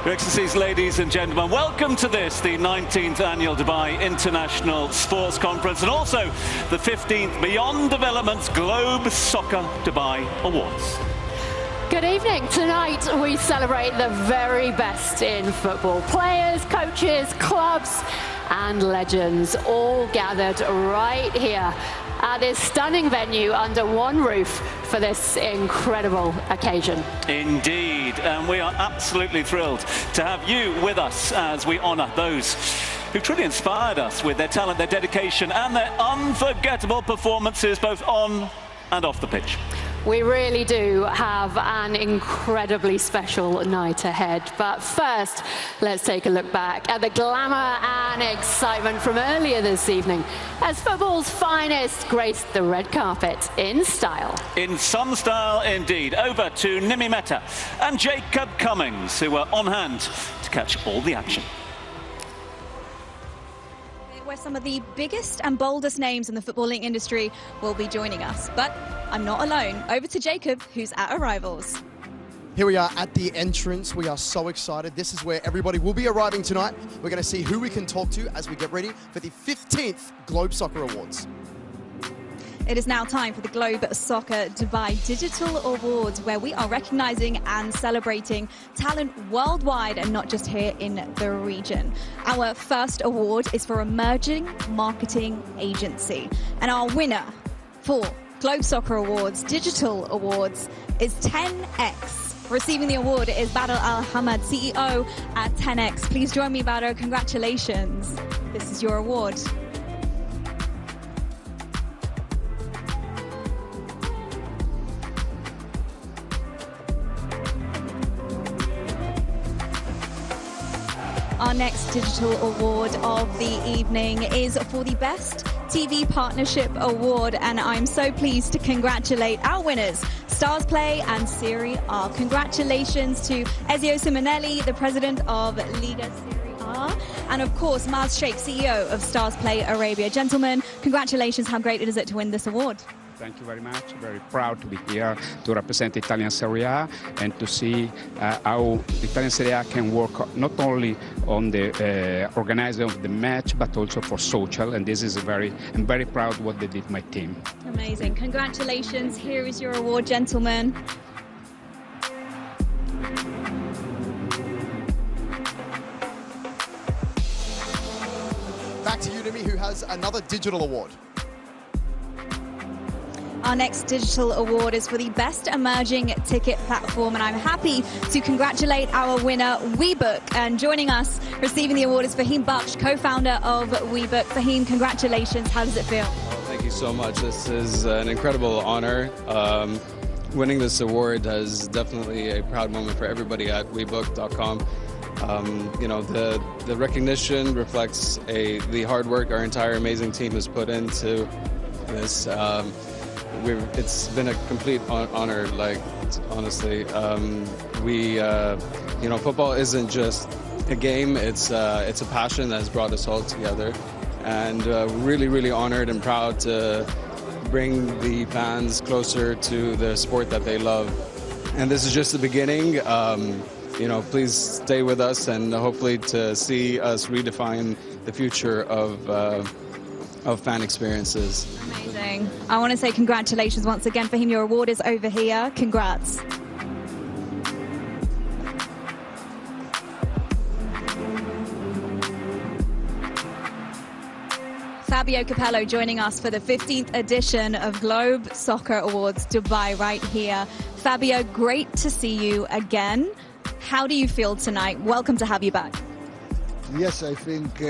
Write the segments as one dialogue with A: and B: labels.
A: Your Excellencies, ladies and gentlemen, welcome to this, the 19th Annual Dubai International Sports Conference, and also the 15th Beyond Development's Globe Soccer Dubai Awards.
B: Good evening. Tonight we celebrate the very best in football. Players, coaches, clubs and legends all gathered right here at this stunning venue under one roof for this incredible occasion. Indeed, and we are absolutely thrilled to have you with us as we honour those who truly inspired us with their talent, their dedication and their unforgettable performances both on and off the pitch. We really do have an incredibly special night ahead. But first, let's take a look back at the glamour and excitement from earlier this evening as football's finest graced the red carpet in style. In some style indeed. Over to Nimi Mehta and Jacob Cummings, who were on hand to catch all the action.
C: Where some of the biggest and boldest names in the footballing industry will be joining us. But I'm not alone. Over to Jacob, who's at Arrivals.
D: Here we are at the entrance. We are so excited. This is where everybody will be arriving tonight. We're going to see who we can talk to as we get ready for the 15th Globe Soccer Awards.
C: It is now time for the Globe Soccer Dubai Digital Awards, where we are recognizing and celebrating talent worldwide and not just here in the region. Our first award is for Emerging Marketing Agency. And our winner for Globe Soccer Awards Digital Awards is 10X. Receiving the award is Badr Al-Hamad, CEO at 10X. Please join me, Badr. Congratulations. This is your award. Our next digital award of the evening is for the Best TV Partnership Award, and I'm so pleased to congratulate our winners, Stars Play and Serie A. Congratulations to Ezio Simonelli, the president of Liga Serie A, and of course Maz Sheikh, CEO of Stars Play Arabia. Gentlemen, congratulations. How great is it to win this award?
E: Thank you very much. Very proud to be here to represent Italian Serie A and to see how Italian Serie A can work not only on the organizing of the match, but also for social. And this is I'm very proud what they did my team.
C: Amazing. Congratulations. Here is your award, gentlemen.
D: Back to you, Nimi, who has another digital award.
C: Our next digital award is for the Best Emerging Ticket Platform, and I'm happy to congratulate our winner, WeBook. And joining us, receiving the award is Fahim Baksh, co-founder of WeBook. Fahim, congratulations. How does it feel?
F: Oh, thank you so much. This is an incredible honor. Winning this award is definitely a proud moment for everybody at WeBook.com. You know, the recognition reflects the hard work our entire amazing team has put into this. It's been a complete honor, like, honestly. You know, football isn't just a game, it's a passion that has brought us all together. And really, really honored and proud to bring the fans closer to the sport that they love. And this is just the beginning. You know, please stay with us and hopefully to see us redefine the future of fan experiences.
C: Amazing. I want to say congratulations once again, Fahim. Your award is over here. Congrats. Fabio Capello joining us for the 15th edition of Globe Soccer Awards Dubai right here. Fabio, great to see you again. How do you feel tonight? Welcome to have you back.
G: Yes, I think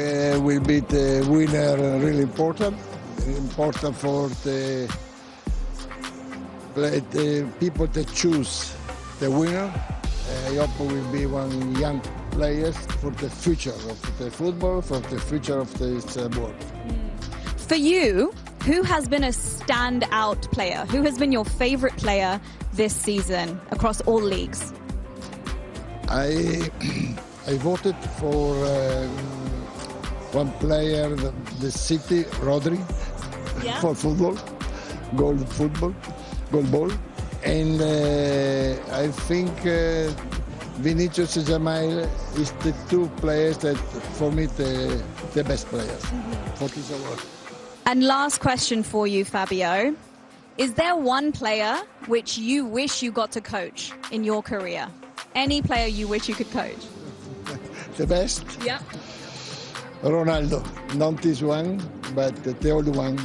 G: we beat the winner really important for the people that choose the winner. I hope we will be one young players for the future of the football, for the future of this world.
C: For you, who has been a standout player? Who has been your favorite player this season across all leagues?
G: I voted for one player, the City, Rodri, for football, goal ball. And I think Vinicius and Jamal is the two players that, for me, the best players for this award.
C: And last question for you, Fabio. Is there one player which you wish you got to coach in your career? Any player you wish you could coach?
G: The best?
C: Yeah.
G: Ronaldo. Not this one, but the old one,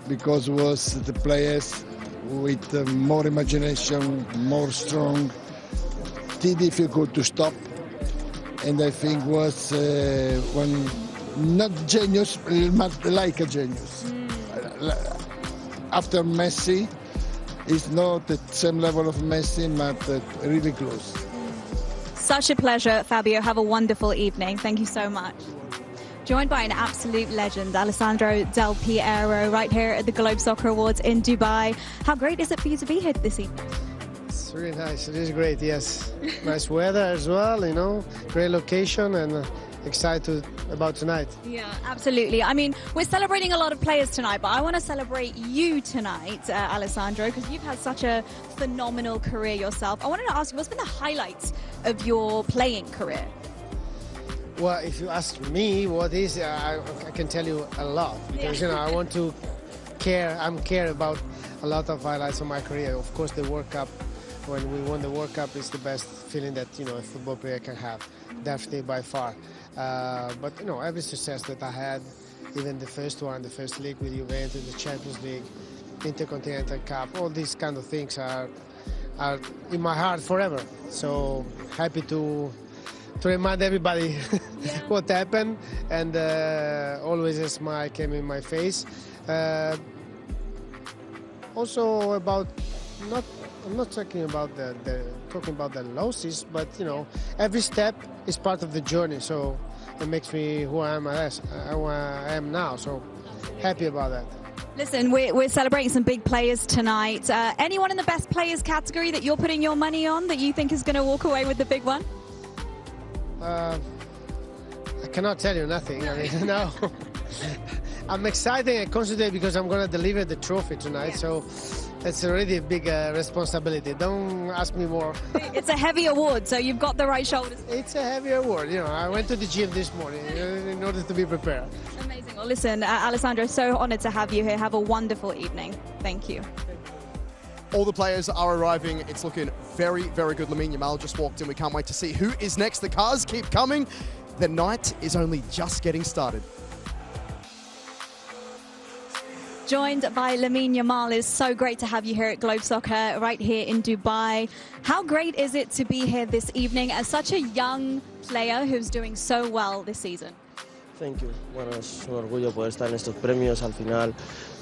G: because was the players with more imagination, more strong, too difficult to stop. And I think was one, not genius, but like a genius. After Messi, it's not the same level of Messi, but really close.
C: Such a pleasure, Fabio. Have a wonderful evening. Thank you so much. Joined by an absolute legend, Alessandro Del Piero, right here at the Globe Soccer Awards in Dubai. How great is it for you to be here this evening?
H: It's really nice. It is great, yes. Nice weather as well, you know, great location, and excited about tonight.
C: Yeah, absolutely. I mean, we're celebrating a lot of players tonight, but I want to celebrate you tonight, Alessandro, because you've had such a phenomenal career yourself. I wanted to ask you, what's been the highlights of your playing career?
H: Well, if you ask me what is, I can tell you a lot, because, you know, I want to care about a lot of highlights of my career. Of course, the World Cup, when we won the World Cup, is the best feeling that, you know, a football player can have, definitely by far. But, you know, every success that I had, even the first one, the first league with Juventus, the Champions League, Intercontinental Cup, all these kind of things are in my heart forever. So happy to remind everybody what happened, and always a smile came in my face. Also about I'm not talking about the losses, but, you know, every step is part of the journey. So it makes me who I am now. So happy about that.
C: Listen, we're celebrating some big players tonight. Anyone in the best players category that you're putting your money on that you think is going to walk away with the big one?
H: I cannot tell you nothing. I mean, no. I'm excited and concentrated because I'm going to deliver the trophy tonight. Yeah. So it's already a big responsibility. Don't ask me more.
C: It's a heavy award, so you've got the right shoulders.
H: It's a heavy award. You know, I went to the gym this morning in order to be prepared.
C: Amazing. Well, listen, Alessandro, so honored to have you here. Have a wonderful evening. Thank you.
D: All the players are arriving. It's looking very, very good. Lamine Yamal just walked in. We can't wait to see who is next. The cars keep coming. The night is only just getting started.
C: Joined by Lamine Yamal. It's so great to have you here at Globe Soccer, right here in Dubai. How great is it to be here this evening as such a young player who's doing so well this season?
I: Thank you. Bueno, es un orgullo poder estar en estos premios. Al final,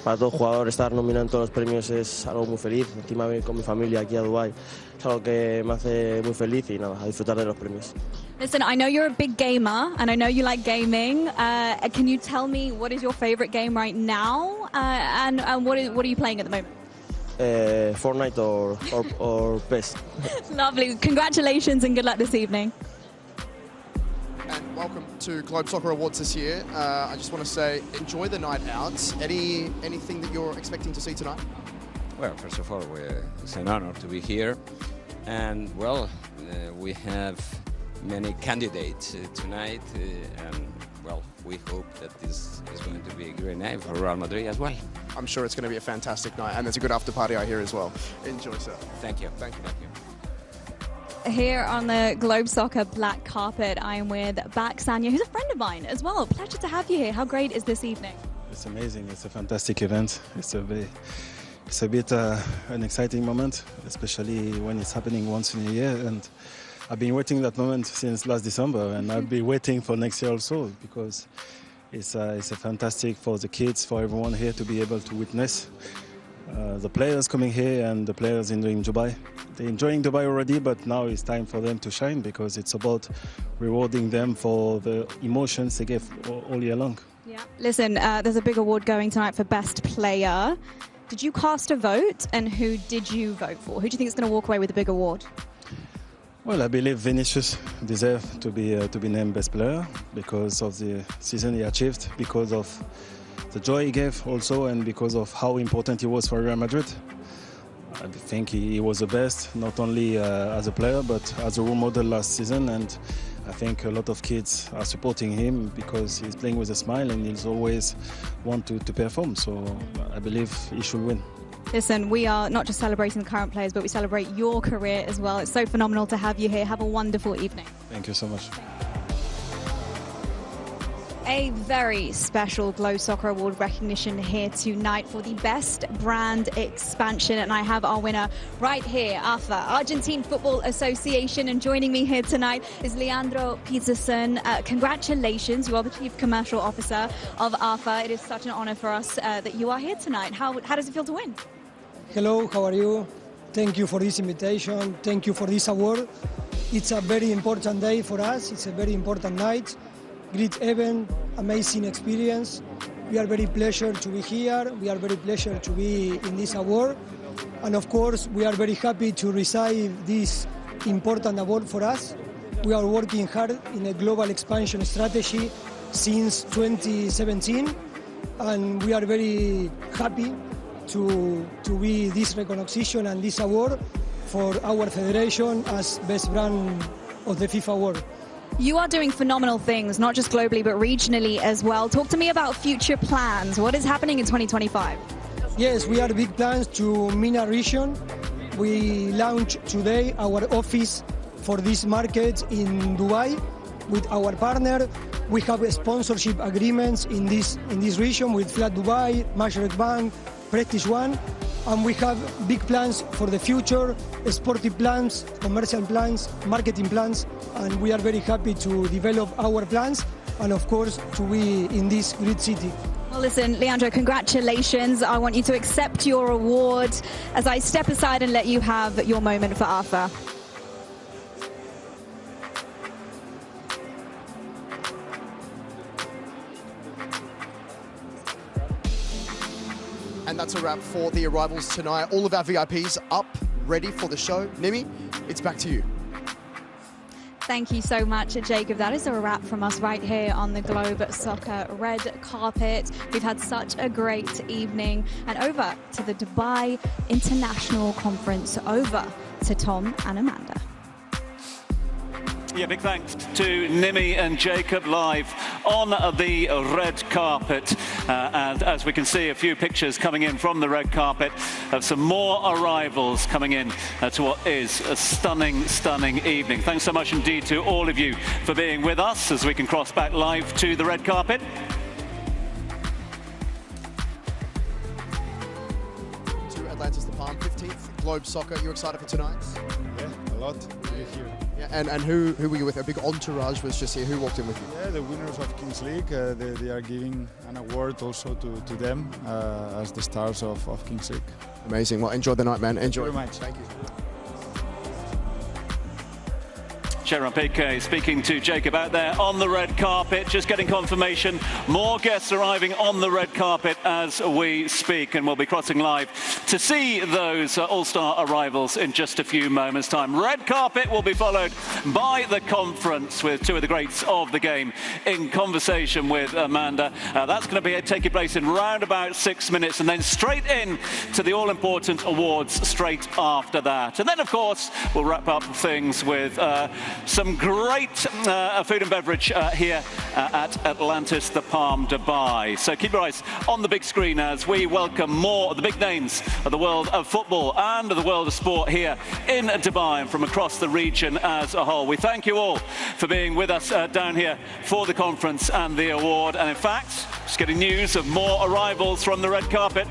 I: para todo jugador, estar nominado en todos los premios es algo muy feliz. Encima venir con mi familia aquí a Dubái es algo que me hace muy feliz y nada, a disfrutar de los premios.
C: Listen, I know you're a big gamer and I know you like gaming. Can you tell me what is your favorite game right now and what are you playing at the moment?
I: Fortnite or PES.
C: Lovely. Congratulations and good luck this evening.
D: And welcome to Globe Soccer Awards this year. I just want to say, enjoy the night out. Anything that you're expecting to see tonight?
J: Well, first of all, it's an honor to be here. And, well, we have many candidates tonight. And, well, we hope that this is going to be a great night for Real Madrid as well.
D: I'm sure it's going to be a fantastic night. And there's a good after party I hear as well. Enjoy, sir.
J: Thank you.
D: Thank you.
J: Thank you.
C: Here on the Globe Soccer black carpet, I am with Bak Sanya, who's a friend of mine as well. Pleasure to have you here. How great is this evening?
K: It's amazing. It's a fantastic event. It's a bit an exciting moment, especially when it's happening once in a year. And I've been waiting that moment since last December, and I'll be waiting for next year also, because it's a fantastic for the kids, for everyone here to be able to witness the players coming here and the players in Dubai. They're enjoying Dubai already, but now it's time for them to shine, because it's about rewarding them for the emotions they gave all year long.
C: Yeah. Listen, there's a big award going tonight for Best Player. Did you cast a vote, and who did you vote for? Who do you think is going to walk away with the big award?
K: Well, I believe Vinicius deserves to be named Best Player because of the season he achieved, because of the joy he gave also, and because of how important he was for Real Madrid. I think he was the best, not only as a player, but as a role model last season. And I think a lot of kids are supporting him because he's playing with a smile and he's always want to perform. So I believe he should win.
C: Listen, we are not just celebrating the current players, but we celebrate your career as well. It's so phenomenal to have you here. Have a wonderful evening.
K: Thank you so much.
C: A very special Globe Soccer Award recognition here tonight for the best brand expansion. And I have our winner right here, AFA, Argentine Football Association. And joining me here tonight is Leandro Peterson. Congratulations, you are the Chief Commercial Officer of AFA. It is such an honor for us that you are here tonight. How does it feel to win?
L: Hello, how are you? Thank you for this invitation. Thank you for this award. It's a very important day for us. It's a very important night. Great event, amazing experience. We are very pleased to be here. We are very pleased to be in this award. And of course, we are very happy to receive this important award for us. We are working hard in a global expansion strategy since 2017. And we are very happy to be this recognition and this award for our federation as best brand of the FIFA World.
C: You are doing phenomenal things, not just globally, but regionally as well. Talk to me about future plans. What is happening in 2025?
L: Yes, we have big plans to MENA region. We launched today our office for this market in Dubai with our partner. We have sponsorship agreements in this region with Flat Dubai, Mashreq Bank, Prestige One. And we have big plans for the future, sportive plans, commercial plans, marketing plans, and we are very happy to develop our plans and, of course, to be in this great city.
C: Well, listen, Leandro, congratulations. I want you to accept your award as I step aside and let you have your moment for AFA.
D: And that's a wrap for the arrivals tonight. All of our VIPs up, ready for the show. Nimi, it's back to you.
C: Thank you so much, Jacob. That is a wrap from us right here on the Globe Soccer red carpet. We've had such a great evening. And over to the Dubai International Conference, over to Tom and Amanda.
A: Yeah, big thanks to Nimi and Jacob live on the red carpet. And as we can see, a few pictures coming in from the red carpet of some more arrivals coming in to what is a stunning, stunning evening. Thanks so much indeed to all of you for being with us as we can cross back live to the red carpet.
D: To Atlantis the Palm, 15th Globe Soccer. You're excited for tonight?
M: Yeah, a lot to be here.
D: Yeah, and who were you with? A big entourage was just here. Who walked in with you?
M: Yeah, the winners of Kings League. They are giving an award also to them as the stars of Kings League.
D: Amazing. Well, enjoy the night, man. Enjoy.
M: Thank you very much.
D: Thank you.
A: Sharon Piquet speaking to Jacob out there on the red carpet, just getting confirmation. More guests arriving on the red carpet as we speak, and we'll be crossing live to see those all-star arrivals in just a few moments' time. Red carpet will be followed by the conference with two of the greats of the game in conversation with Amanda. That's going to be taking place in round about 6 minutes, and then straight in to the all-important awards straight after that. And then, of course, we'll wrap up things with some great food and beverage here at Atlantis the Palm Dubai. So keep your eyes on the big screen as we welcome more of the big names of the world of football and of the world of sport here in Dubai and from across the region as a whole. We thank you all for being with us down here for the conference and the award. And in fact, just getting news of more arrivals from the red carpet.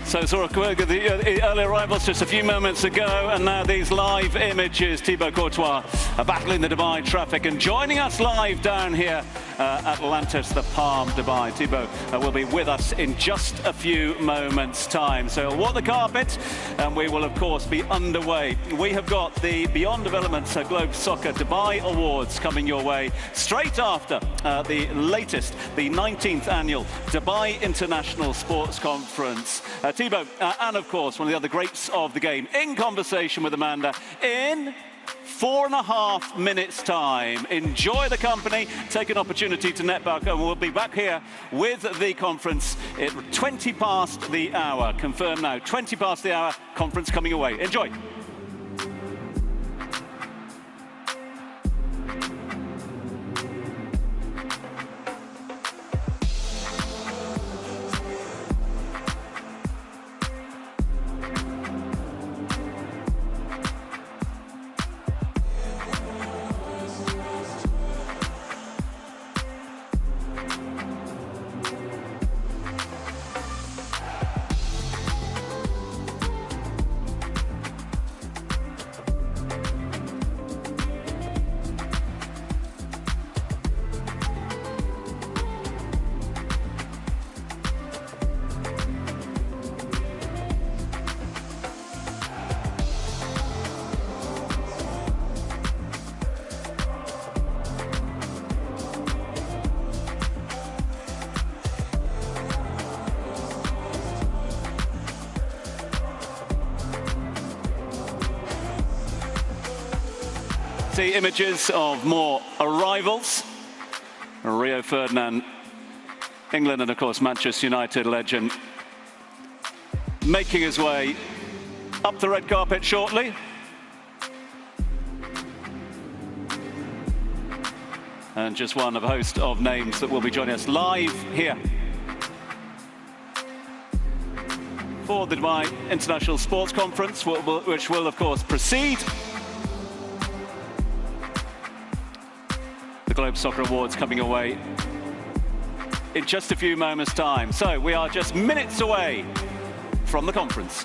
A: So saw the early arrivals just a few moments ago, and now these live images. Thibaut Courtois battling the Dubai traffic and joining us live down here at Atlantis, the Palm Dubai. Thibaut will be with us in just a few moments' time. So we'll walk the carpet, and we will, of course, be underway. We have got the Beyond Developments Globe Soccer Dubai Awards coming your way straight after the latest, the 19th annual Dubai International Sports Conference. Thibaut, and of course, one of the other greats of the game, in conversation with Amanda in 4.5 minutes' time. Enjoy the company, take an opportunity to net back, and we'll be back here with the conference at 20 past the hour. Confirm now, 20 past the hour, conference coming away. Enjoy. See images of more arrivals. Rio Ferdinand, England, and of course Manchester United legend, making his way up the red carpet shortly. And just one of a host of names that will be joining us live here for the Dubai International Sports Conference, which will of course precede Globe Soccer Awards coming away in just a few moments' time. So we are just minutes away from the conference.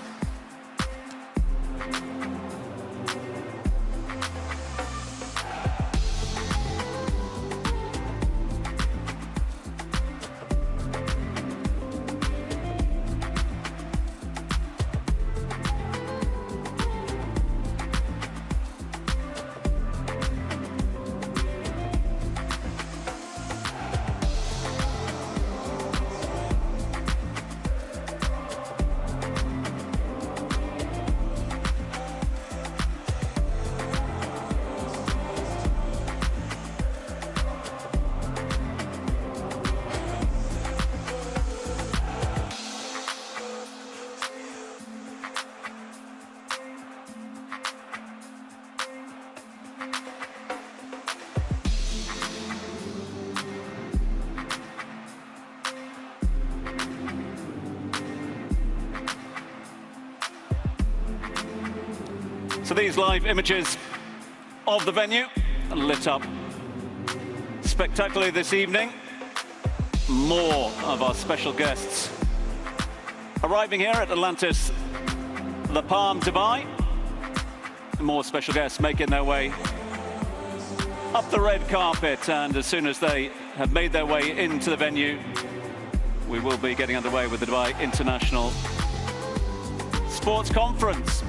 A: So these live images of the venue lit up spectacularly this evening. More of our special guests arriving here at Atlantis, the Palm Dubai. More special guests making their way up the red carpet, and as soon as they have made their way into the venue, we will be getting underway with the Dubai International Sports Conference.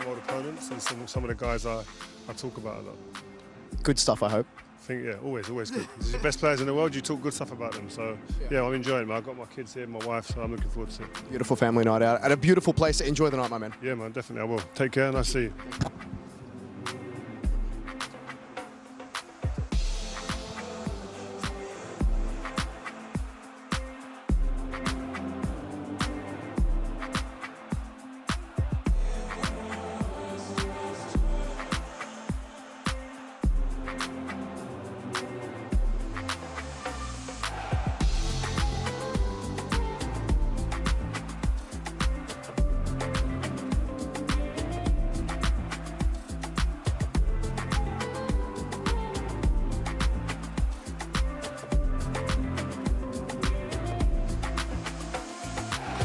N: some old opponents and some of the guys I talk about a lot.
D: Good stuff, I hope.
N: I think, yeah, always good. These are the best players in the world, you talk good stuff about them. So, yeah, I'm enjoying it, man. I've got my kids here, my wife, so I'm looking forward to it.
D: Beautiful family night out at a beautiful place. Enjoy the night, my man.
N: Yeah, man, definitely, I will. Take care, and I'll see you.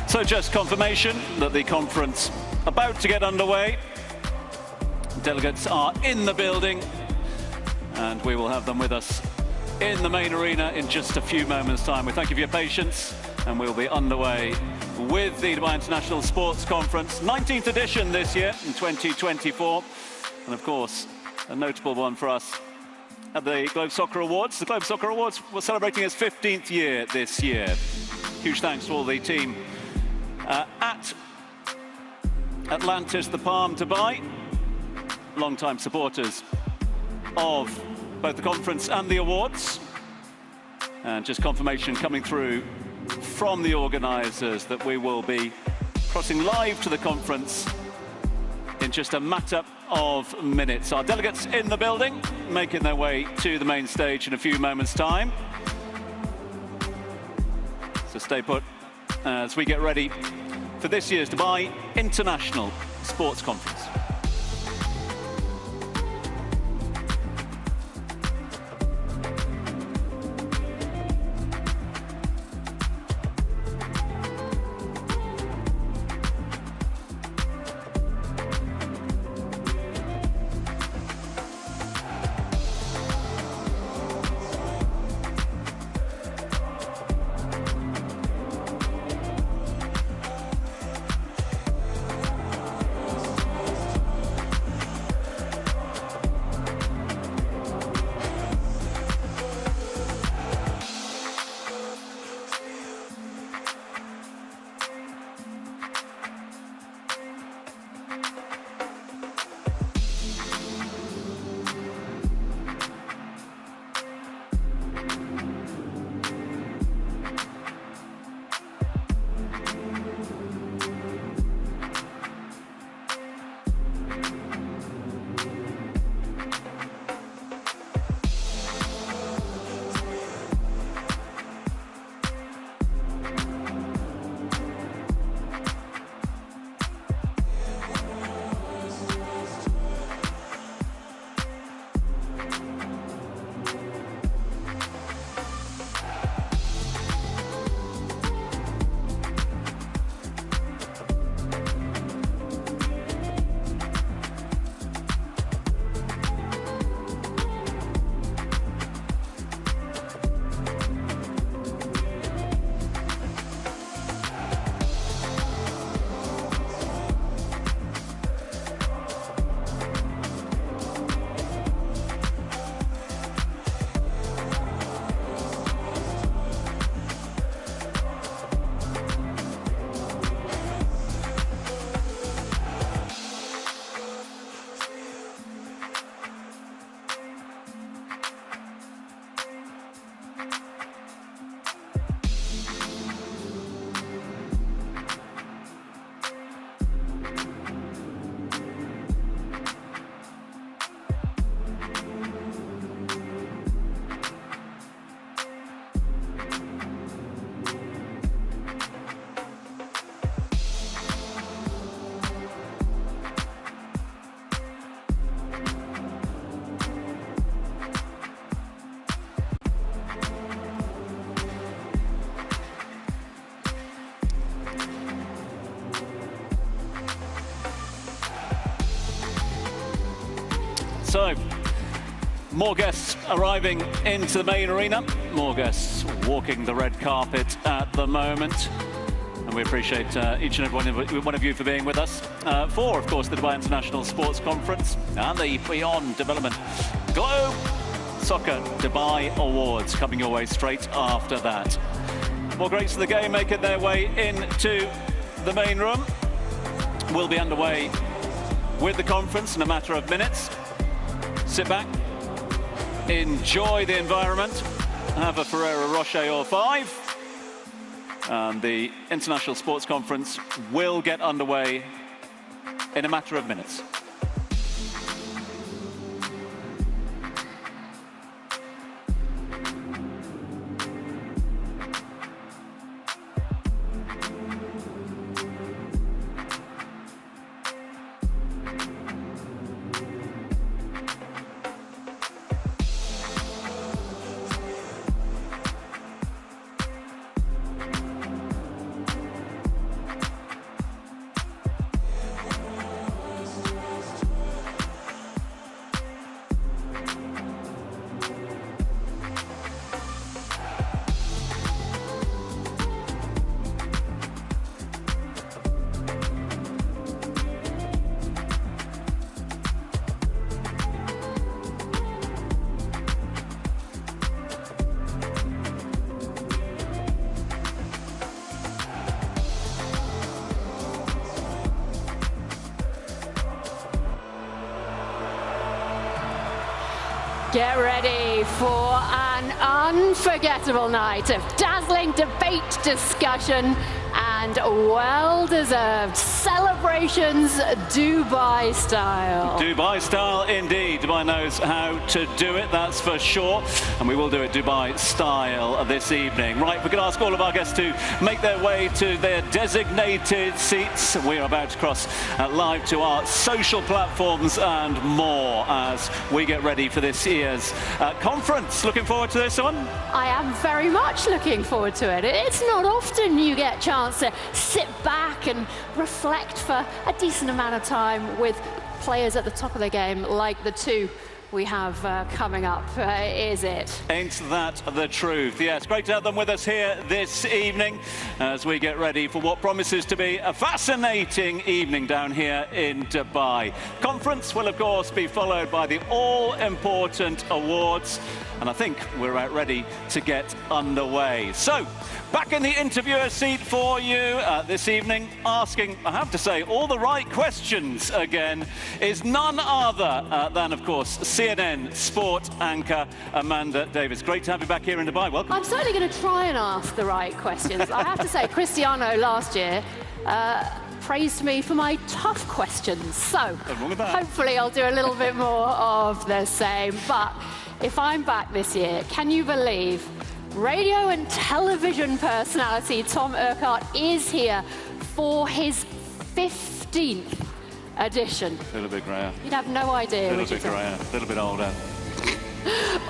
A: So just confirmation that the conference about to get underway. Delegates are in the building and we will have them with us in the main arena in just a few moments' time. We thank you for your patience and we'll be underway with the Dubai International Sports Conference, 19th edition this year in 2024. And of course, a notable one for us at the Globe Soccer Awards. The Globe Soccer Awards were celebrating its 15th year this year. Huge thanks to all the team at Atlantis, the Palm, Dubai, long-time supporters of both the conference and the awards. And just confirmation coming through from the organisers that we will be crossing live to the conference in just a matter of minutes. Our delegates in the building, making their way to the main stage in a few moments' time. So stay put as we get ready for this year's Dubai International Sports Conference. So, more guests arriving into the main arena, more guests walking the red carpet at the moment. And we appreciate each and every one of you for being with us for, of course, the Dubai International Sports Conference and the Beyond Development Globe Soccer Dubai Awards coming your way straight after that. More greats of the game making their way into the main room. We'll be underway with the conference in a matter of minutes. Sit back, enjoy the environment, have a Ferrero Rocher or 5. And the International Sports Conference will get underway in a matter of minutes.
B: Get ready for an unforgettable night of dazzling debate, discussion, and well-deserved celebrations Dubai style.
A: Dubai style indeed. Dubai knows how to do it, that's for sure. And we will do it Dubai style this evening. Right, we can ask all of our guests to make their way to their designated seats. We are about to cross live to our social platforms and more as we get ready for this year's conference. Looking forward to this one?
B: I am very much looking forward to it. It's not often you get a chance to sit back and reflect for a decent amount of time with players at the top of their game like the two we have coming up, is it?
A: Ain't that the truth? Yes, great to have them with us here this evening as we get ready for what promises to be a fascinating evening down here in Dubai. Conference will, of course, be followed by the all-important awards, and I think we're about ready to get underway. So, back in the interviewer seat for you this evening, asking, I have to say, all the right questions again, is none other than, of course, CNN sport anchor Amanda Davis. Great to have you back here in Dubai. Welcome.
B: I'm certainly going to try and ask the right questions. I have to say, Cristiano last year praised me for my tough questions. So hopefully I'll do a little bit more of the same. But if I'm back this year, can you believe radio and television personality Tom Urquhart is here for his 15th edition.
A: A little bit grayer.
B: You'd have no idea.
A: A little bit grayer, a little bit older.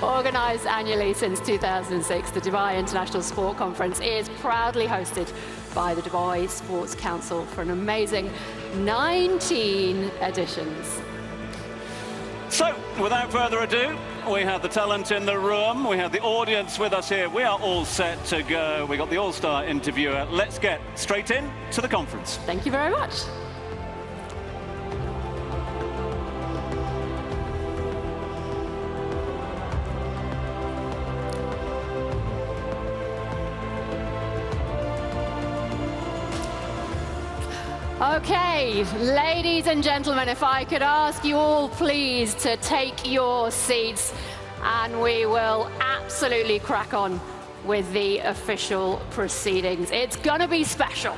B: Organised annually since 2006, the Dubai International Sport Conference is proudly hosted by the Dubai Sports Council for an amazing 19 editions.
A: So, without further ado, we have the talent in the room, we have the audience with us here, we are all set to go. We got the all-star interviewer. Let's get straight in to the conference.
B: Thank you very much. Okay, ladies and gentlemen, if I could ask you all please to take your seats and we will absolutely crack on with the official proceedings. It's gonna be special.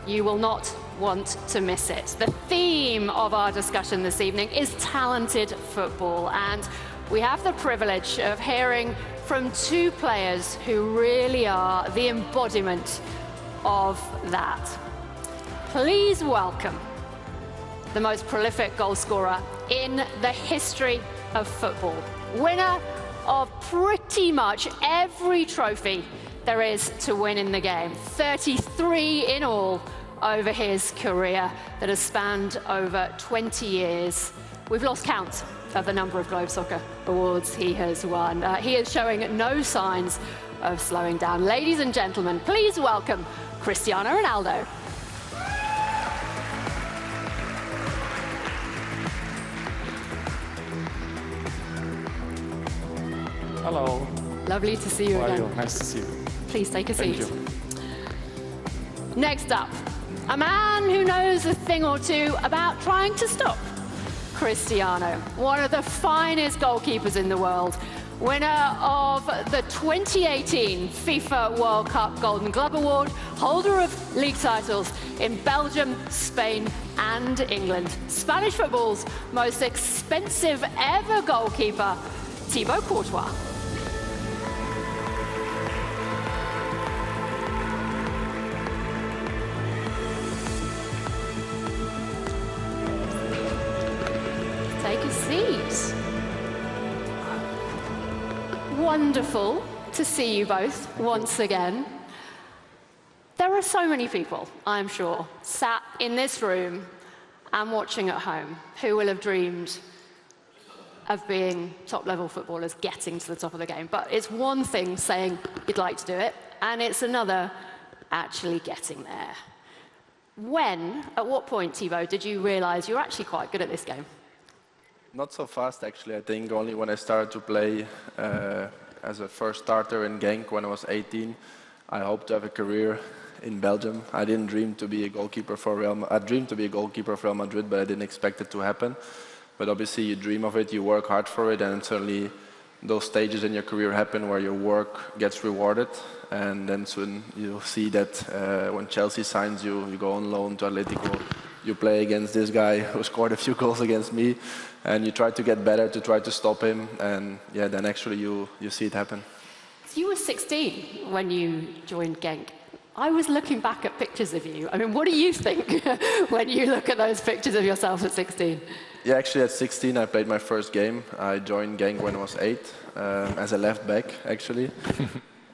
B: You will not want to miss it. The theme of our discussion this evening is talented football, and we have the privilege of hearing from two players who really are the embodiment of that. Please welcome the most prolific goal scorer in the history of football, winner of pretty much every trophy there is to win in the game, 33 in all over his career that has spanned over 20 years. We've lost count of the number of Globe Soccer Awards he has won. He is showing no signs of slowing down. Ladies and gentlemen, please welcome Cristiano Ronaldo.
O: Hello.
B: Lovely to see you
O: How are
B: again.
O: you? Nice to see you.
B: Please take a seat.
O: Thank you.
B: Next up, a man who knows a thing or two about trying to stop Cristiano, one of the finest goalkeepers in the world, winner of the 2018 FIFA World Cup Golden Glove Award, holder of league titles in Belgium, Spain and England. Spanish football's most expensive ever goalkeeper, Thibaut Courtois. Take a seat. Wonderful to see you both once again. There are so many people, I'm sure, sat in this room and watching at home who will have dreamed of being top-level footballers, getting to the top of the game. But it's one thing saying you'd like to do it, and it's another actually getting there. At what point, Thibaut, did you realize you're actually quite good at this game?
P: Not so fast, actually. I think only when I started to play as a first starter in Genk when I was 18. I hoped to have a career in Belgium. I didn't dream to be a goalkeeper for I dreamed to be a goalkeeper for Real Madrid, but I didn't expect it to happen. But obviously, you dream of it, you work hard for it, and certainly those stages in your career happen where your work gets rewarded. And then soon you'll see that when Chelsea signs you, you go on loan to Atletico. You play against this guy who scored a few goals against me, and you try to get better to try to stop him, and yeah, then actually you see it happen.
B: So you were 16 when you joined Genk. I was looking back at pictures of you. I mean, what do you think when you look at those pictures of yourself at 16?
P: Yeah, actually at 16 I played my first game. I joined Genk when I was 8, as a left back, actually.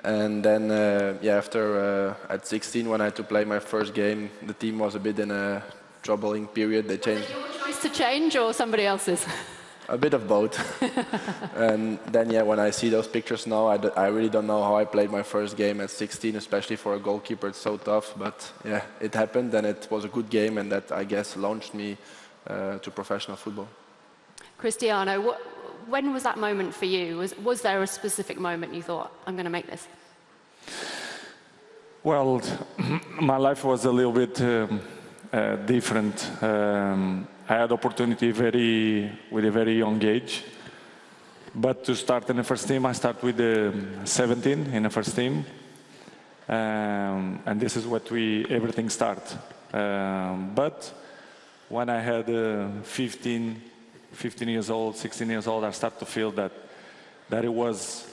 P: And then, after at 16, when I had to play my first game, the team was a bit in a troubling period. They changed.
B: Was it your choice to change or somebody else's?
P: A bit of both. And then, when I see those pictures now, I really don't know how I played my first game at 16, especially for a goalkeeper. It's so tough, but yeah, it happened, and it was a good game, and that, I guess, launched me to professional football.
B: Cristiano, when was that moment for you? Was there a specific moment you thought, I'm going to make this?
O: Well, my life was a little bit different. I had opportunity with a very young age. But to start in the first team, I start with 17 in the first team. And this is what everything starts. But when I had 15 years old, 16 years old, I started to feel that it was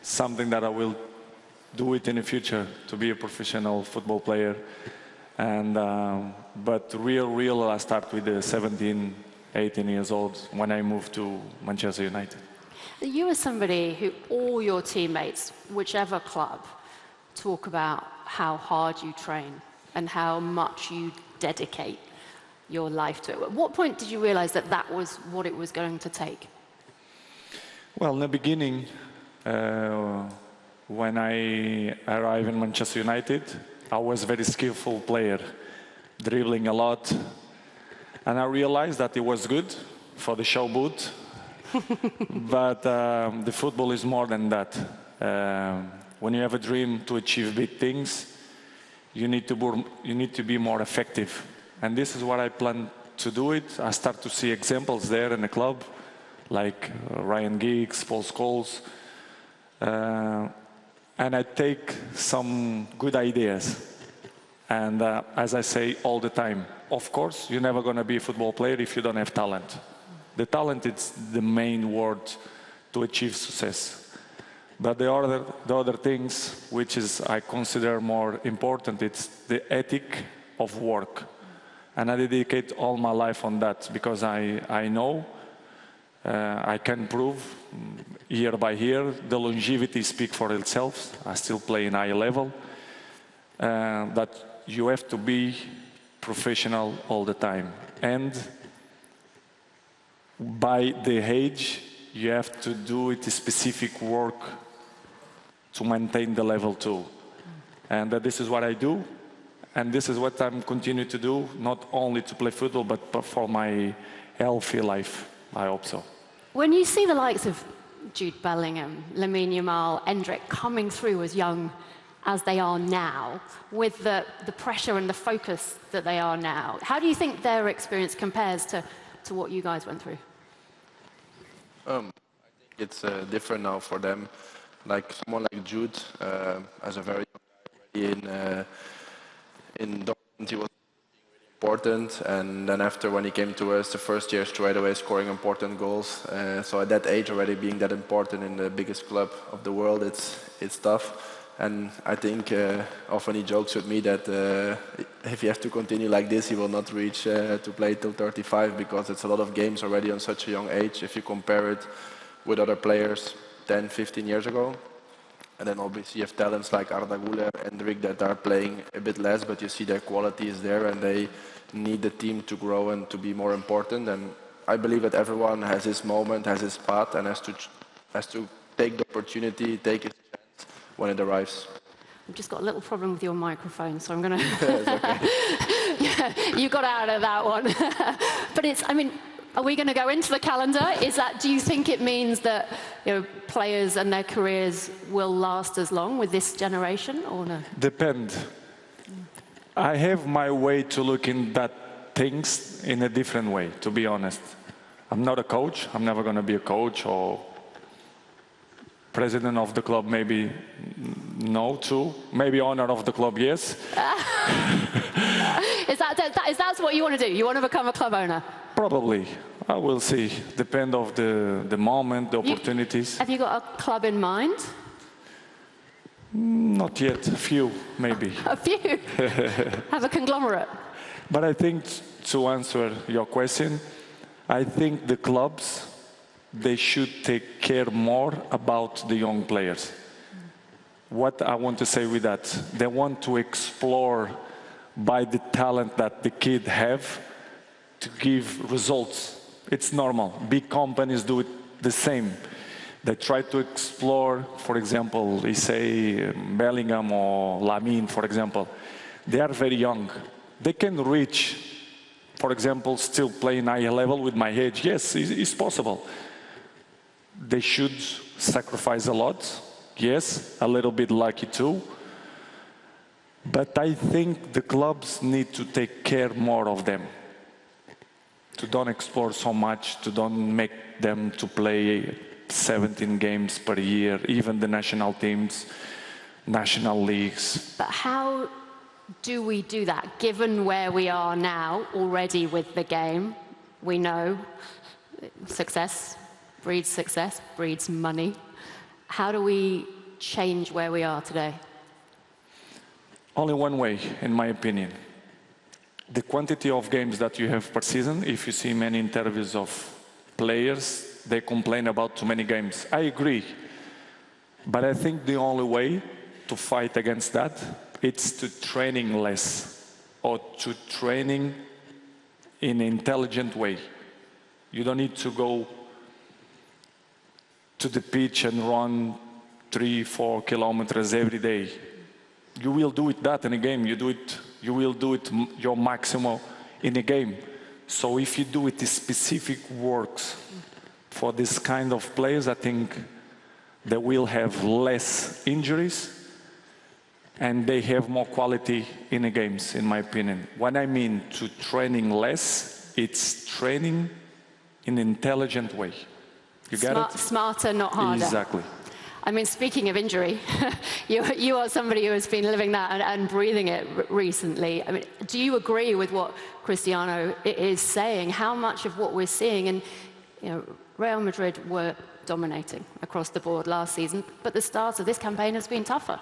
O: something that I will do it in the future, to be a professional football player. And but real, I start with 17, 18 years old when I moved to Manchester United.
B: You are somebody who all your teammates, whichever club, talk about how hard you train and how much you dedicate your life to it. At what point did you realize that that was what it was going to take?
O: Well, in the beginning, when I arrived in Manchester United, I was a very skillful player, dribbling a lot. And I realized that it was good for the show boot, but the football is more than that. When you have a dream to achieve big things, you need to be more effective. And this is what I plan to do it. I start to see examples there in the club, like Ryan Giggs, Paul Scholes. And I take some good ideas. And as I say all the time, of course, you're never going to be a football player if you don't have talent. The talent is the main word to achieve success. But the other things, which is I consider more important, it's the ethic of work. And I dedicate all my life on that because I know I can prove year by year, the longevity speaks for itself. I still play in high level. That you have to be professional all the time. And by the age, you have to do it specific work to maintain the level too. And this is what I do, and this is what I'm continuing to do, not only to play football, but for my healthy life, I hope so.
B: When you see the likes of Jude Bellingham, Lamine Yamal, Endrick coming through as young as they are now, with the pressure and the focus that they are now, how do you think their experience compares to what you guys went through?
P: I think it's different now for them. Like someone like Jude, as a very young guy in Dortmund, he was really important, and then after when he came to us, the first year straight away scoring important goals. So at that age already being that important in the biggest club of the world, it's tough. And I think often he jokes with me that if he has to continue like this, he will not reach to play till 35, because it's a lot of games already on such a young age if you compare it with other players 10, 15 years ago. And then obviously you have talents like Arda Güler and Endrick that are playing a bit less, but you see their quality is there and they need the team to grow and to be more important. And I believe that everyone has his moment, has his path, and has to take the opportunity, take his chance when it arrives.
B: I've just got a little problem with your microphone, so I'm going to... Yeah, you got out of that one. But it's, I mean, are we going to go into the calendar? Do you think it means that, you know, players and their careers will last as long with this generation, or no?
O: Depend. I have my way to look in that things in a different way, to be honest. I'm not a coach. I'm never going to be a coach or president of the club, maybe no, too. Maybe owner of the club, yes.
B: Is that what you want to do? You want to become a club owner?
O: Probably. I will see. Depend of the moment, the opportunities.
B: Have you got a club in mind?
O: Not yet. A few, maybe.
B: A few? Have a conglomerate?
O: But I think, to answer your question, I think the clubs, they should take care more about the young players. What I want to say with that, they want to explore by the talent that the kid have to give results. It's normal. Big companies do it the same. They try to explore, for example, they say Bellingham or Lamine, for example. They are very young. They can reach, for example, still playing high level with my age. Yes, it's possible. They should sacrifice a lot. Yes, a little bit lucky too. But I think the clubs need to take care more of them. To don't explore so much, to don't make them to play 17 games per year, even the national teams, national leagues.
B: But how do we do that, given where we are now already with the game? We know success breeds money. How do we change where we are today?
O: Only one way, in my opinion. The quantity of games that you have per season, if you see many interviews of players, they complain about too many games. I agree. But I think the only way to fight against that, it's to training less, or to training in an intelligent way. You don't need to go to the pitch and run 3-4 kilometers every day. You will do it that in a game. You will do it your maximum in a game. So if you do it specific works for this kind of players, I think they will have less injuries and they have more quality in the games, in my opinion. When I mean to training less, it's training in an intelligent way. You get it?
B: Smarter, not harder.
O: Exactly.
B: I mean, speaking of injury, you are somebody who has been living that and breathing it recently. I mean, do you agree with what Cristiano is saying? How much of what we're seeing, and you know, Real Madrid were dominating across the board last season, but the start of this campaign has been tougher.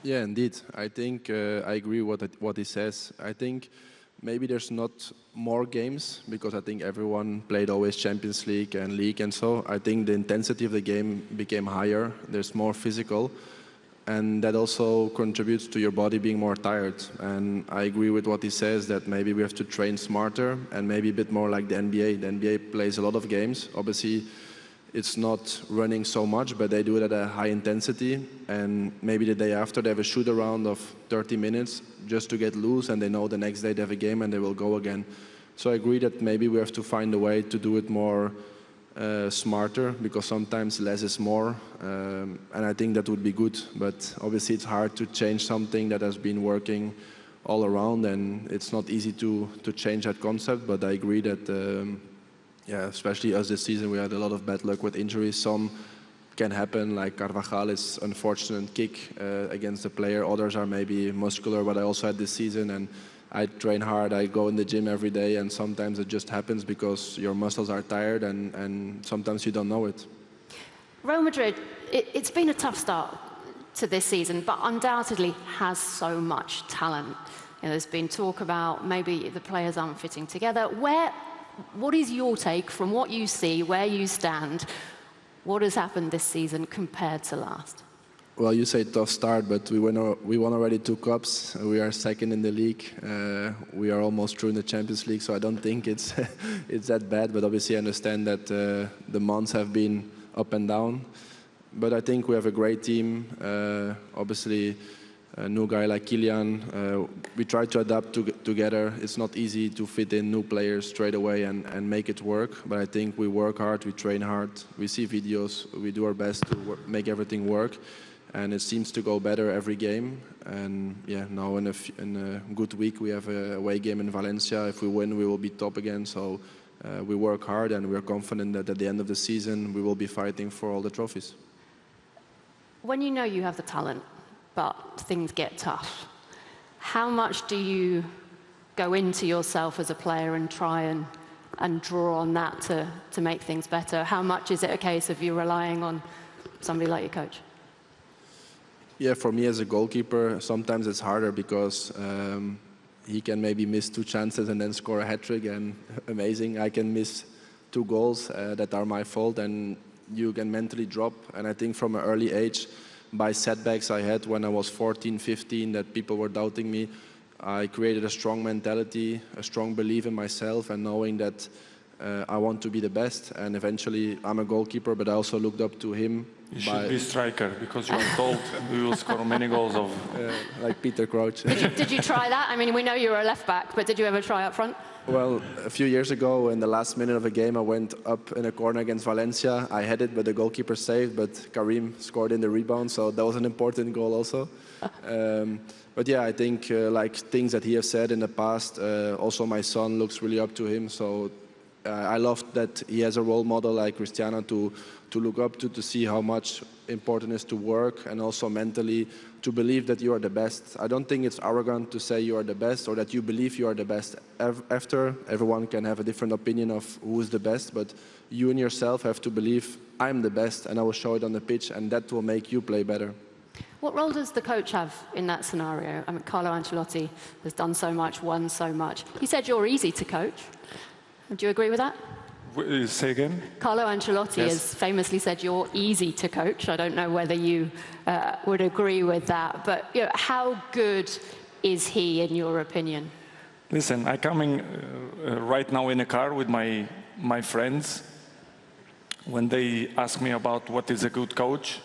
P: Yeah, indeed. I think I agree with what he says. I think maybe there's not more games, because I think everyone played always Champions League and League, and so I think the intensity of the game became higher. There's more physical, and that also contributes to your body being more tired. And I agree with what he says, that maybe we have to train smarter and maybe a bit more like the NBA. The NBA plays a lot of games. Obviously, it's not running so much, but they do it at a high intensity. And maybe the day after they have a shoot around of 30 minutes just to get loose, and they know the next day they have a game and they will go again. So I agree that maybe we have to find a way to do it more smarter, because sometimes less is more, and I think that would be good. But obviously it's hard to change something that has been working all around, and it's not easy to change that concept. But I agree that yeah, especially us this season, we had a lot of bad luck with injuries. Some can happen, like Carvajal's unfortunate kick against the player. Others are maybe muscular, but I also had this season, and I train hard, I go in the gym every day, and sometimes it just happens because your muscles are tired, and sometimes you don't know it.
B: Real Madrid, it's been a tough start to this season, but undoubtedly has so much talent. You know, there's been talk about maybe the players aren't fitting together. What is your take from what you see, where you stand? What has happened this season compared to last?
P: Well, you say tough start, but we won already 2 cups. We are second in the league. We are almost through in the Champions League, so I don't think it's it's that bad. But obviously, I understand that the months have been up and down. But I think we have a great team. Obviously, a new guy like Kylian. We try to adapt together. It's not easy to fit in new players straight away and make it work. But I think we work hard, we train hard, we see videos, we do our best to make everything work. And it seems to go better every game. And yeah, now in a good week, we have a away game in Valencia. If we win, we will be top again. So we work hard, and we're confident that at the end of the season, we will be fighting for all the trophies.
B: When you know you have the talent, but things get tough, how much do you go into yourself as a player and try and draw on that to make things better? How much is it a case of you relying on somebody like your coach?
P: Yeah, for me as a goalkeeper, sometimes it's harder because he can maybe miss 2 chances and then score a hat-trick, and amazing. I can miss 2 goals that are my fault, and you can mentally drop. And I think from an early age, by setbacks I had when I was 14, 15, that people were doubting me, I created a strong mentality, a strong belief in myself, and knowing that I want to be the best. And eventually I'm a goalkeeper, but I also looked up to him.
O: You should be striker, because you are told you will score many goals of...
P: like Peter Crouch.
B: Did you try that? I mean, we know you were a left back, but did you ever try up front?
P: Well, a few years ago, in the last minute of a game, I went up in a corner against Valencia. I had it, but the goalkeeper saved, but Karim scored in the rebound, so that was an important goal also. But yeah, I think like things that he has said in the past, also my son looks really up to him, so I love that he has a role model like Cristiano to look up to see how much important it is to work, and also mentally to believe that you are the best. I don't think it's arrogant to say you are the best, or that you believe you are the best. After, everyone can have a different opinion of who is the best, but you and yourself have to believe, I'm the best, and I will show it on the pitch, and that will make you play better.
B: What role does the coach have in that scenario? I mean, Carlo Ancelotti has done so much, won so much. He said you're easy to coach. Do you agree with that?
O: Say again?
B: Carlo Ancelotti has famously said you're easy to coach. I don't know whether you would agree with that, but you know, how good is he in your opinion?
O: Listen, I'm coming right now in a car with my friends. When they ask me about what is a good coach,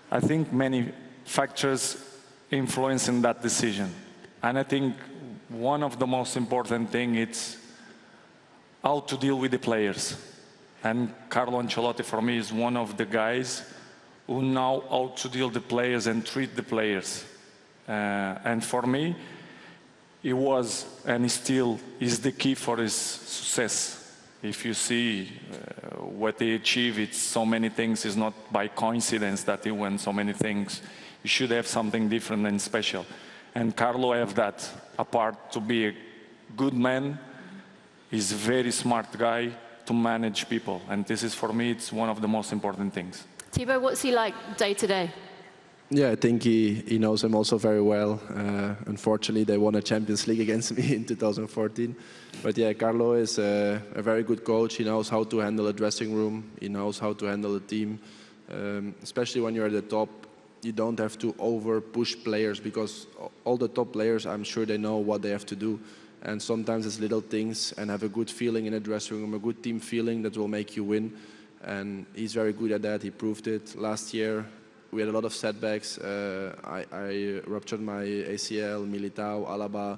O: I think many factors influence in that decision. And I think one of the most important things is how to deal with the players. And Carlo Ancelotti, for me, is one of the guys who know how to deal with the players and treat the players. And for me, he was, and he still is, the key for his success. If you see what he achieved, it's so many things. It's not by coincidence that he won so many things. You should have something different and special. And Carlo have that, apart to be a good man. He's a very smart guy to manage people. And this is, for me, it's one of the most important things.
B: Thibaut, what's he like day to day?
P: Yeah, I think he knows him also very well. Unfortunately, they won a Champions League against me in 2014. But yeah, Carlo is a very good coach. He knows how to handle a dressing room. He knows how to handle a team. Especially when you're at the top, you don't have to over-push players, because all the top players, I'm sure they know what they have to do. And sometimes it's little things, and have a good feeling in a dressing room, a good team feeling that will make you win. and he's very good at that. He proved it last year. We had a lot of setbacks. I ruptured my ACL, Militao, Alaba.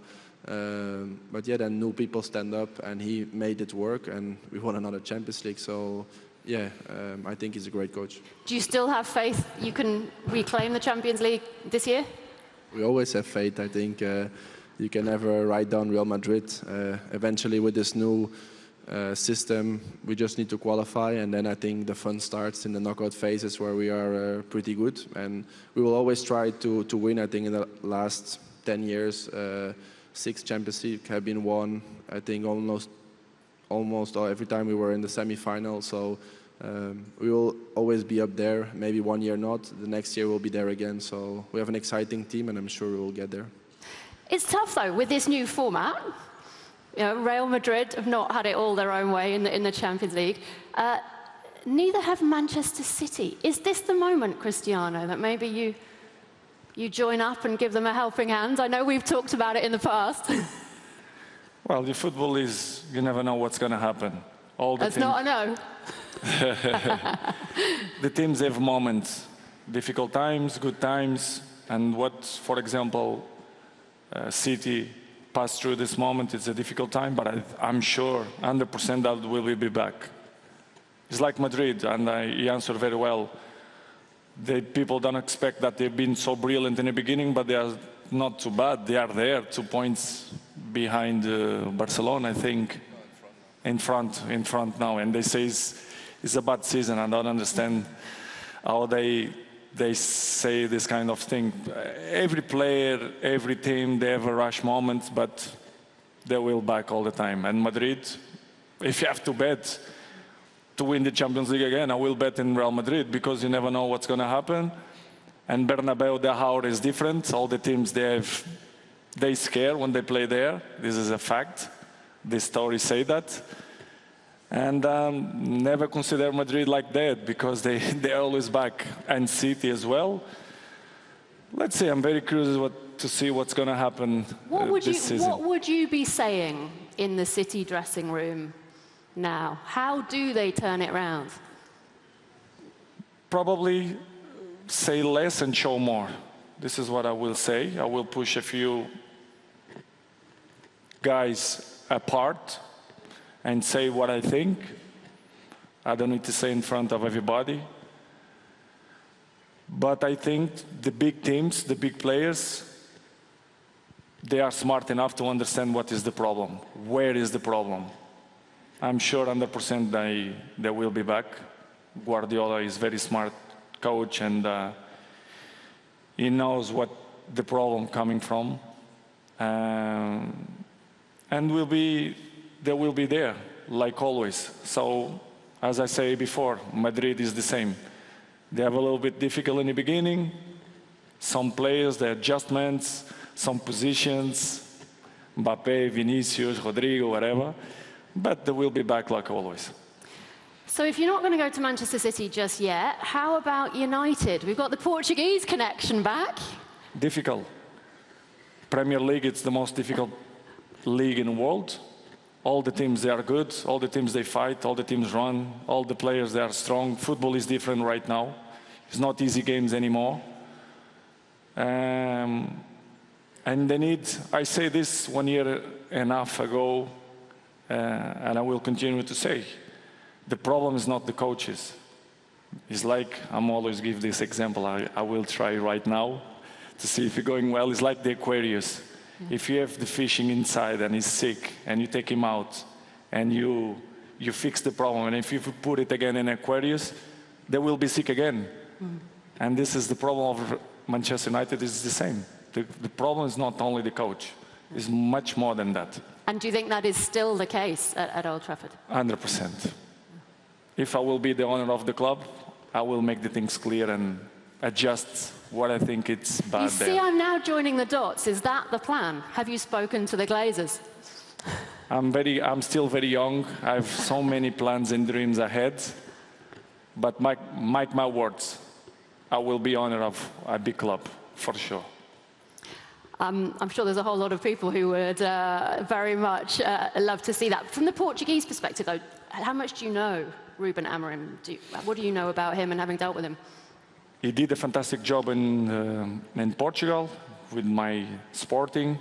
P: But yeah, then new people stand up, and he made it work, and we won another Champions League. So yeah, I think he's a great coach.
B: Do you still have faith you can reclaim the Champions League this year?
P: We always have faith. I think you can never write down Real Madrid. Eventually, with this new system, we just need to qualify, and then I think the fun starts in the knockout phases where we are pretty good, and we will always try to win. I think in the last 10 years, 6 Champions League have been won. I think almost every time we were in the semi-final. So we will always be up there. Maybe one year not. The next year we'll be there again. So we have an exciting team, and I'm sure we will get there.
B: It's tough though with this new format. You know, Real Madrid have not had it all their own way in the Champions League. Neither have Manchester City. Is this the moment, Cristiano, that maybe you join up and give them a helping hand? I know we've talked about it in the past.
O: Well, the football is, you never know what's going to happen.
B: That's not a no.
O: The teams have moments, difficult times, good times, and what, for example, City passed through this moment, it's a difficult time, but I'm sure 100% that we will be back. It's like Madrid, and he answered very well. People don't expect that they've been so brilliant in the beginning, but they are not too bad. They are there, 2 points behind Barcelona, I think, in front now. And they say it's a bad season. I don't understand how they say this kind of thing. Every player, every team, they have a rush moment, but they will back all the time. And Madrid, if you have to bet to win the Champions League again, I will bet in Real Madrid, because you never know what's going to happen. And Bernabeu, the hour is different. All the teams, they scare when they play there. This is a fact. The stories say that. And never consider Madrid like that, because they're always back. And City as well. Let's see, I'm very curious to see what's going to happen this season.
B: What would you be saying in the City dressing room now? How do they turn it around?
O: Probably say less and show more. This is what I will say. I will push a few guys apart and say what I think. I don't need to say in front of everybody. But I think the big teams, the big players, they are smart enough to understand what is the problem. Where is the problem? I'm sure 100% they will be back. Guardiola is a very smart coach, and he knows what the problem coming from. And they will be there, like always. So, as I say before, Madrid is the same. They have a little bit difficult in the beginning. Some players, the adjustments, some positions, Mbappé, Vinicius, Rodrigo, whatever. But they will be back like always.
B: So if you're not going to go to Manchester City just yet, how about United? We've got the Portuguese connection back.
O: Difficult. Premier League, it's the most difficult league in the world. All the teams, they are good. All the teams, they fight. All the teams run. All the players, they are strong. Football is different right now. It's not easy games anymore. And they need, I say this 1.5 years ago, and I will continue to say, the problem is not the coaches. It's like, I'm always give this example, I will try right now to see if it's going well. It's like the Aquarius. If you have the fishing inside and he's sick, and you take him out, and you fix the problem, and if you put it again in Aquarius, they will be sick again. And this is the problem of Manchester United, is the same. The problem is not only the coach, it's much more than that.
B: And do you think that is still the case at Old Trafford?
O: 100%. If I will be the owner of the club, I will make the things clear and adjust what I think it's bad.
B: You see, I'm now joining the dots. Is that the plan? Have you spoken to the Glazers?
O: I'm still very young. I have so many plans and dreams ahead. But mark my words, I will be owner of a big club, for sure.
B: I'm sure there's a whole lot of people who would very much love to see that. From the Portuguese perspective, though, how much do you know Ruben Amorim? What do you know about him and having dealt with him?
O: He did a fantastic job in Portugal with my Sporting.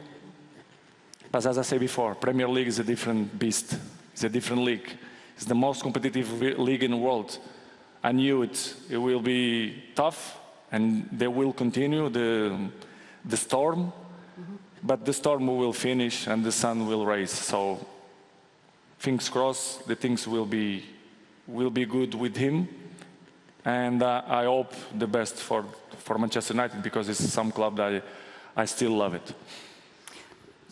O: But as I said before, Premier League is a different beast. It's a different league. It's the most competitive league in the world. I knew it will be tough, and they will continue the storm. But the storm will finish, and the sun will rise. So, fingers crossed, the things will be good with him. And I hope the best for Manchester United, because it's some club that I still love it.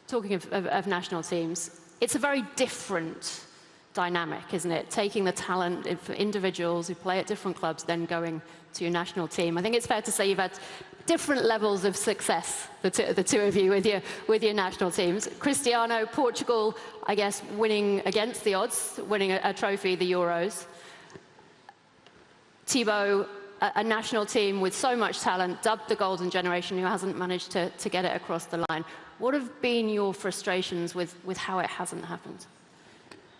B: Talking of national teams, it's a very different dynamic, isn't it? Taking the talent for individuals who play at different clubs, then going to your national team. I think it's fair to say you've had different levels of success, the two of you, with your national teams. Cristiano, Portugal, I guess, winning against the odds, winning a trophy, the Euros. Thibaut, a national team with so much talent, dubbed the golden generation, who hasn't managed to get it across the line. What have been your frustrations with how it hasn't happened?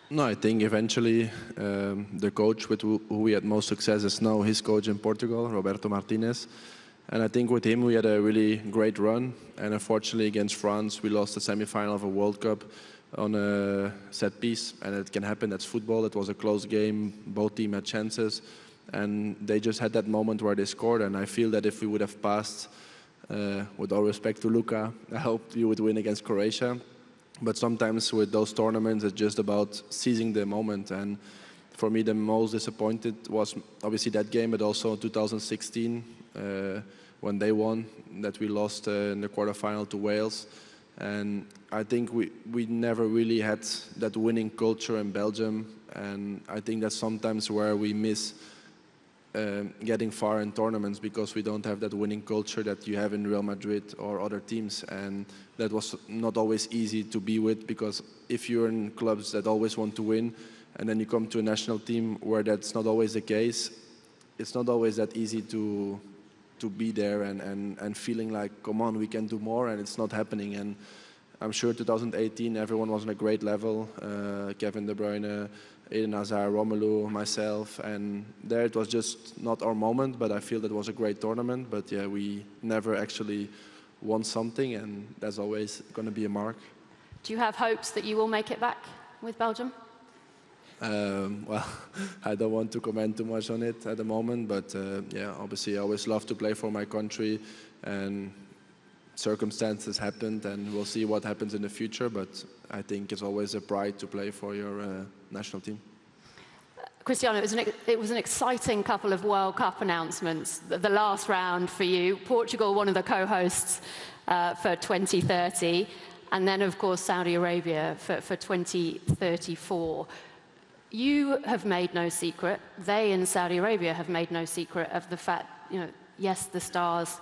P: No, I think eventually the coach with who we had most success is now his coach in Portugal, Roberto Martinez. And I think with him we had a really great run. And unfortunately against France we lost the semi-final of a World Cup on a set piece. And it can happen, that's football. It was a close game, both teams had chances. And they just had that moment where they scored. And I feel that if we would have passed, with all respect to Luka, I hope you would win against Croatia. But sometimes with those tournaments, it's just about seizing the moment. And for me, the most disappointed was obviously that game, but also 2016, when they won, that we lost in the quarterfinal to Wales. And I think we never really had that winning culture in Belgium. And I think that's sometimes where we miss getting far in tournaments, because we don't have that winning culture that you have in Real Madrid or other teams. And that was not always easy to be with, because if you're in clubs that always want to win and then you come to a national team where that's not always the case, it's not always that easy to be there and feeling like, come on, we can do more, and it's not happening. And I'm sure 2018 everyone was on a great level, Kevin De Bruyne, Eden Hazard, Romelu, myself, and there it was just not our moment, but I feel that was a great tournament. But yeah, we never actually won something, and that's always going to be a mark.
B: Do you have hopes that you will make it back with Belgium?
P: Well, I don't want to comment too much on it at the moment, but yeah, obviously I always love to play for my country, and circumstances happened, and we'll see what happens in the future, but I think it's always a pride to play for your national team.
B: Cristiano, it was an exciting couple of World Cup announcements. The last round for you, Portugal, one of the co-hosts for 2030, and then, of course, Saudi Arabia for 2034. You have made no secret, they in Saudi Arabia have made no secret of the fact, yes, the stars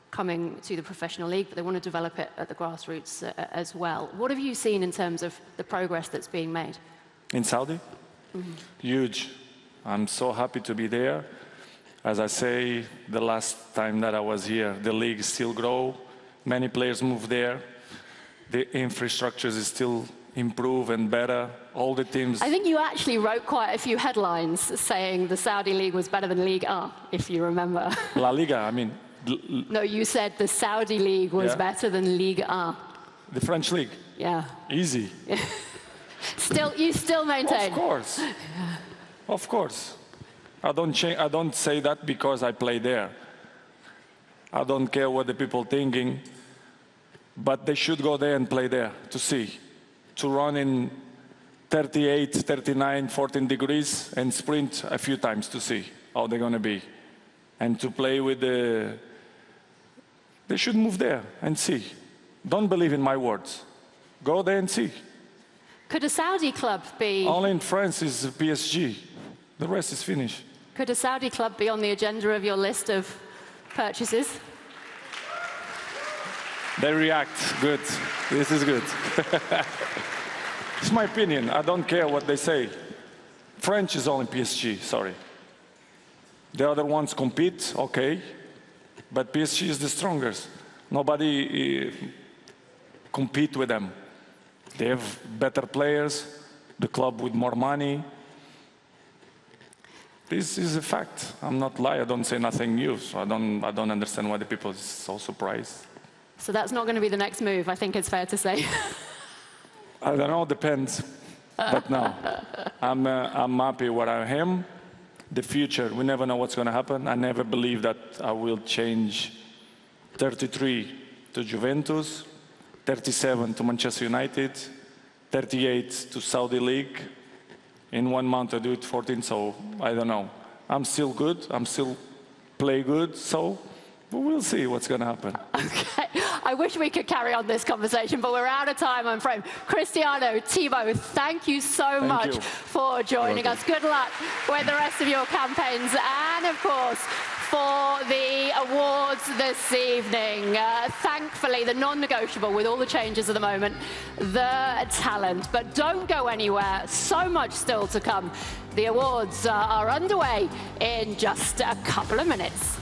B: coming to the professional league, but they want to develop it at the grassroots as well. What have you seen in terms of the progress that's being made?
O: In Saudi? Mm-hmm. Huge. I'm so happy to be there. As I say, the last time that I was here, the league still grow. Many players move there. The infrastructures is still improve and better. All the teams. I
B: think you actually wrote quite a few headlines saying the Saudi league was better than Ligue 1, if you remember.
O: La Liga, I mean.
B: No, you said the Saudi league was better than Ligue 1.
O: The French league?
B: Yeah.
O: Easy.
B: You still maintain?
O: Of course. Of course. I don't say that because I play there. I don't care what the people thinking, but they should go there and play there to see. To run in 38, 39, 14 degrees and sprint a few times to see how they're going to be. And to play with the... They should move there and see. Don't believe in my words. Go there and see.
B: Could a Saudi club be...
O: Only in France is PSG. The rest is finished.
B: Could a Saudi club be on the agenda of your list of purchases?
O: They react. Good. This is good. It's my opinion. I don't care what they say. French is only PSG, sorry. The other ones compete, okay. But PSG is the strongest. Nobody compete with them. They have better players, the club with more money. This is a fact. I'm not lying. I don't say nothing new. So I don't understand why the people are so surprised.
B: So that's not going to be the next move, I think it's fair to say.
O: I don't know, depends. But no, I'm happy where I am. The future, we never know what's going to happen. I never believe that I will change 33 to Juventus, 37 to Manchester United, 38 to Saudi League. In 1 month I do it 14, so I don't know. I'm still good, I'm still play good, so we'll see what's going to happen.
B: Okay, I wish we could carry on this conversation, but we're out of time, I'm afraid. Cristiano, Thibaut, thank you so much for joining us. Good luck with the rest of your campaigns, and of course, for the awards this evening. Thankfully, the non-negotiable with all the changes at the moment, the talent. But don't go anywhere, so much still to come. The awards are underway in just a couple of minutes.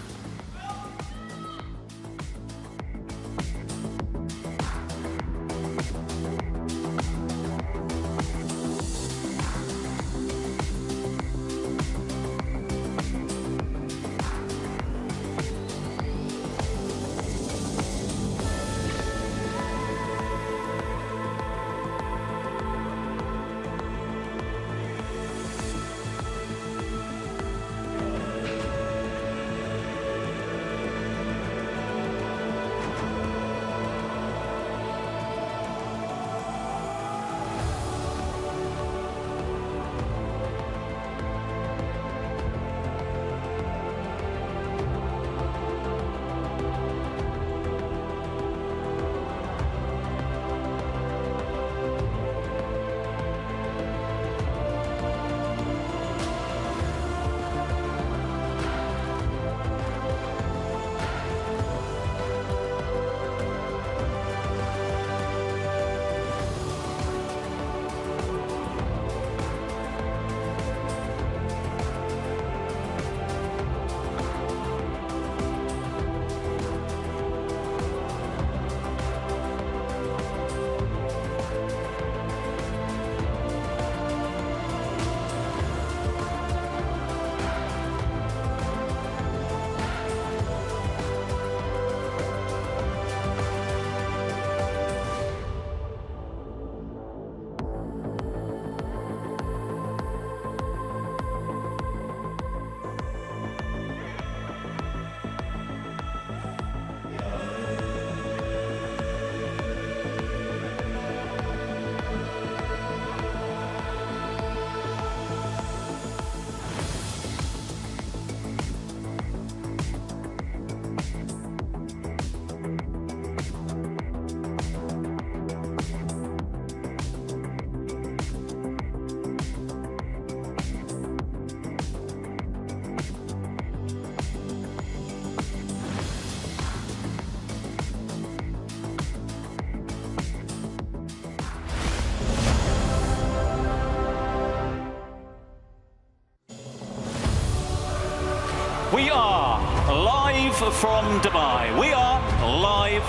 A: We are live from Dubai. We are live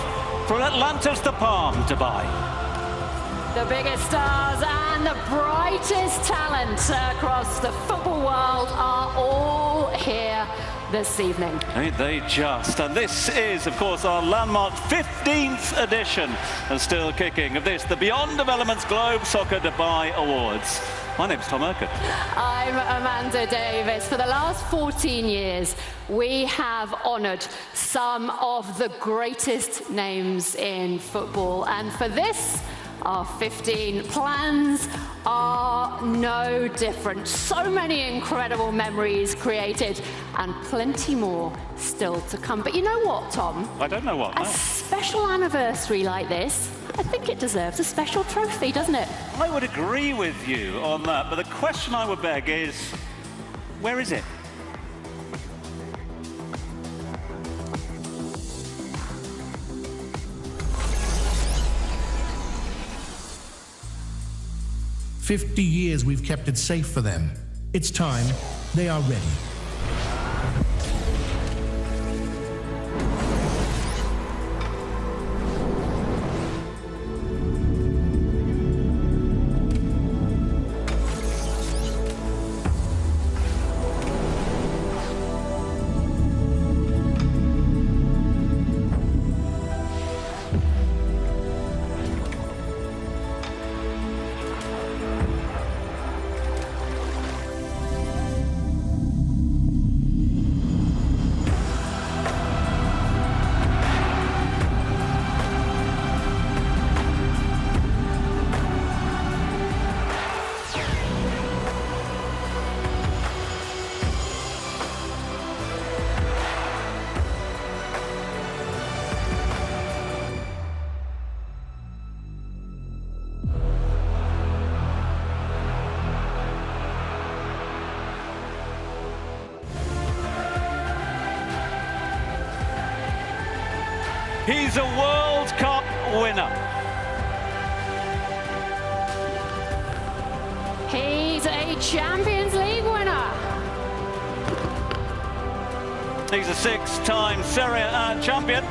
A: from Atlantis the Palm, Dubai.
B: The biggest stars and the brightest talent across the football world are all here this evening.
A: Ain't they just? And this is, of course, our landmark 15th edition and still kicking of this, the Beyond Developments Globe Soccer Dubai Awards. My name's Tom Urquhart.
B: I'm Amanda Davis. For the last 14 years, we have honoured some of the greatest names in football. And for this, our 15 plans are no different. So many incredible memories created and plenty more still to come. But you know what, Tom?
A: I don't know what.
B: A special anniversary like this, I think it deserves a special trophy, doesn't it?
A: I would agree with you on that, but the question I would beg is, where is it?
Q: "50 years we've kept it safe for them. It's time. They are ready."
A: He's a World Cup winner.
B: He's a Champions League winner.
A: He's a 6-time Serie A champion.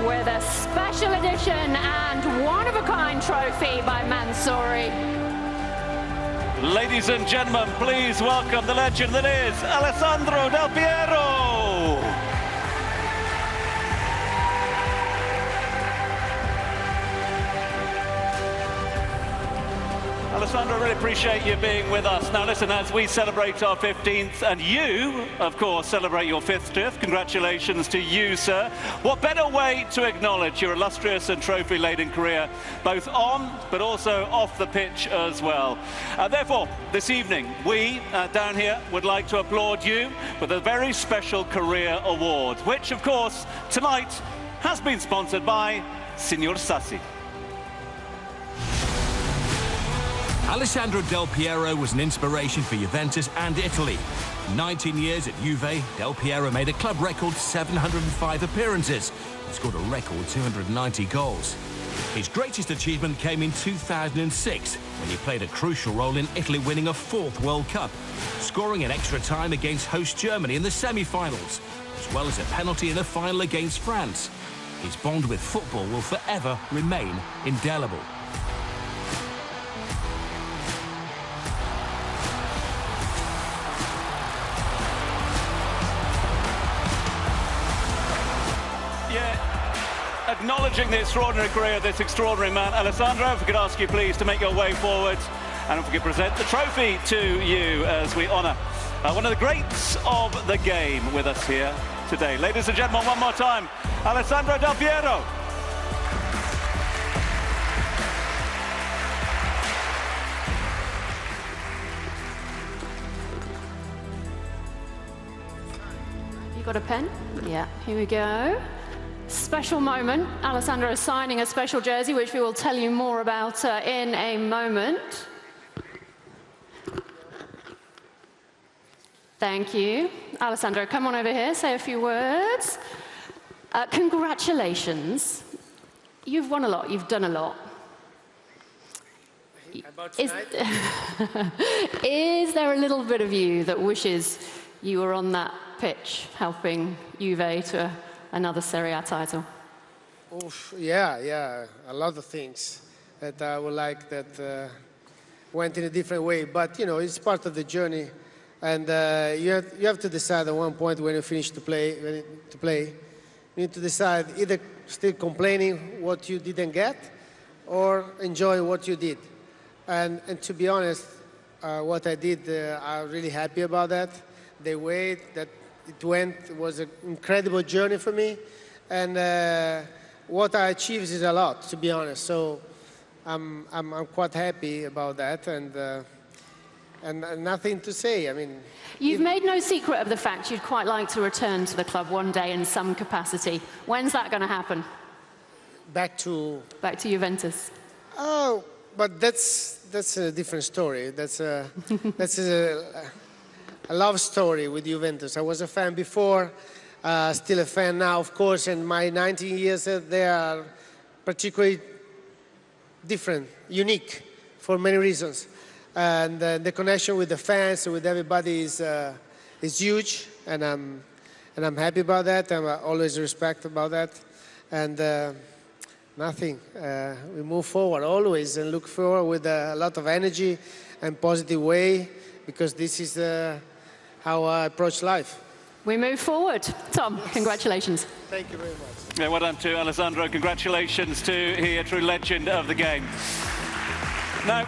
B: With a special edition and one-of-a-kind trophy by Mansouri.
A: Ladies and gentlemen, please welcome the legend that is Alessandro Del Piero. Alessandro, I really appreciate you being with us. Now listen, as we celebrate our 15th, and you, of course, celebrate your 50th, congratulations to you, sir. What better way to acknowledge your illustrious and trophy-laden career, both on, but also off the pitch as well. Therefore, this evening, we, down here, would like to applaud you with a very special career award, which, of course, tonight has been sponsored by Signor Sassi.
R: Alessandro Del Piero was an inspiration for Juventus and Italy. 19 years at Juve, Del Piero made a club record 705 appearances and scored a record 290 goals. His greatest achievement came in 2006 when he played a crucial role in Italy winning a 4th World Cup, scoring in extra time against host Germany in the semi-finals, as well as a penalty in the final against France. His bond with football will forever remain indelible.
A: Acknowledging the extraordinary career of this extraordinary man, Alessandro, if we could ask you please to make your way forward and if we could present the trophy to you as we honour one of the greats of the game with us here today. Ladies and gentlemen, one more time, Alessandro Del Piero.
B: You got a pen? Yeah, here we go. Special moment. Alessandro is signing a special jersey, which we will tell you more about in a moment. Thank you. Alessandro, come on over here, say a few words. Congratulations. You've won a lot, you've done a lot.
H: About tonight?
B: Is there a little bit of you that wishes you were on that pitch helping Juve to another Serie A title?
H: Oof, yeah, a lot of things that I would like that went in a different way. But, you know, it's part of the journey. And you have to decide at one point when you finish to play, you need to decide either still complaining what you didn't get or enjoy what you did. And to be honest, what I did, I'm really happy about that. The way that it went was an incredible journey for me, and what I achieved is a lot, to be honest. So I'm quite happy about that, and nothing to say. I mean,
B: you've made no secret of the fact you'd quite like to return to the club one day in some capacity. When's that going to happen?
H: Back to
B: Juventus.
H: Oh, but that's a different story. That's a love story with Juventus. I was a fan before, still a fan now, of course, and my 19 years they are particularly different, unique, for many reasons. And the connection with the fans, with everybody is huge, and I'm happy about that. I'm always respect about that, and nothing. We move forward always and look forward with a lot of energy and positive way, because this is how I approach life.
B: We move forward. Tom, congratulations.
H: Thank you very much.
A: Yeah, well done to Alessandro. Congratulations to he, a true legend of the game. Now,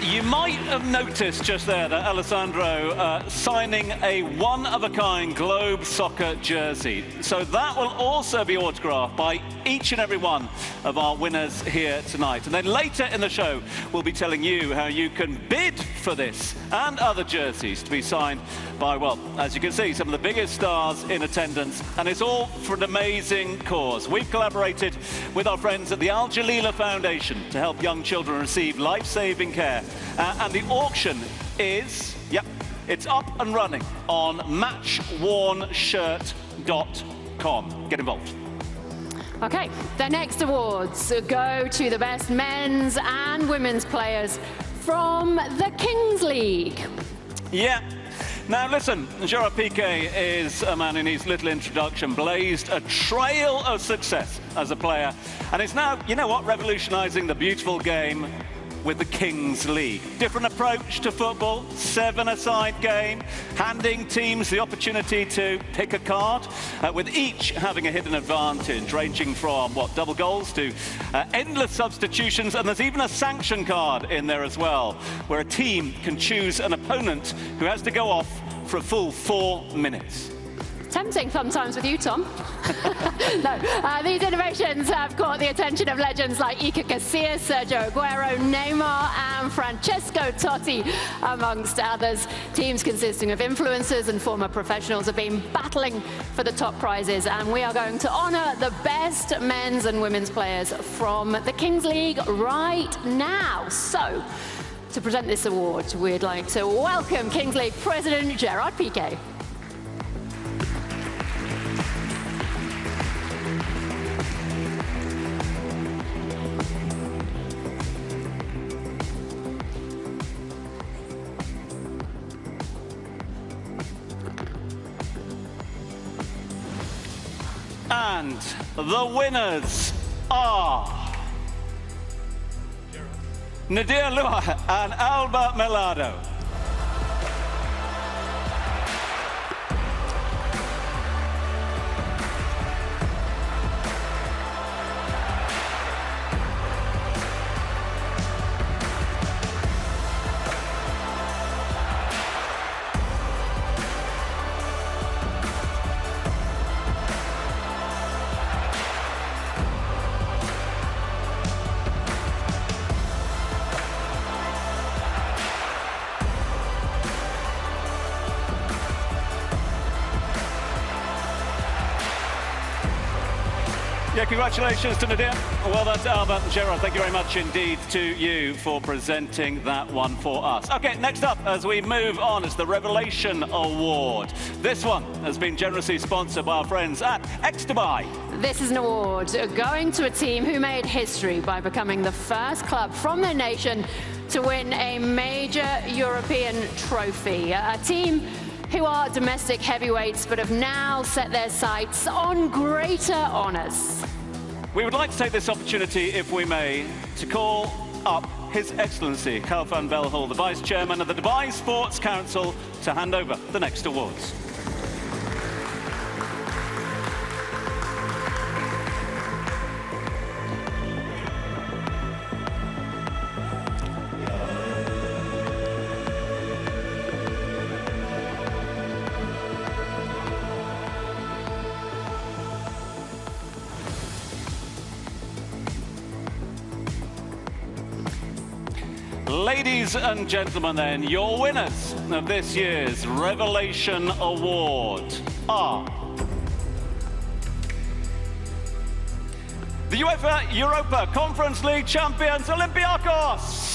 A: you might have noticed just there that Alessandro signing a one-of-a-kind Globe Soccer jersey. So that will also be autographed by each and every one of our winners here tonight. And then later in the show, we'll be telling you how you can bid for this and other jerseys to be signed by, well, as you can see, some of the biggest stars in attendance. And it's all for an amazing cause. We've collaborated with our friends at the Al Jalila Foundation to help young children receive life-saving care. And the auction is, yep, it's up and running on match-worn shirt Get involved.
B: Okay, the next awards go to the best men's and women's players from the Kings League.
A: Yeah. Now listen, Gerard Piqué is a man who needs little introduction, blazed a trail of success as a player, and is now, you know what, revolutionising the beautiful game with the Kings League. Different approach to football, 7-a-side game, handing teams the opportunity to pick a card, with each having a hidden advantage, ranging from, double goals to endless substitutions, and there's even a sanction card in there as well, where a team can choose an opponent who has to go off for a full 4 minutes.
B: Tempting sometimes with you, Tom. No, these innovations have caught the attention of legends like Iker Casillas, Sergio Aguero, Neymar and Francesco Totti, amongst others. Teams consisting of influencers and former professionals have been battling for the top prizes, and we are going to honour the best men's and women's players from the Kings League right now. So, to present this award, we'd like to welcome Kings League President Gerard Piqué.
A: And the winners are Nadir Lua and Alba Melado. Yeah, congratulations to Nadir. Well done to Alba and Gerard. Thank you very much indeed to you for presenting that one for us. Okay, next up, as we move on, is the Revelation Award. This one has been generously sponsored by our friends at X-Dubai.
B: This is an award going to a team who made history by becoming the first club from their nation to win a major European trophy. A team who are domestic heavyweights but have now set their sights on greater honours.
A: We would like to take this opportunity, if we may, to call up His Excellency Khalfan Belhul, the Vice Chairman of the Dubai Sports Council, to hand over the next awards. Ladies and gentlemen, then, your winners of this year's Revelation Award are the UEFA Europa Conference League champions, Olympiacos.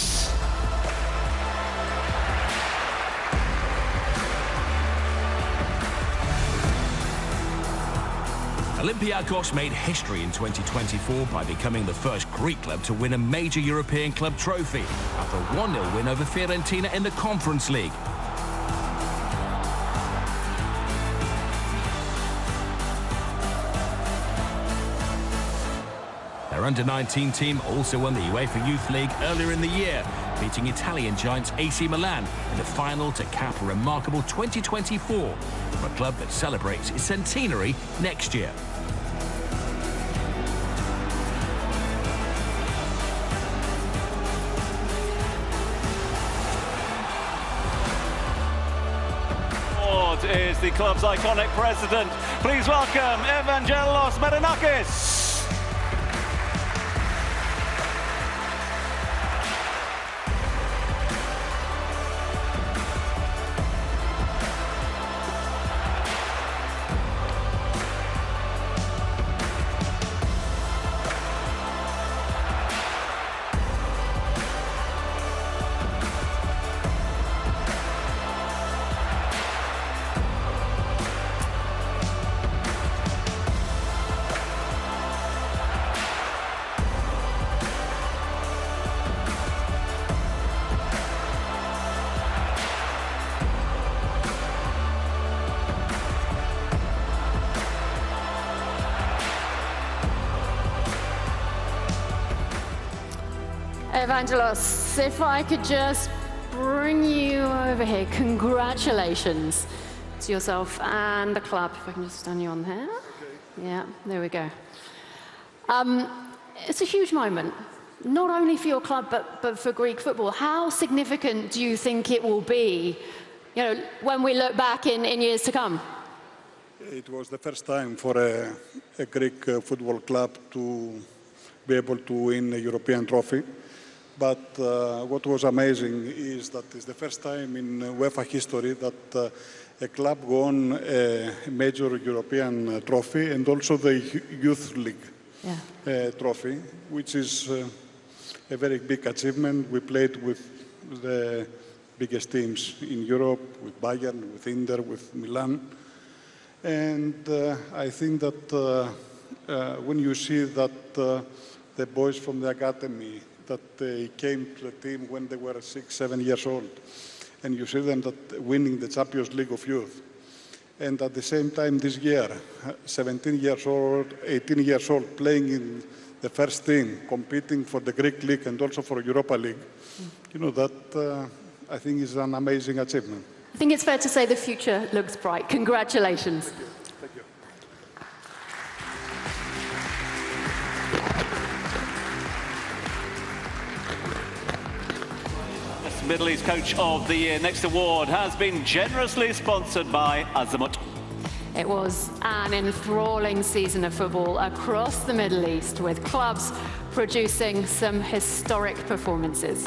R: Olympiacos made history in 2024 by becoming the first Greek club to win a major European club trophy after a 1-0 win over Fiorentina in the Conference League. Their under-19 team also won the UEFA Youth League earlier in the year, beating Italian giants AC Milan in the final to cap a remarkable 2024 from a club that celebrates its centenary next year.
A: Is the club's iconic president. Please welcome Evangelos Marinakis.
B: Evangelos, if I could just bring you over here. Congratulations to yourself and the club. If I can just stand you on there. Yeah, there we go. It's a huge moment, not only for your club, but for Greek football. How significant do you think it will be, you know, when we look back in years to come?
S: It was the first time for a Greek football club to be able to win a European trophy. But what was amazing is that it's the first time in UEFA history that a club won a major European trophy and also the Youth League trophy, which is a very big achievement. We played with the biggest teams in Europe, with Bayern, with Inter, with Milan. And I think that when you see that the boys from the academy, that they came to the team when they were 6, 7 years old, and you see them that winning the Champions League of Youth, and at the same time this year, 17 years old, 18 years old, playing in the first team, competing for the Greek League and also for Europa League, you know, that I think is an amazing achievement.
B: I think it's fair to say the future looks bright. Congratulations.
S: Thank you.
A: This Middle East Coach of the Year. Next award has been generously sponsored by Azamut.
B: It was an enthralling season of football across the Middle East, with clubs producing some historic performances.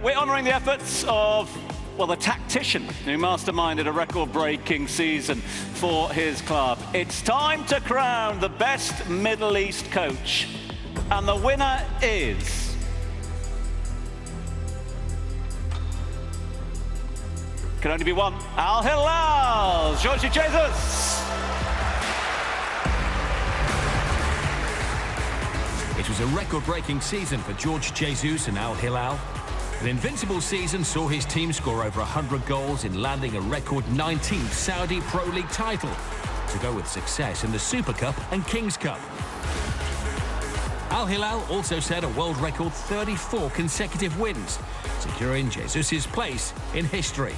A: We're honouring the efforts of, well, the tactician who masterminded a record-breaking season for his club. It's time to crown the best Middle East coach. And the winner is... can only be one. Al Hilal, Jorge Jesus.
R: It was a record-breaking season for Jorge Jesus and Al Hilal. An invincible season saw his team score over 100 goals in landing a record 19th Saudi Pro League title, to go with success in the Super Cup and Kings Cup. Al Hilal also set a world record 34 consecutive wins, securing Jesus' place in history.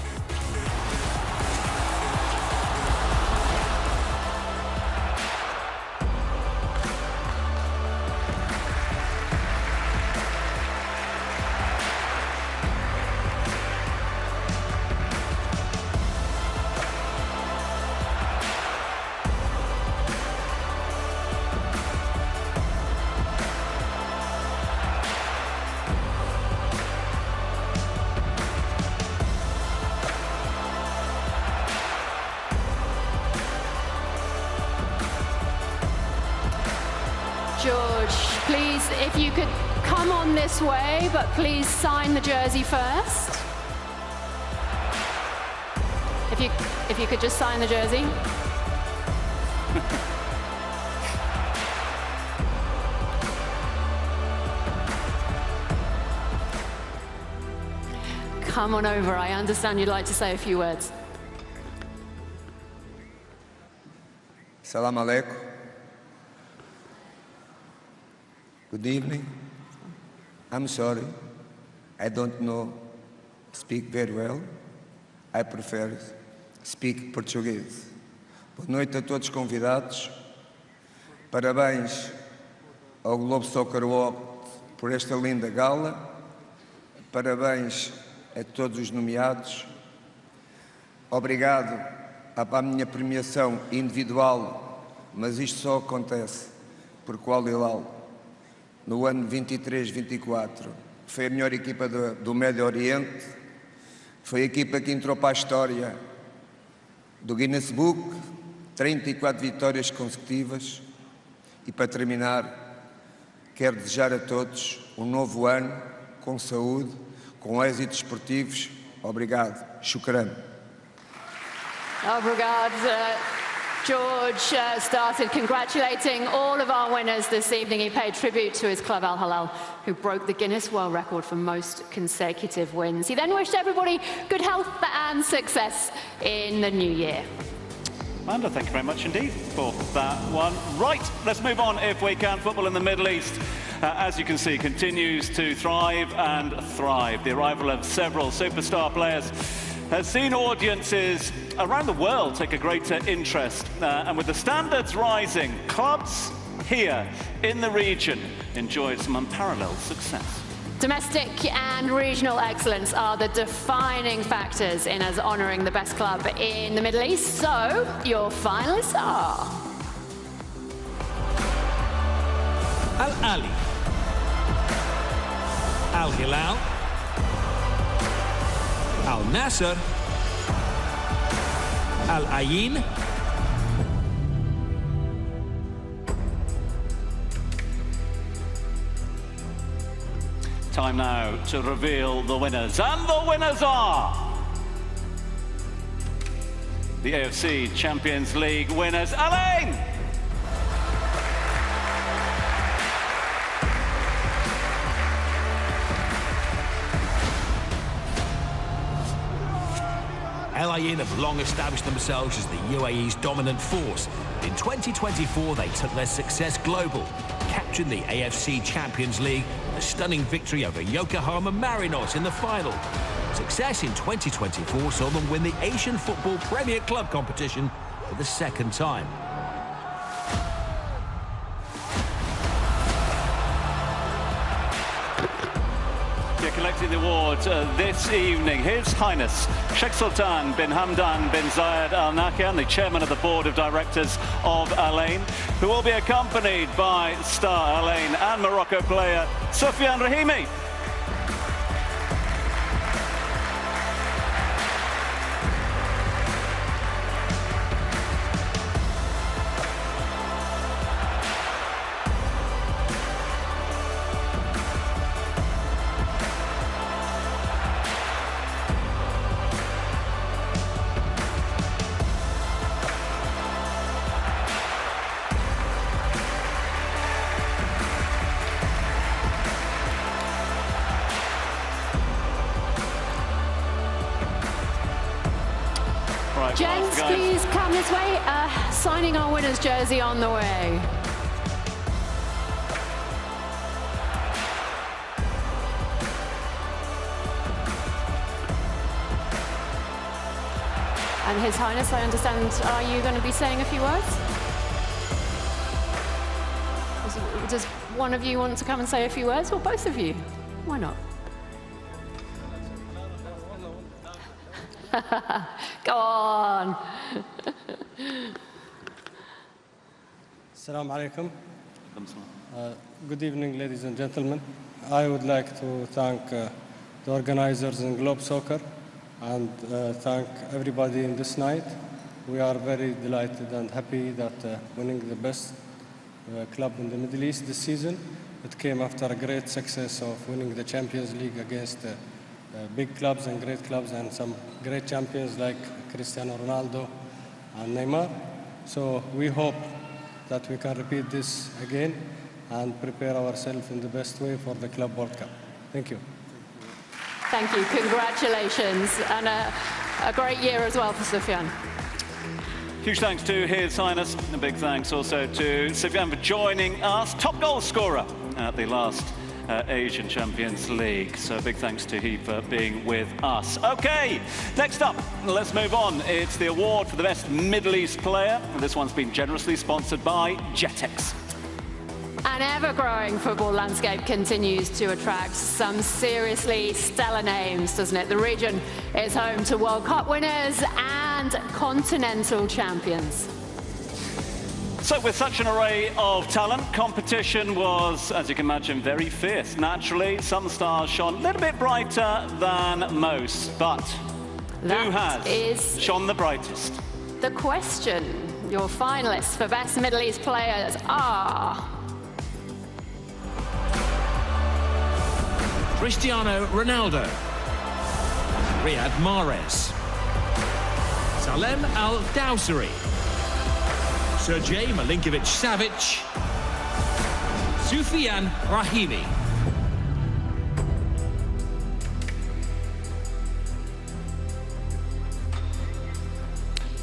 B: George, please, if you could come on this way, but please sign the jersey first. If you could just sign the jersey. Come on over. I understand you'd like to say a few words.
T: Salam alaikum. Good evening. I'm sorry, I don't speak very well. I prefer speak português. Boa noite a todos os convidados. Parabéns ao Globo Soccer Award por esta linda gala. Parabéns a todos os nomeados. Obrigado à minha premiação individual, mas isto só acontece porque o Al Hilal, no ano 23-24, foi a melhor equipa do Médio Oriente, foi a equipa que entrou para a história do Guinness Book, 34 vitórias consecutivas. E para terminar, quero desejar a todos um novo ano, com saúde, com êxitos esportivos. Obrigado. Shukran.
B: Obrigado. George started congratulating all of our winners this evening. He paid tribute to his club, Al Hilal, who broke the Guinness World Record for most consecutive wins. He then wished everybody good health and success in the new year.
A: Amanda, thank you very much indeed for that one. Right, let's move on if we can. Football in the Middle East as you can see, continues to thrive and thrive. The arrival of several superstar players has seen audiences around the world take a greater interest. And with the standards rising, clubs here in the region enjoyed some unparalleled success.
B: Domestic and regional excellence are the defining factors in us honouring the best club in the Middle East. So, your finalists are...
R: Al Ahly, Al Hilal, Al Nassr, Al Ain,
A: Time now to reveal the winners. And the winners are... the AFC Champions League winners, Al Ain!
R: Al Ain have long established themselves as the UAE's dominant force. In 2024, they took their success global, capturing the AFC Champions League, a stunning victory over Yokohama Marinos in the final. Success in 2024 saw them win the Asian Football Premier Club competition for the second time.
A: Collecting the award this evening, His Highness Sheikh Sultan bin Hamdan bin Zayed Al Nahyan, the chairman of the board of directors of Al Ain, who will be accompanied by star Al Ain and Morocco player Soufiane Rahimi.
B: Gents, please come this way. Signing our winner's jersey on the way. And His Highness, I understand, are you going to be saying a few words? Does one of you want to come and say a few words, or both of you? Why not? Go on.
U: Assalamu alaikum. Good evening, ladies and gentlemen. I would like to thank the organizers in Globe Soccer and thank everybody in this night. We are very delighted and happy that winning the best club in the Middle East this season. It came after a great success of winning the Champions League against big clubs and great clubs and some great champions like Cristiano Ronaldo and Neymar. So we hope that we can repeat this again and prepare ourselves in the best way for the Club World Cup. Thank you.
B: Thank you. Congratulations. And a great year as well for Soufiane.
A: Huge thanks to His Highness. A big thanks also to Soufiane for joining us. Top goal scorer at the last Asian Champions League. So big thanks to he for being with us. Okay, next up, let's move on. It's the award for the best Middle East player. And this one's been generously sponsored by Jetex.
B: An ever-growing football landscape continues to attract some seriously stellar names, doesn't it? The region is home to World Cup winners and continental champions.
A: So with such an array of talent, competition was, as you can imagine, very fierce. Naturally, some stars shone a little bit brighter than most, but who has shone the brightest?
B: The question. Your finalists for Best Middle East players are...
R: Cristiano Ronaldo, Riyad Mahrez, Salem Al Dawsari, Sergej Milinkovic-Savic, Soufiane Rahimi.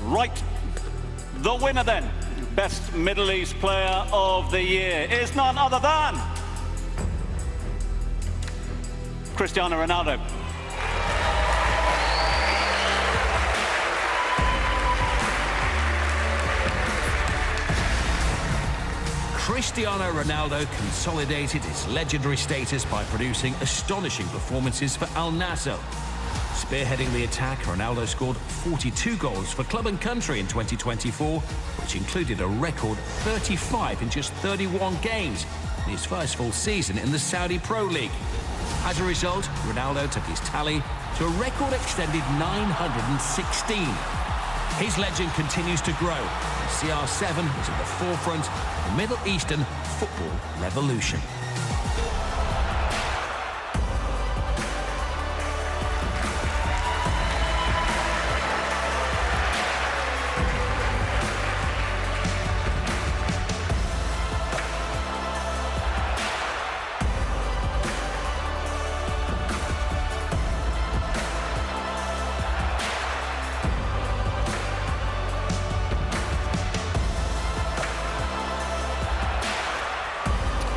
A: Right, the winner then, Best Middle East Player of the Year, is none other than Cristiano Ronaldo.
R: Cristiano Ronaldo consolidated his legendary status by producing astonishing performances for Al Nassr. Spearheading the attack, Ronaldo scored 42 goals for club and country in 2024, which included a record 35 in just 31 games in his first full season in the Saudi Pro League. As a result, Ronaldo took his tally to a record-extended 916. His legend continues to grow. CR7 is at the forefront of the Middle Eastern football revolution.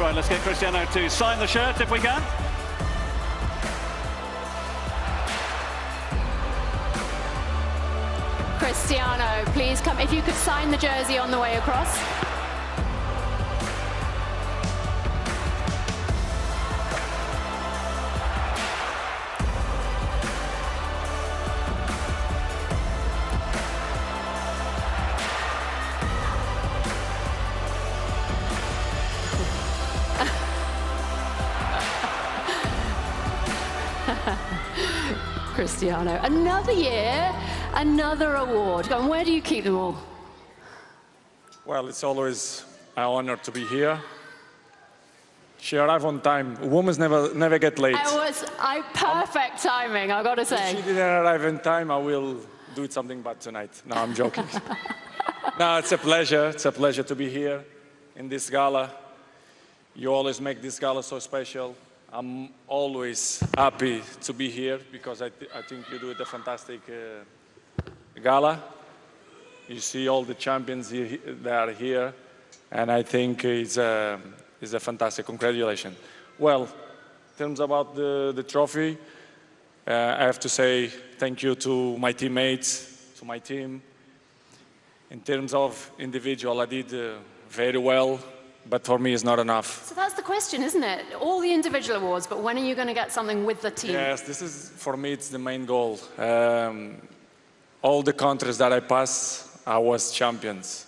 A: Right, let's get Cristiano to sign the shirt if we can.
B: Cristiano, please come. If you could sign the jersey on the way across. Cristiano, another year, another award. And where do you keep them all?
O: Well, it's always an honor to be here. She arrived on time. Women never get late.
B: Perfect timing, I've got to say.
O: If she didn't arrive in time, I will do something bad tonight. No, I'm joking. No, it's a pleasure. It's a pleasure to be here in this gala. You always make this gala so special. I'm always happy to be here because I think you do a fantastic gala. You see all the champions that are here, and I think it's a fantastic. Congratulations. Well, in terms about the trophy, I have to say thank you to my teammates, to my team. In terms of individual, I did very well. But for me, it's not enough.
B: So that's the question, isn't it? All the individual awards, but when are you going to get something with the team?
O: Yes, this is, for me, it's the main goal. All the countries that I pass, I was champions.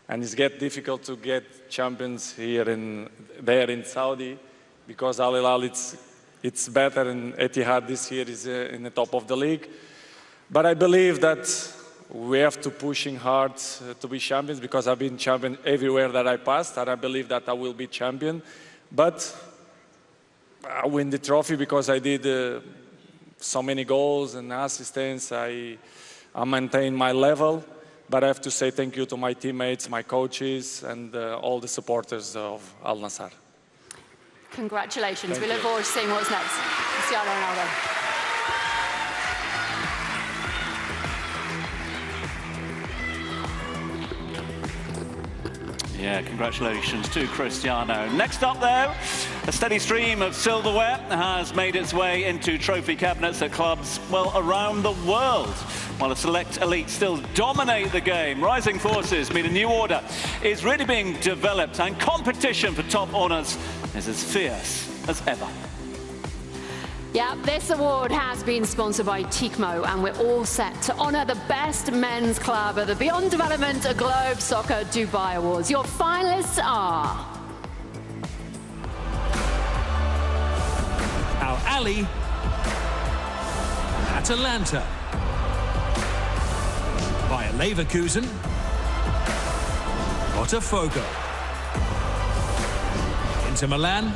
O: And it's difficult to get champions there in Saudi, because Al Hilal, it's better, and Etihad this year is in the top of the league. But I believe that we have to pushing hard to be champions, because I've been champion everywhere that I passed, and I believe that I will be champion. But I win the trophy because I did so many goals and assists. I maintain my level. But I have to say thank you to my teammates, my coaches, and all the supporters of Al Nassr.
B: Congratulations. We look forward to seeing what's next. Cristiano Ronaldo.
A: Yeah, congratulations to Cristiano. Next up, though, a steady stream of silverware has made its way into trophy cabinets at clubs, well, around the world. While a select elite still dominate the game, rising forces mean a new order is really being developed, and competition for top honours is as fierce as ever.
B: Yeah, this award has been sponsored by Tikmo, and we're all set to honour the best men's club at the Beyond Development Globe Soccer Dubai Awards. Your finalists are
R: Al Ahly, Atalanta, Bayer Leverkusen, Botafogo, Inter Milan,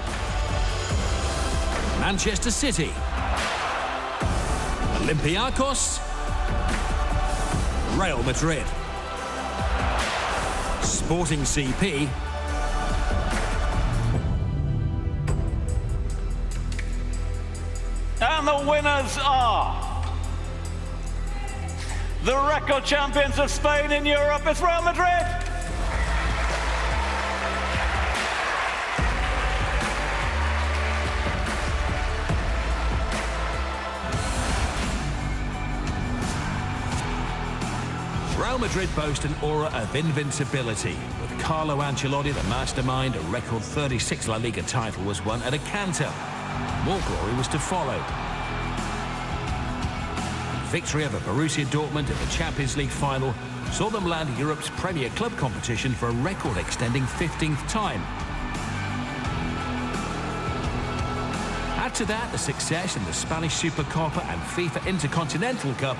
R: Manchester City, Olympiacos, Real Madrid, Sporting CP,
A: and the winners are the record champions of Spain in Europe. It's Real Madrid.
R: Real Madrid boast an aura of invincibility. With Carlo Ancelotti, the mastermind, a record 36 La Liga title was won at a canter. More glory was to follow. Victory over Borussia Dortmund in the Champions League final saw them land Europe's premier club competition for a record-extending 15th time. Add to that the success in the Spanish Supercopa and FIFA Intercontinental Cup,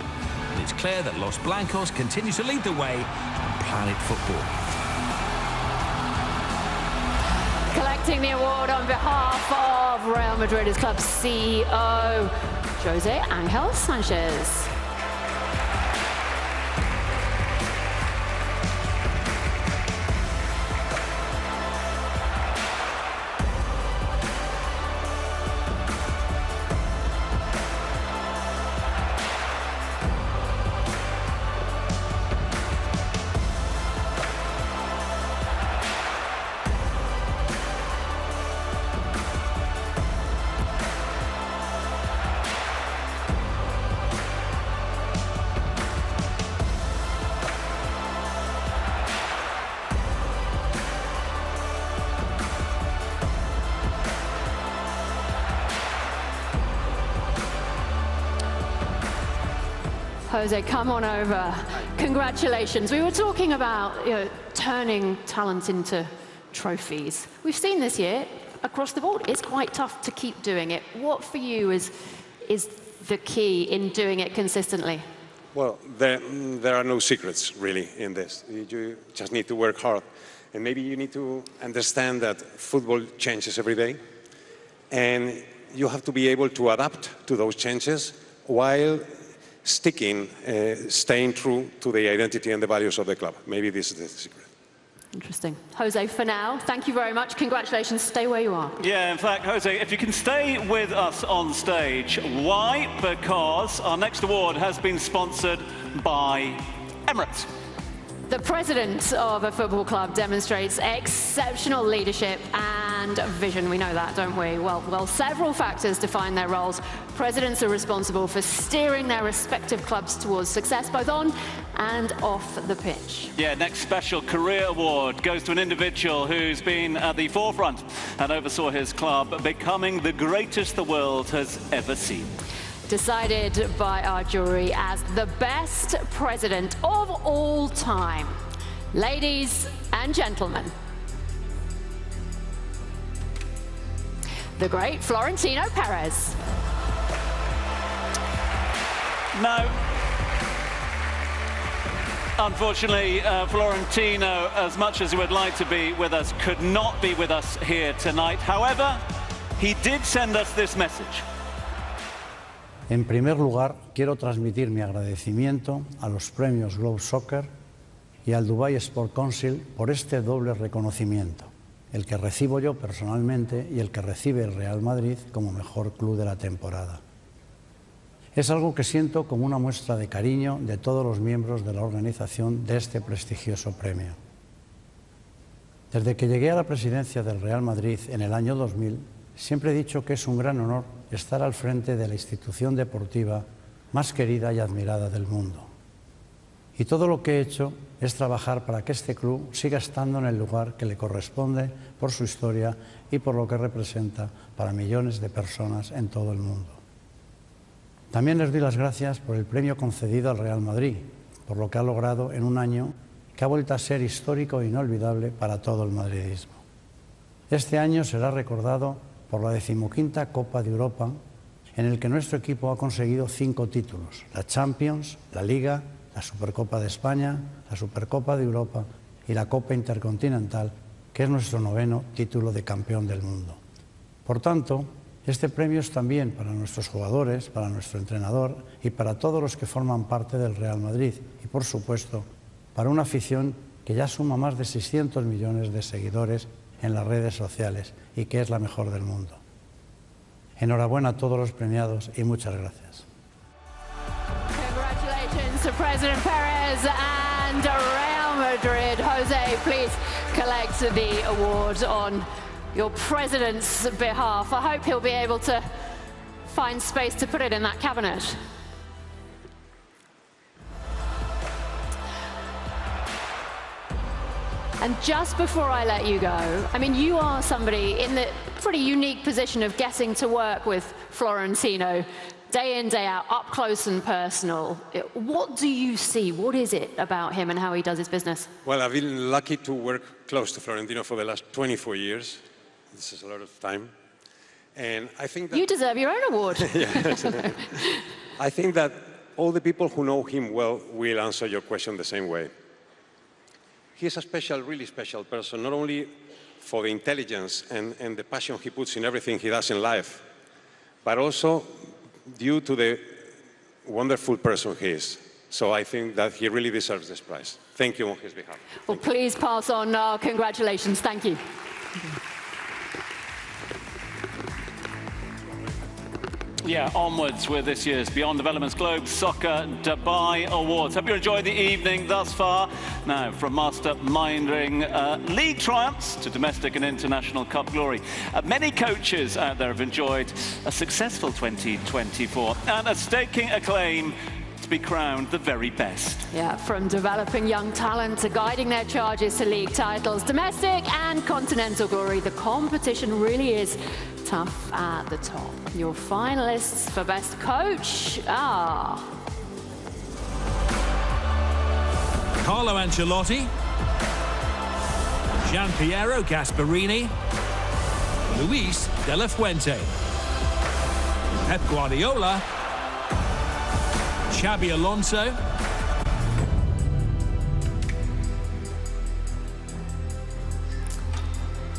R: and it's clear that Los Blancos continue to lead the way on planet football.
B: Collecting the award on behalf of Real Madrid's club CEO, Jose Angel Sanchez. Jose, come on over. Congratulations. We were talking about turning talent into trophies. We've seen this year across the board. It's quite tough to keep doing it. What for you is the key in doing it consistently?
E: Well, there are no secrets really in this. You just need to work hard. And maybe you need to understand that football changes every day. And you have to be able to adapt to those changes while staying true to the identity and the values of the club. Maybe this is the secret.
B: Interesting. Jose, for now, thank you very much. Congratulations. Stay where you are.
A: Yeah, in fact, Jose, if you can stay with us on stage. Why? Because our next award has been sponsored by Emirates.
B: The president of a football club demonstrates exceptional leadership and vision. We know that, don't we? Well, several factors define their roles. Presidents are responsible for steering their respective clubs towards success, both on and off the pitch.
A: Yeah, next special career award goes to an individual who's been at the forefront and oversaw his club becoming the greatest the world has ever seen.
B: Decided by our jury as the best president of all time. Ladies and gentlemen, the great Florentino Perez.
A: No. Unfortunately, Florentino, as much as he would like to be with us, could not be with us here tonight. However, he did send us this message.
V: En primer lugar, quiero transmitir mi agradecimiento a los premios Globe Soccer y al Dubai Sport Council por este doble reconocimiento, el que recibo yo personalmente y el que recibe el Real Madrid como mejor club de la temporada. Es algo que siento como una muestra de cariño de todos los miembros de la organización de este prestigioso premio. Desde que llegué a la presidencia del Real Madrid en el año 2000, siempre he dicho que es un gran honor estar al frente de la institución deportiva más querida y admirada del mundo. Y todo lo que he hecho es trabajar para que este club siga estando en el lugar que le corresponde por su historia y por lo que representa para millones de personas en todo el mundo. También les doy las gracias por el premio concedido al Real Madrid, por lo que ha logrado en un año que ha vuelto a ser histórico e inolvidable para todo el madridismo. Este año será recordado por la 15ª Copa de Europa, en el que nuestro equipo ha conseguido 5 títulos: la Champions, la Liga, la Supercopa de España, la Supercopa de Europa y la Copa Intercontinental, que es nuestro 9º título de campeón del mundo. Por tanto, este premio es también para nuestros jugadores, para nuestro entrenador y para todos los que forman parte del Real Madrid y, por supuesto, para una afición que ya suma más de 600 millones de seguidores en las redes sociales y que es la mejor del mundo. Enhorabuena a todos los premiados y muchas gracias.
B: Congratulations to President Perez and Real Madrid. Jose, please collect the award on your president's behalf. I hope he'll be able to find space to put it in that cabinet. And just before I let you go, I mean, you are somebody in the pretty unique position of getting to work with Florentino day in, day out, up close and personal. What do you see? What is it about him and how he does his business?
E: Well, I've been lucky to work close to Florentino for the last 24 years. This is a lot of time. And I think that...
B: You deserve your own award.
E: Yeah, I think that all the people who know him well will answer your question the same way. He's a special, really special person, not only for the intelligence and the passion he puts in everything he does in life, but also due to the wonderful person he is. So I think that he really deserves this prize. Thank you on his behalf.
B: Well, please pass on our congratulations. Thank you.
A: Yeah, onwards with this year's Beyond Developments Globe Soccer Dubai Awards. Hope you enjoyed the evening thus far. Now, from masterminding league triumphs to domestic and international cup glory. Many coaches out there have enjoyed a successful 2024 and are staking a claim to be crowned the very best.
B: Yeah, from developing young talent to guiding their charges to league titles, domestic and continental glory, the competition really is tough at the top. Your finalists for Best Coach are...
R: Carlo Ancelotti, Gianpiero Gasperini, Luis De La Fuente, Pep Guardiola, Xabi Alonso,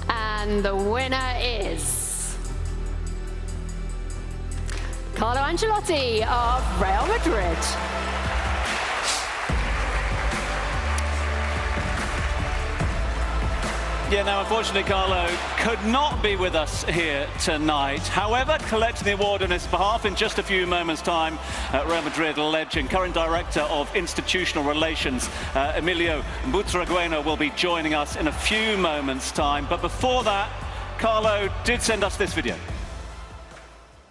B: and the winner is Carlo Ancelotti of Real Madrid.
A: Yeah, now unfortunately Carlo could not be with us here tonight. However, collecting the award on his behalf in just a few moments' time, Real Madrid legend, current director of institutional relations, Emilio Butragueño, will be joining us in a few moments' time. But before that, Carlo did send us this video.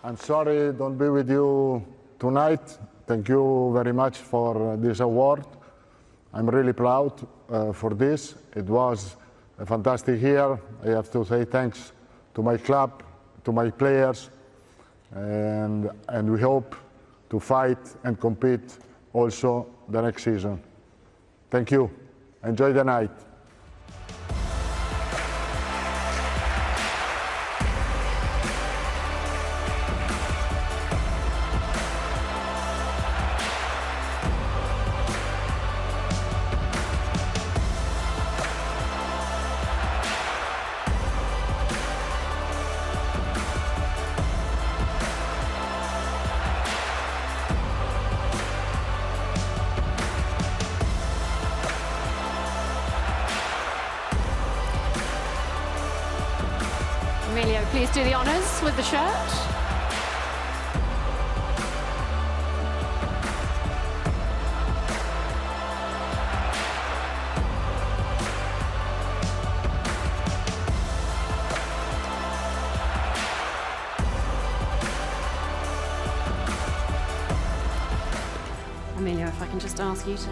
F: I'm sorry don't be with you tonight. Thank you very much for this award. I'm really proud for this. It was a fantastic year. I have to say thanks to my club, to my players, and we hope to fight and compete also the next season. Thank you. Enjoy the night.
B: Emilio, please do the honours with the shirt. Emilio, if I can just ask you to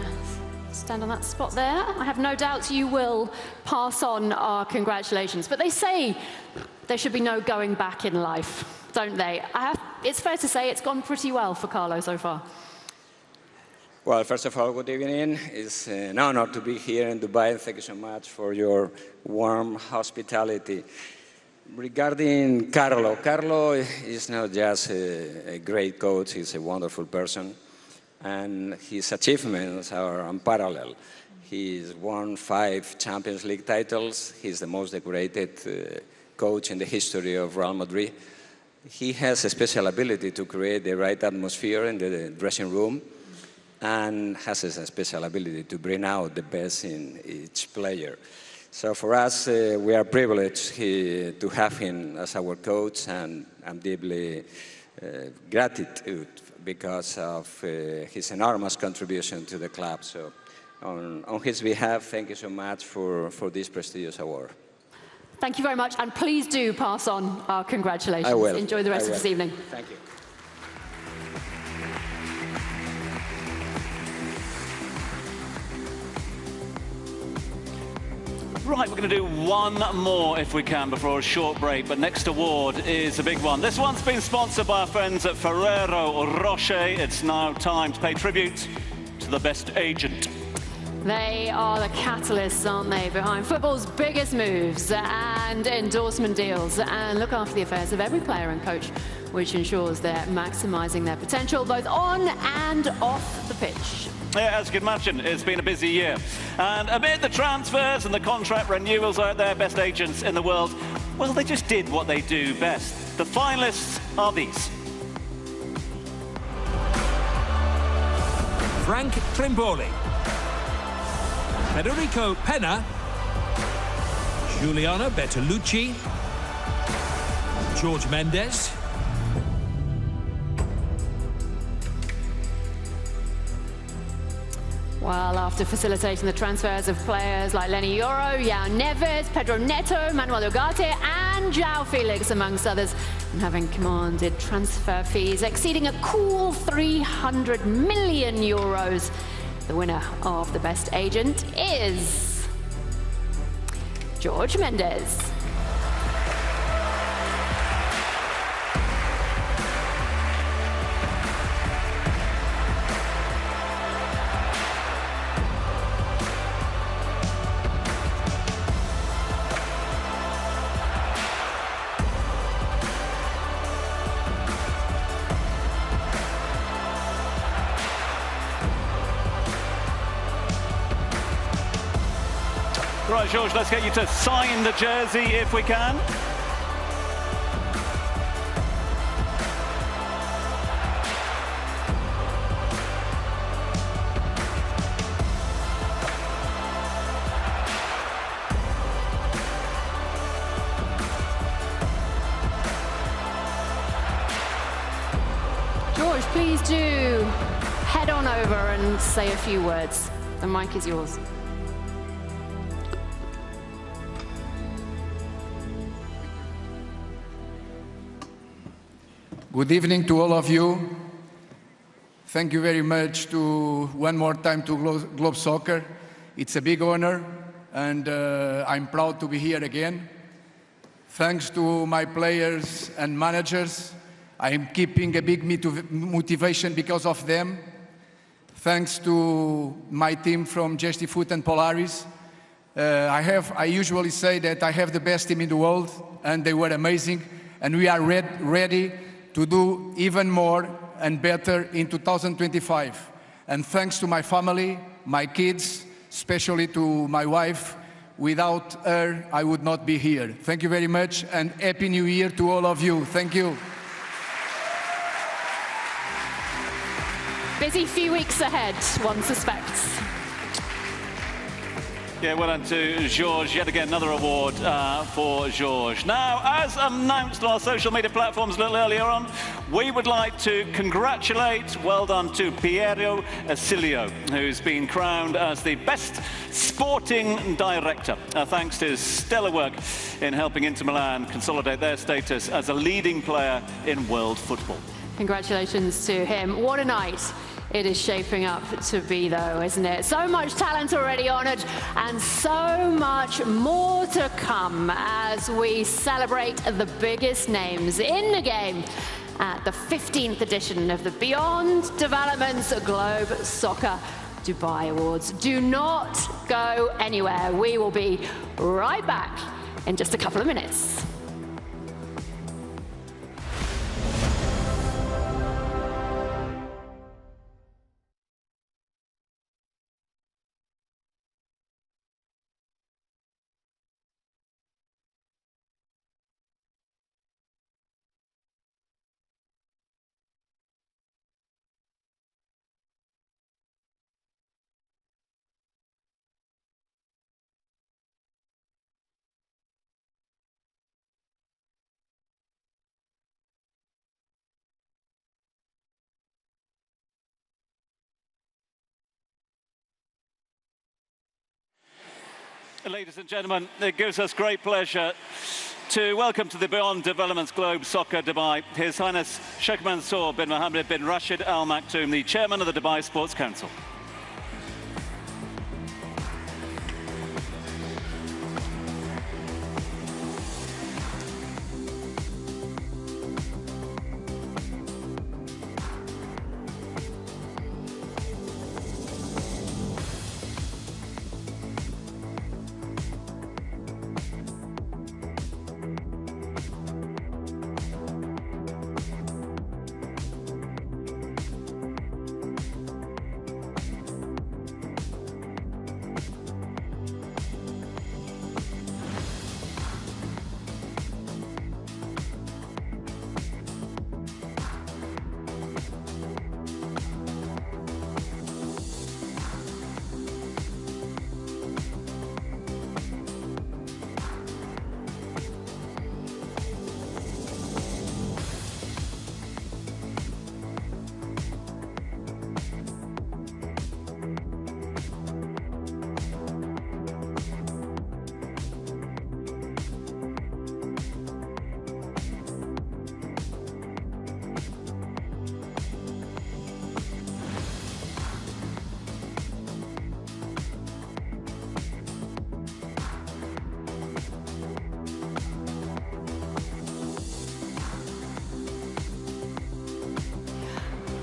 B: stand on that spot there. I have no doubt you will pass on our congratulations. But they say there should be no going back in life, don't they? It's fair to say it's gone pretty well for Carlo so far.
J: Well, first of all, good evening. It's an honor to be here in Dubai. Thank you so much for your warm hospitality. Regarding Carlo is not just a great coach, he's a wonderful person. And his achievements are unparalleled. He's won 5 Champions League titles. He's the most decorated coach in the history of Real Madrid. He has a special ability to create the right atmosphere in the dressing room and has a special ability to bring out the best in each player. So for us, we are privileged to have him as our coach, and I'm deeply gratitude because of his enormous contribution to the club. So on his behalf, thank you so much for this prestigious award.
B: Thank you very much, and please do pass on our congratulations.
J: I will.
B: Enjoy the rest of this evening.
J: Thank you.
A: Right, we're going to do one more if we can before a short break, but next award is a big one. This one's been sponsored by our friends at Ferrero Rocher. It's now time to pay tribute to the best agent.
B: They are the catalysts, aren't they, behind football's biggest moves and endorsement deals, and look after the affairs of every player and coach, which ensures they're maximising their potential both on and off the pitch.
A: Yeah, as you can imagine, it's been a busy year. And amid the transfers and the contract renewals out there, best agents in the world, well, they just did what they do best. The finalists are these.
R: Frank Trimboli, Federico Penna, Giuliano Bertolucci, George Mendes,
B: Well, after facilitating the transfers of players like Leny Yoro, João Neves, Pedro Neto, Manuel Ugarte and João Felix, amongst others, and having commanded transfer fees exceeding a cool 300 million euros, the winner of the best agent is George Mendes.
A: Right, George, let's get you to sign the jersey if we can.
B: George, please do head on over and say a few words. The mic is yours.
T: Good evening to all of you. Thank you very much one more time to Globe Soccer. It's a big honor, and I'm proud to be here again. Thanks to my players and managers. I'm keeping a big motivation because of them. Thanks to my team from Gestifoot and Polaris. I usually say that I have the best team in the world, and they were amazing, and we are ready to do even more and better in 2025. And thanks to my family, my kids, especially to my wife. Without her, I would not be here. Thank you very much, and Happy New Year to all of you. Thank you.
B: Busy few weeks ahead, one suspects.
A: Yeah, well done to George. Yet again, another award for George. Now, as announced on our social media platforms a little earlier on, we would like to congratulate, well done to Piero Acilio, who's been crowned as the best sporting director, thanks to his stellar work in helping Inter Milan consolidate their status as a leading player in world football.
B: Congratulations to him. What a night it is shaping up to be, though, isn't it? So much talent already honoured and so much more to come as we celebrate the biggest names in the game at the 15th edition of the Beyond Developments Globe Soccer Dubai Awards. Do not go anywhere. We will be right back in just a couple of minutes.
A: Ladies and gentlemen, it gives us great pleasure to welcome to the Beyond Developments Globe Soccer Dubai His Highness Sheikh Mansour bin Mohammed bin Rashid Al Maktoum, the chairman of the Dubai Sports Council.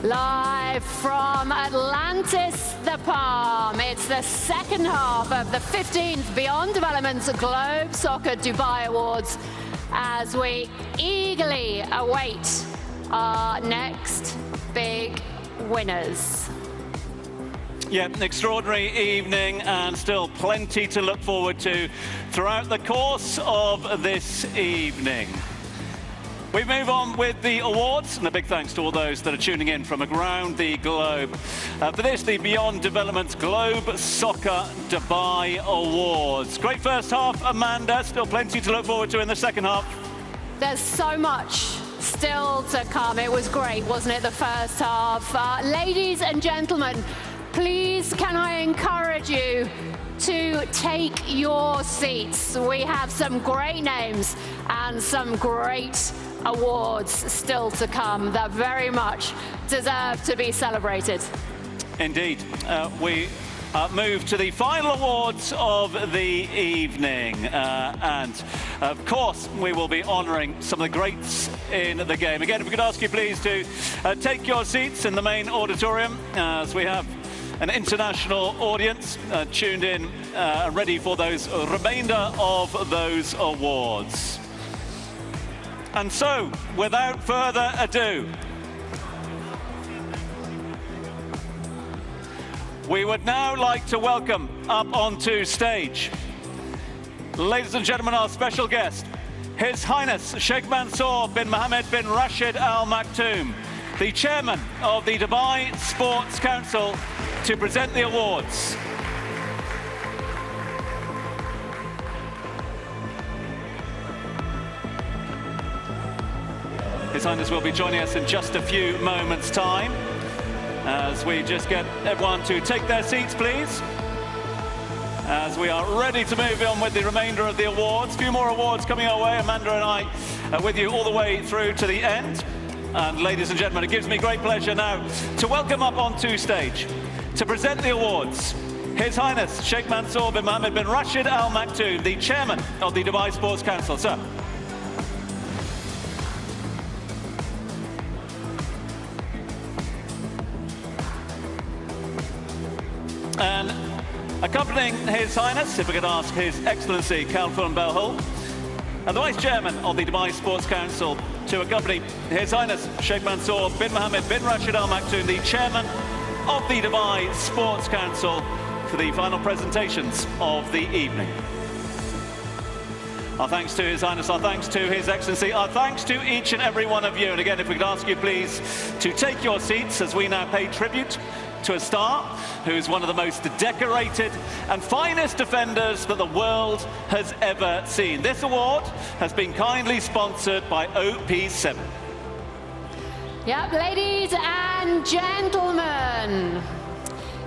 B: Live from Atlantis, the Palm, it's the second half of the 15th Beyond Development's Globe Soccer Dubai Awards as we eagerly await our next big winners.
A: Yeah, an extraordinary evening and still plenty to look forward to throughout the course of this evening. We move on with the awards, and a big thanks to all those that are tuning in from around the globe. For this, the Beyond Development Globe Soccer Dubai Awards. Great first half, Amanda. Still plenty to look forward to in the second half.
B: There's so much still to come. It was great, wasn't it, the first half? Ladies and gentlemen, please can I encourage you to take your seats. We have some great names and some great awards still to come that very much deserve to be celebrated.
A: Indeed. We move to the final awards of the evening. And of course, we will be honouring some of the greats in the game. Again, if we could ask you please to take your seats in the main auditorium as we have an international audience tuned in, ready for those remainder of those awards. And so, without further ado, we would now like to welcome up onto stage, ladies and gentlemen, our special guest, His Highness Sheikh Mansour bin Mohammed bin Rashid Al Maktoum, the chairman of the Dubai Sports Council, to present the awards. His Highness will be joining us in just a few moments' time as we just get everyone to take their seats, please, as we are ready to move on with the remainder of the awards. A few more awards coming our way. Amanda and I are with you all the way through to the end. And ladies and gentlemen, it gives me great pleasure now to welcome up onto stage to present the awards, His Highness Sheikh Mansour bin Mohammed bin Rashid Al Maktoum, the chairman of the Dubai Sports Council. Sir. And accompanying His Highness, if we could ask His Excellency Khalfan Belhul, and the Vice Chairman of the Dubai Sports Council, to accompany His Highness Sheikh Mansour bin Mohammed bin Rashid Al Maktoum, the Chairman of the Dubai Sports Council, for the final presentations of the evening. Our thanks to His Highness, our thanks to His Excellency, our thanks to each and every one of you. And again, if we could ask you please to take your seats as we now pay tribute to a star who's one of the most decorated and finest defenders that the world has ever seen. This award has been kindly sponsored by OP7.
B: Yep, ladies and gentlemen,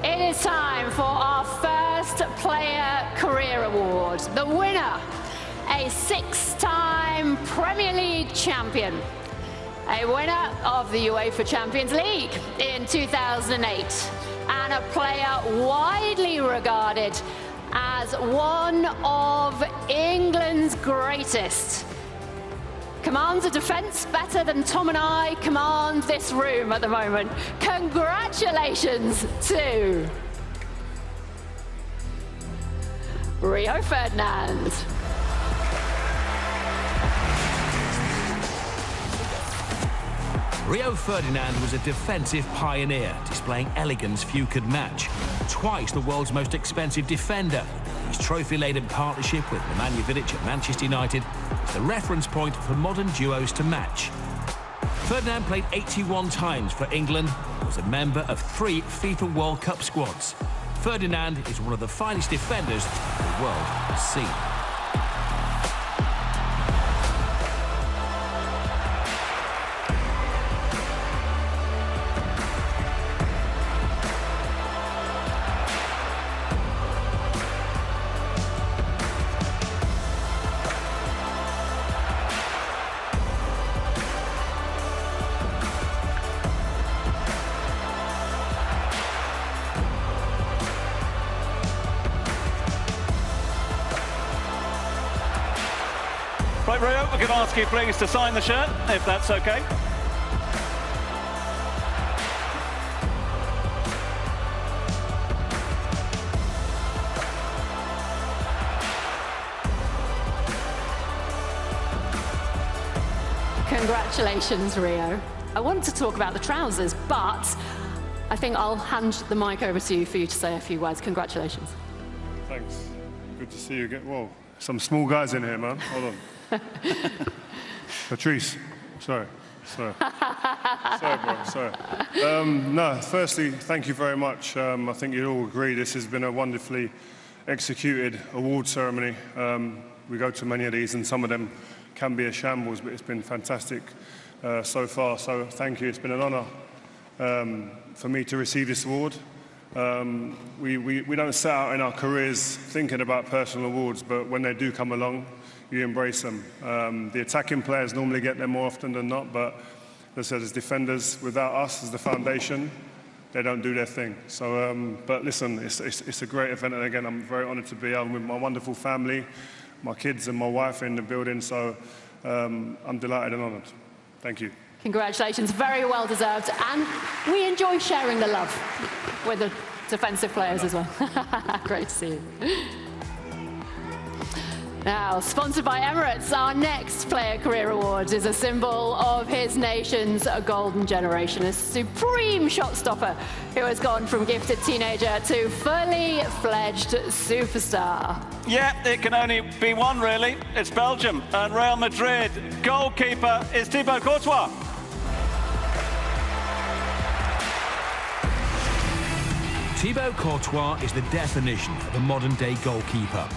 B: it is time for our first Player Career Award. The winner, a six-time Premier League champion, a winner of the UEFA Champions League in 2008, and a player widely regarded as one of England's greatest. Commands a defence better than Tom and I command this room at the moment. Congratulations to Rio Ferdinand.
R: Rio Ferdinand was a defensive pioneer, displaying elegance few could match. Twice the world's most expensive defender, his trophy-laden partnership with Nemanja Vidic at Manchester United is the reference point for modern duos to match. Ferdinand played 81 times for England and was a member of 3 FIFA World Cup squads. Ferdinand is one of the finest defenders the world has seen.
A: Right, Rio, we can ask you please to sign the shirt, if that's okay.
B: Congratulations, Rio. I wanted to talk about the trousers, but I think I'll hand the mic over to you for you to say a few words. Congratulations.
N: Thanks. Good to see you again. Whoa, some small guys in here, man. Hold on. Patrice, sorry. Sorry, bro, sorry. No, firstly, thank you very much. I think you'd all agree this has been a wonderfully executed award ceremony. We go to many of these and some of them can be a shambles, but it's been fantastic so far. So thank you. It's been an honor for me to receive this award. We don't set out in our careers thinking about personal awards, but when they do come along, you embrace them. The attacking players normally get them more often than not, but as I said, as defenders, without us as the foundation, they don't do their thing. So, but listen, it's a great event, and again, I'm very honoured to be here with my wonderful family, my kids and my wife in the building, so I'm delighted and honoured. Thank you.
B: Congratulations, very well deserved, and we enjoy sharing the love with the defensive players as well. Great to see you. Now, sponsored by Emirates, our next Player Career Award is a symbol of his nation's golden generation, a supreme shot stopper who has gone from gifted teenager to fully fledged superstar.
A: Yeah, it can only be one, really. It's Belgium and Real Madrid. Goalkeeper is Thibaut Courtois.
R: Thibaut Courtois is the definition of a modern-day goalkeeper.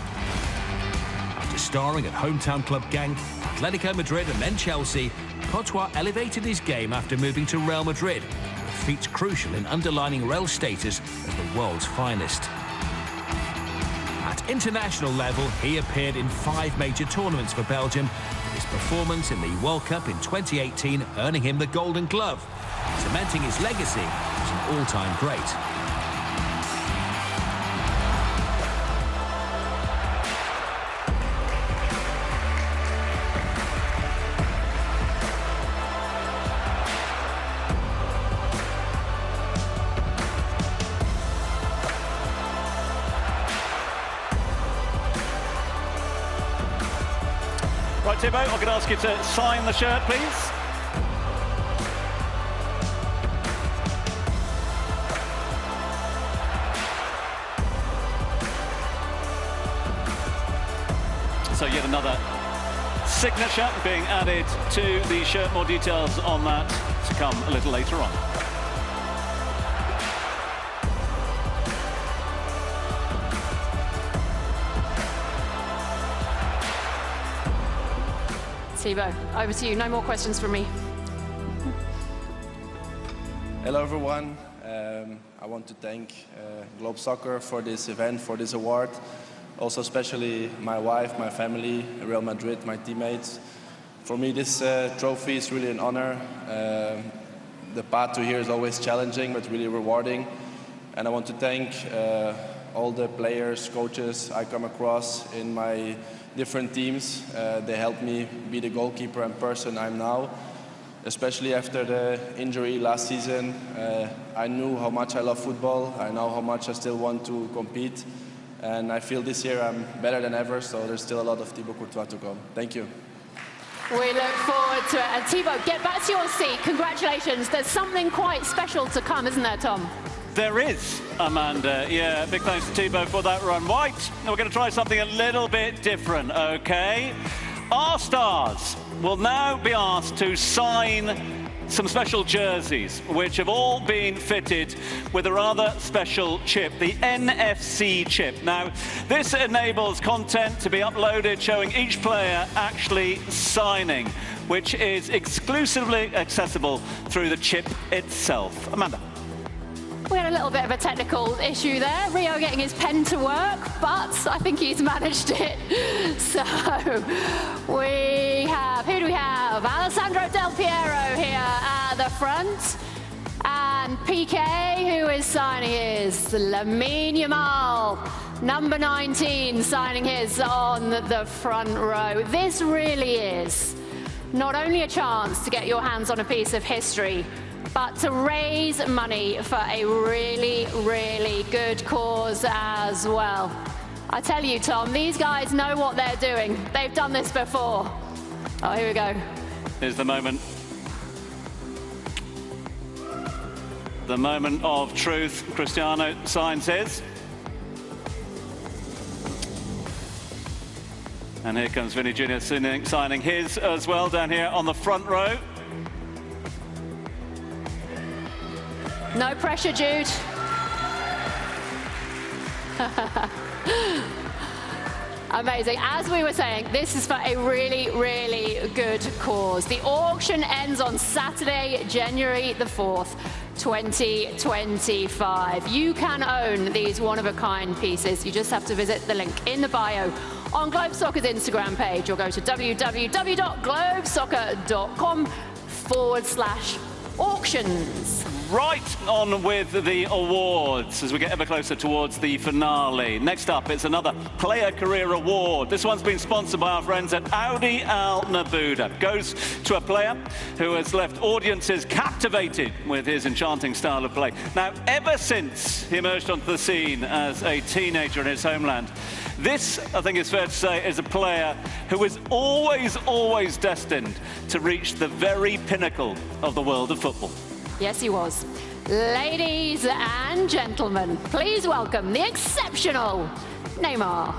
R: Starring at hometown club Genk, Atletico Madrid and then Chelsea, Courtois elevated his game after moving to Real Madrid, a feat crucial in underlining Real's status as the world's finest. At international level, he appeared in 5 major tournaments for Belgium, with his performance in the World Cup in 2018 earning him the Golden Glove, cementing his legacy as an all-time great.
A: Right, Thibaut, I could ask you to sign the shirt, please. So yet another signature being added to the shirt. More details on that to come a little later on.
B: Thibaut, over to you. No more questions from me.
P: Hello, everyone. I want to thank Globe Soccer for this event, for this award. Also, especially my wife, my family, Real Madrid, my teammates. For me, this trophy is really an honor. The path to here is always challenging, but really rewarding. And I want to thank all the players, coaches I come across in my different teams. They helped me be the goalkeeper and person I'm now. Especially after the injury last season, I knew how much I love football. I know how much I still want to compete. And I feel this year I'm better than ever, so there's still a lot of Thibaut Courtois to come. Thank you.
B: We look forward to it. And Thibaut, get back to your seat. Congratulations. There's something quite special to come, isn't there, Tom?
A: There is, Amanda. Yeah, big thanks to Thibaut for that run. Right, now we're going to try something a little bit different, OK? Our stars will now be asked to sign some special jerseys, which have all been fitted with a rather special chip, the NFC chip. Now, this enables content to be uploaded showing each player actually signing, which is exclusively accessible through the chip itself. Amanda.
B: We had a little bit of a technical issue there. Rio getting his pen to work, but I think he's managed it. So we have, who do we have? Alessandro Del Piero here at the front. And PK, who is signing his. Lamine Yamal, number 19, signing his on the front row. This really is not only a chance to get your hands on a piece of history, but to raise money for a really, really good cause as well. I tell you, Tom, these guys know what they're doing. They've done this before. Oh, here we go.
A: is the moment. The moment of truth. Cristiano signs his. And here comes Vinny Jr. signing his as well down here on the front row.
B: No pressure, Jude. Amazing. As we were saying, this is for a really, really good cause. The auction ends on Saturday, January the 4th, 2025. You can own these one-of-a-kind pieces. You just have to visit the link in the bio on Globe Soccer's Instagram page, or go to www.globesoccer.com/auctions.
A: Right on with the awards as we get ever closer towards the finale. Next up, it's another Player Career Award. This one's been sponsored by our friends at Audi Al Nabuda. Goes to a player who has left audiences captivated with his enchanting style of play. Now, ever since he emerged onto the scene as a teenager in his homeland, this, I think it's fair to say, is a player who was always destined to reach the very pinnacle of the world of football.
B: Yes, he was. Ladies and gentlemen, please welcome the exceptional Neymar.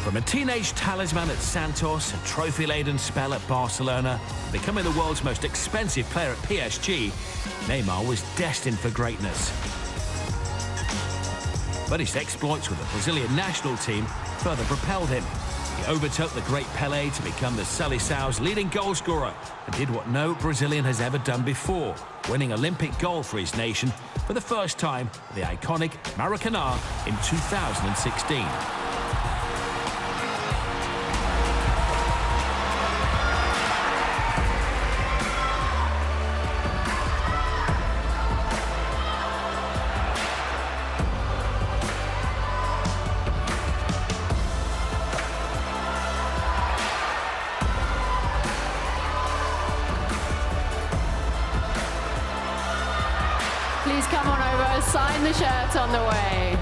R: From a teenage talisman at Santos, a trophy-laden spell at Barcelona, becoming the world's most expensive player at PSG, Neymar was destined for greatness. But his exploits with the Brazilian national team further propelled him. He overtook the great Pelé to become the Seleção's leading goalscorer and did what no Brazilian has ever done before, winning Olympic gold for his nation for the first time at the iconic Maracanã in 2016.
B: Please come on over, sign the shirt on the way.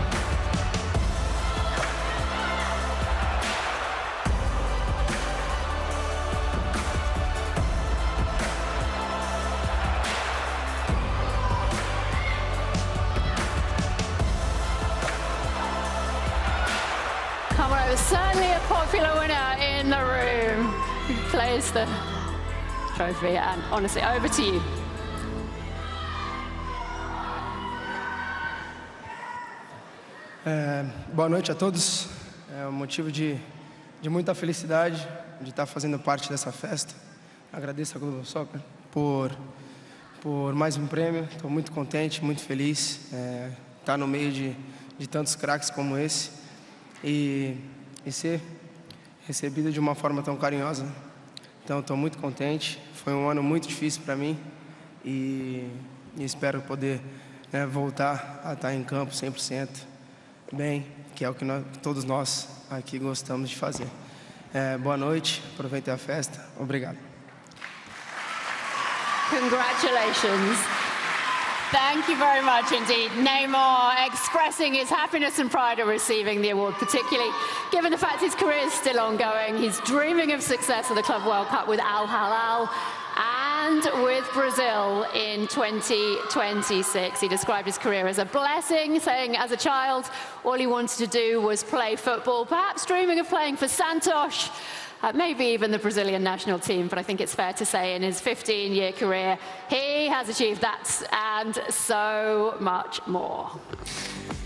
B: Come on over, certainly a popular winner in the room. He plays the trophy, and honestly, over to you.
G: Boa noite a todos. É um motivo de muita felicidade de estar fazendo parte dessa festa. Agradeço a Globo Soccer por mais um prêmio. Estou muito contente, muito feliz. Estar no meio de tantos craques como esse e ser recebido de uma forma tão carinhosa. Então, estou muito contente. Foi um ano muito difícil para mim e espero poder voltar a estar em campo 100%. Bem, que é o que todos nós aqui gostamos de fazer. Boa noite, aproveitem a festa. Obrigado.
B: Congratulations. Thank you very much indeed. Neymar expressing his happiness and pride at receiving the award, particularly given the fact his career is still ongoing. He's dreaming of success at the Club World Cup with Al Hilal and with Brazil in 2026. He described his career as a blessing, saying as a child, all he wanted to do was play football, perhaps dreaming of playing for Santos, maybe even the Brazilian national team, but I think it's fair to say in his 15-year career, he has achieved that and so much more.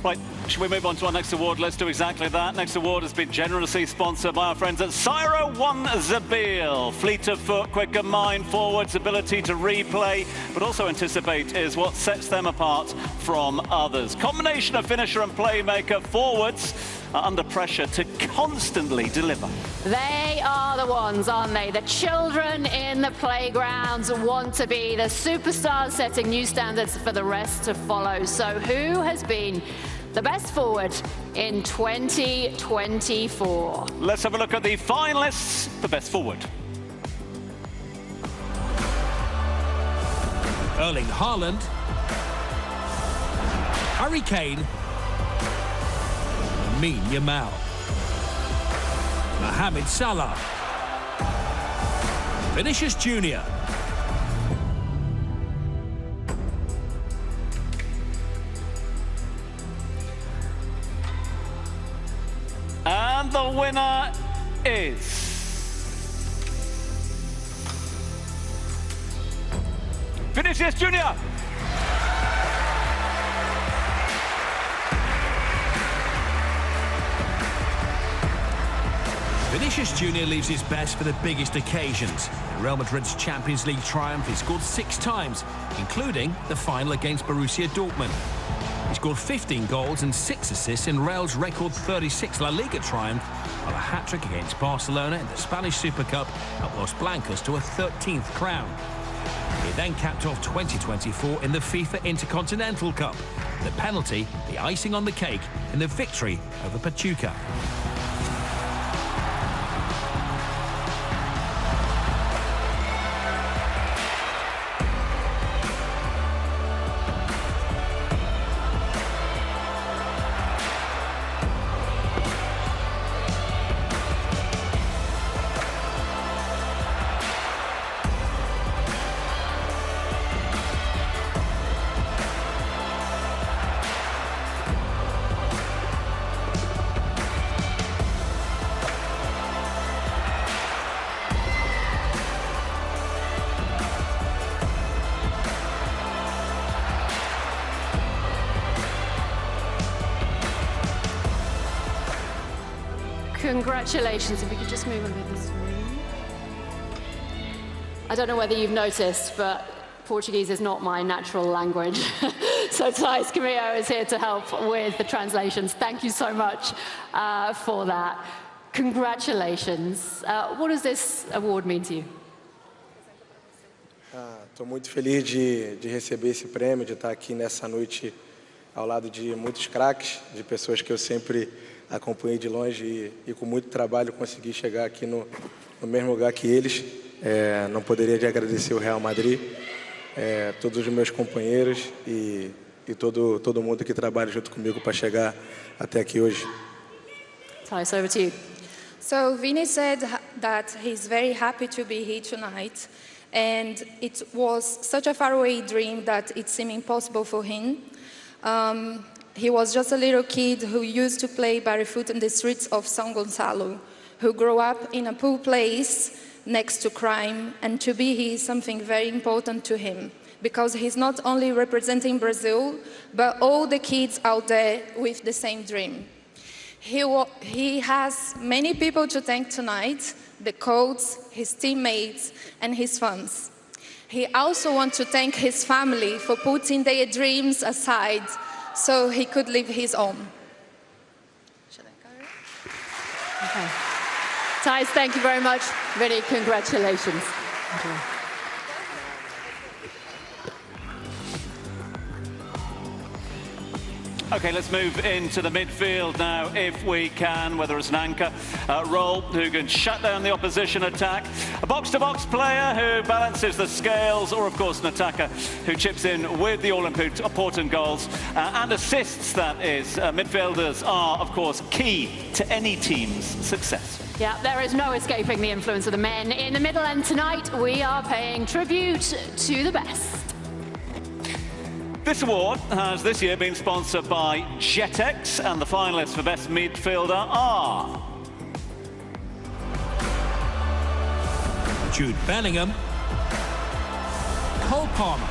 A: Right, should we move on to our next award? Let's do exactly that. Next award has been generously sponsored by our friends at Syro One Zabil. Fleet of foot, quicker mind, forwards, ability to replay, but also anticipate is what sets them apart from others. Combination of finisher and playmaker, forwards are under pressure to constantly deliver.
B: They are the ones, aren't they? The children in the playgrounds want to be the superstars, setting new standards for the rest to follow. So who has been the best forward in 2024?
A: Let's have a look at the finalists for best forward.
R: Erling Haaland, Harry Kane, Lamine Yamal, Mohamed Salah, Vinicius Junior,
A: and the winner is Vinicius Junior.
R: Vinicius Junior leaves his best for the biggest occasions. In Real Madrid's Champions League triumph, he scored 6 times, including the final against Borussia Dortmund. He scored 15 goals and 6 assists in Real's record 36 La Liga triumph, while a hat-trick against Barcelona in the Spanish Super Cup helped Los Blancos to a 13th crown. He then capped off 2024 in the FIFA Intercontinental Cup. The penalty, the icing on the cake, in the victory over Pachuca.
B: Congratulations, if we could just move a bit this way. I don't know whether you've noticed, but Portuguese is not my natural language. So Thais Camillo is here to help with the translations. Thank you so much for that. Congratulations. What does this award mean to you?
G: Estou muito feliz de receber esse prêmio, de estar aqui nessa noite ao lado de muitos craques, de pessoas que eu sempre acompanhei de longe e com muito trabalho consegui chegar aqui no mesmo lugar que eles. Não poderia de agradecer o Real Madrid, todos os meus companheiros e todo mundo que trabalha junto comigo para chegar até aqui hoje.
B: Thais, over to you.
I: So Vini said that he's very happy to be here tonight, and it was such a faraway dream that it seemed impossible for him. He was just a little kid who used to play barefoot in the streets of São Gonçalo, who grew up in a poor place next to crime, and to be here is something very important to him, because he's not only representing Brazil, but all the kids out there with the same dream. He has many people to thank tonight, the coaches, his teammates, and his fans. He also wants to thank his family for putting their dreams aside so he could live his own.
B: Okay. Thais, thank you very much. Really, congratulations.
A: Okay, let's move into the midfield now, if we can, whether it's an anchor role who can shut down the opposition attack, a box-to-box player who balances the scales, or, of course, an attacker who chips in with the all-important goals and assists, that is. Midfielders are, of course, key to any team's success.
B: Yeah, there is no escaping the influence of the men in the middle, and tonight we are paying tribute to the best.
A: This award has this year been sponsored by Jetex, and the finalists for Best Midfielder are
R: Jude Bellingham, Cole Palmer,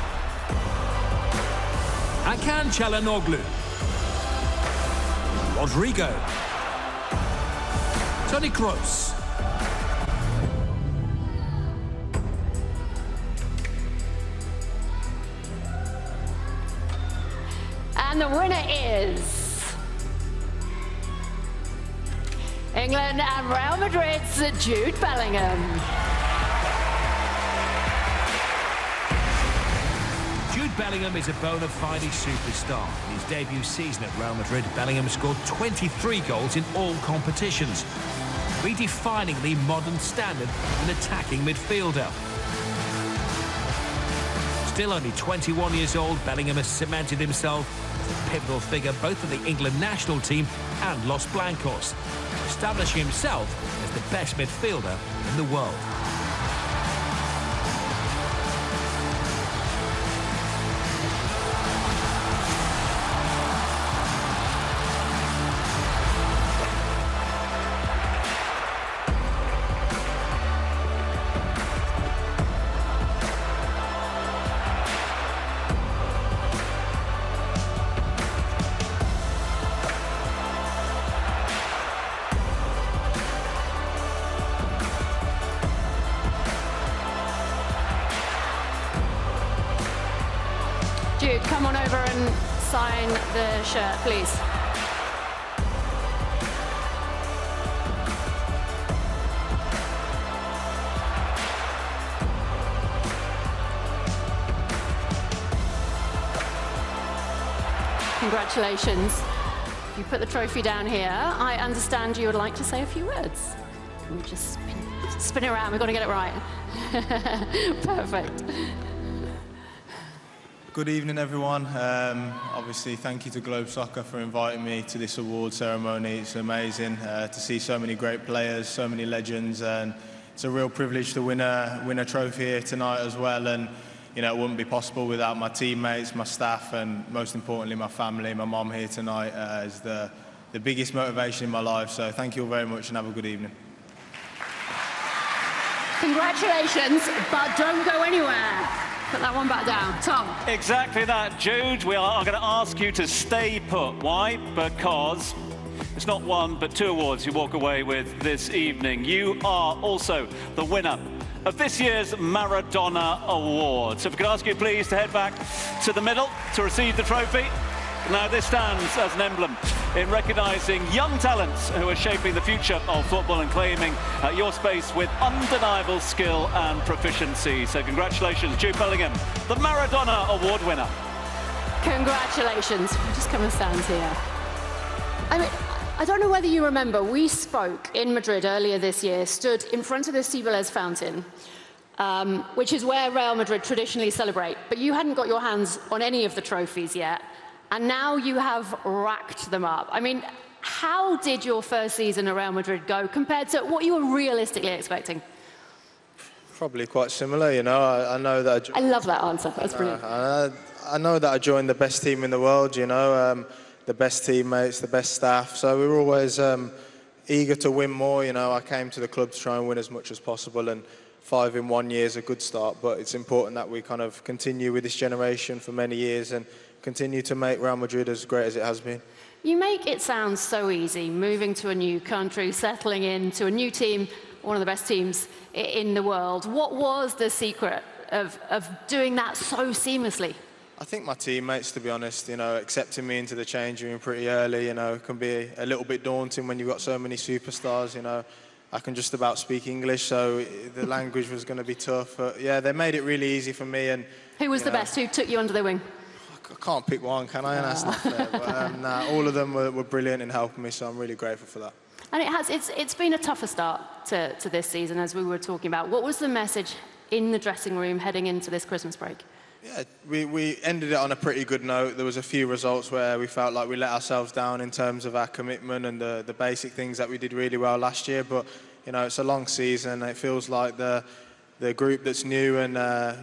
R: Hakan Çalhanoğlu, Rodrigo, Toni Kroos,
B: and the winner is England and Real Madrid's Jude Bellingham.
R: Jude Bellingham is a bona fide superstar. In his debut season at Real Madrid, Bellingham scored 23 goals in all competitions, redefining the modern standard of an attacking midfielder. Still only 21 years old, Bellingham has cemented himself a pivotal figure both for the England national team and Los Blancos, establishing himself as the best midfielder in the world.
B: Jude, come on over and sign the shirt, please. Congratulations. You put the trophy down here. I understand you would like to say a few words. Can we just spin it around? We've got to get it right. Perfect.
K: Good evening, everyone. Obviously, thank you to Globe Soccer for inviting me to this award ceremony. It's amazing to see so many great players, so many legends, and it's a real privilege to win a trophy here tonight as well. And you know, it wouldn't be possible without my teammates, my staff, and most importantly, my family. My mum here tonight is the biggest motivation in my life. So thank you all very much, and have a good evening.
B: Congratulations, but don't go anywhere. Put that one back down. Tom.
A: Exactly that, Jude. We are going to ask you to stay put. Why? Because it's not one, but two awards you walk away with this evening. You are also the winner of this year's Maradona Award. So if I could ask you, please, to head back to the middle to receive the trophy. Now, this stands as an emblem in recognising young talents who are shaping the future of football and claiming your space with undeniable skill and proficiency. So congratulations, Jude Bellingham, the Maradona Award winner.
B: Congratulations. Just come and stand here. I mean, I don't know whether you remember, we spoke in Madrid earlier this year, stood in front of the Cibeles fountain, which is where Real Madrid traditionally celebrate, but you hadn't got your hands on any of the trophies yet. And now you have racked them up. I mean, how did your first season at Real Madrid go compared to what you were realistically expecting?
K: Probably quite similar, you know. I know that...
B: I love that answer. That's brilliant.
K: I know that I joined the best team in the world, you know, the best teammates, the best staff. So we were always eager to win more, you know. I came to the club to try and win as much as possible, and 5 in 1 year is a good start. But it's important that we kind of continue with this generation for many years and continue to make Real Madrid as great as it has been.
B: You make it sound so easy, moving to a new country, settling into a new team, one of the best teams in the world. What was the secret of doing that so seamlessly?
K: I think my teammates, to be honest, you know, accepting me into the changing room pretty early, you know, can be a little bit daunting when you've got so many superstars, you know. I can just about speak English, so the language was going to be tough. But yeah, they made it really easy for me. And
B: who was the best? Who took you under their wing?
K: I can't pick one, can I? And that's not fair. But nah, all of them were brilliant in helping me, so I'm really grateful for that.
B: And it's been a tougher start to this season, as we were talking about. What was the message in the dressing room heading into this Christmas break?
K: Yeah, we ended it on a pretty good note. There was a few results where we felt like we let ourselves down in terms of our commitment and the basic things that we did really well last year. But you know, it's a long season. It feels like the group that's new and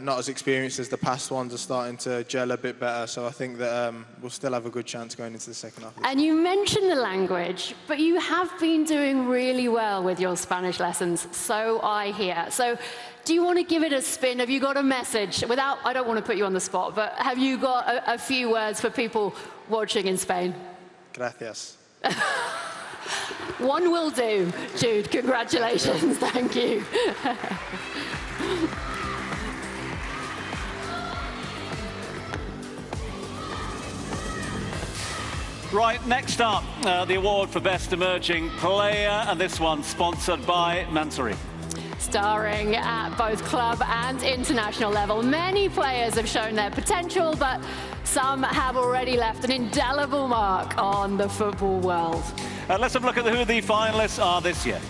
K: not as experienced as the past ones are starting to gel a bit better. So I think that we'll still have a good chance going into the second half.
B: And you mentioned the language, but you have been doing really well with your Spanish lessons, so I hear. So do you want to give it a spin? Have you got a message? I don't want to put you on the spot, but have you got a few words for people watching in Spain?
K: Gracias.
B: One will do. Jude, congratulations. Thank you.
A: Right, next up, the award for Best Emerging Player, and this one sponsored by Mansory.
B: Starring at both club and international level, many players have shown their potential, but some have already left an indelible mark on the football world.
A: Let's have a look at who the finalists are this year.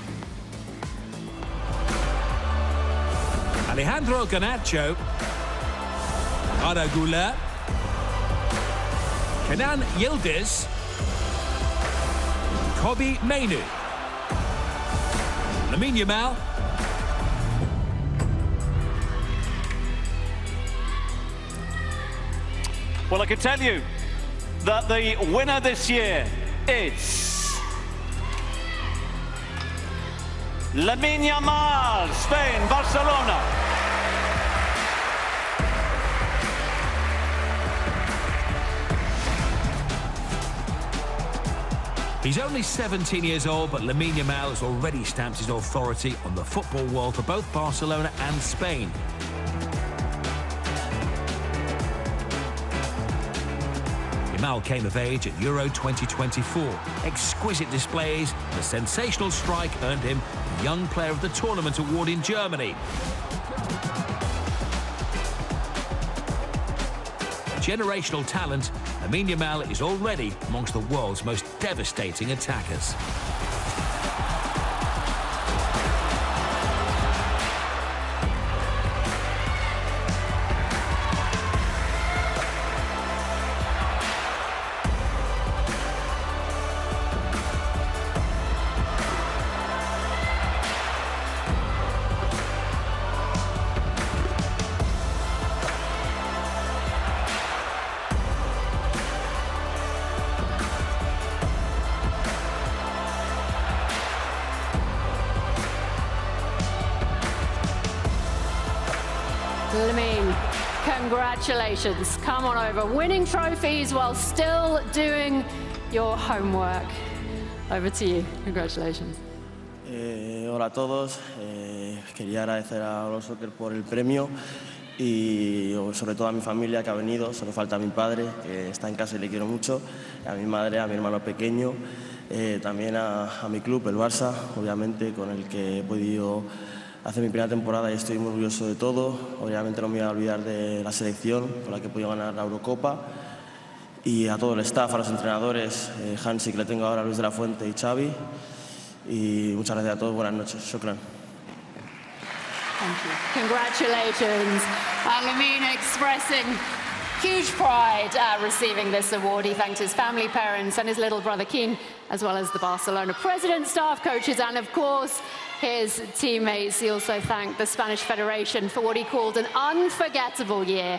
R: Alejandro Garnacho, Arda Güler, Kenan Yildiz, Kobbie Mainoo, Lamine Yamal,
A: Well, I can tell you that the winner this year is Lamine Yamal, Spain, Barcelona.
R: He's only 17 years old, but Lamine Yamal has already stamped his authority on the football world for both Barcelona and Spain. Yamal came of age at Euro 2024. Exquisite displays and a sensational strike earned him the Young Player of the Tournament award in Germany. A generational talent, Lamine Yamal is already amongst the world's most devastating attackers.
B: Lamine, congratulations. Come on over. Winning trophies while still doing your homework. Over to you. Congratulations.
C: Hola a todos. Quería agradecer a GlobeSoccer por el premio y sobre todo a mi familia que ha venido. Solo falta a mi padre, que está en casa y le quiero mucho, a mi madre, a mi hermano pequeño, también a mi club, el Barça, obviamente, con el que he podido hacer mi primera temporada y estoy muy orgulloso de todo. Obviamente no me voy a olvidar de la selección con la que he podido ganar la Eurocopa y a todo el staff, a los entrenadores, Hansi, que le tengo ahora, Luis de la Fuente y Xavi. Y muchas gracias a todos. Buenas noches. Shukran.
B: Thank you. Congratulations. Lamine expressing huge pride at receiving this award. He thanked his family, parents, and his little brother Keane, as well as the Barcelona president, staff, coaches, and of course, his teammates. He also thanked the Spanish Federation for what he called an unforgettable year,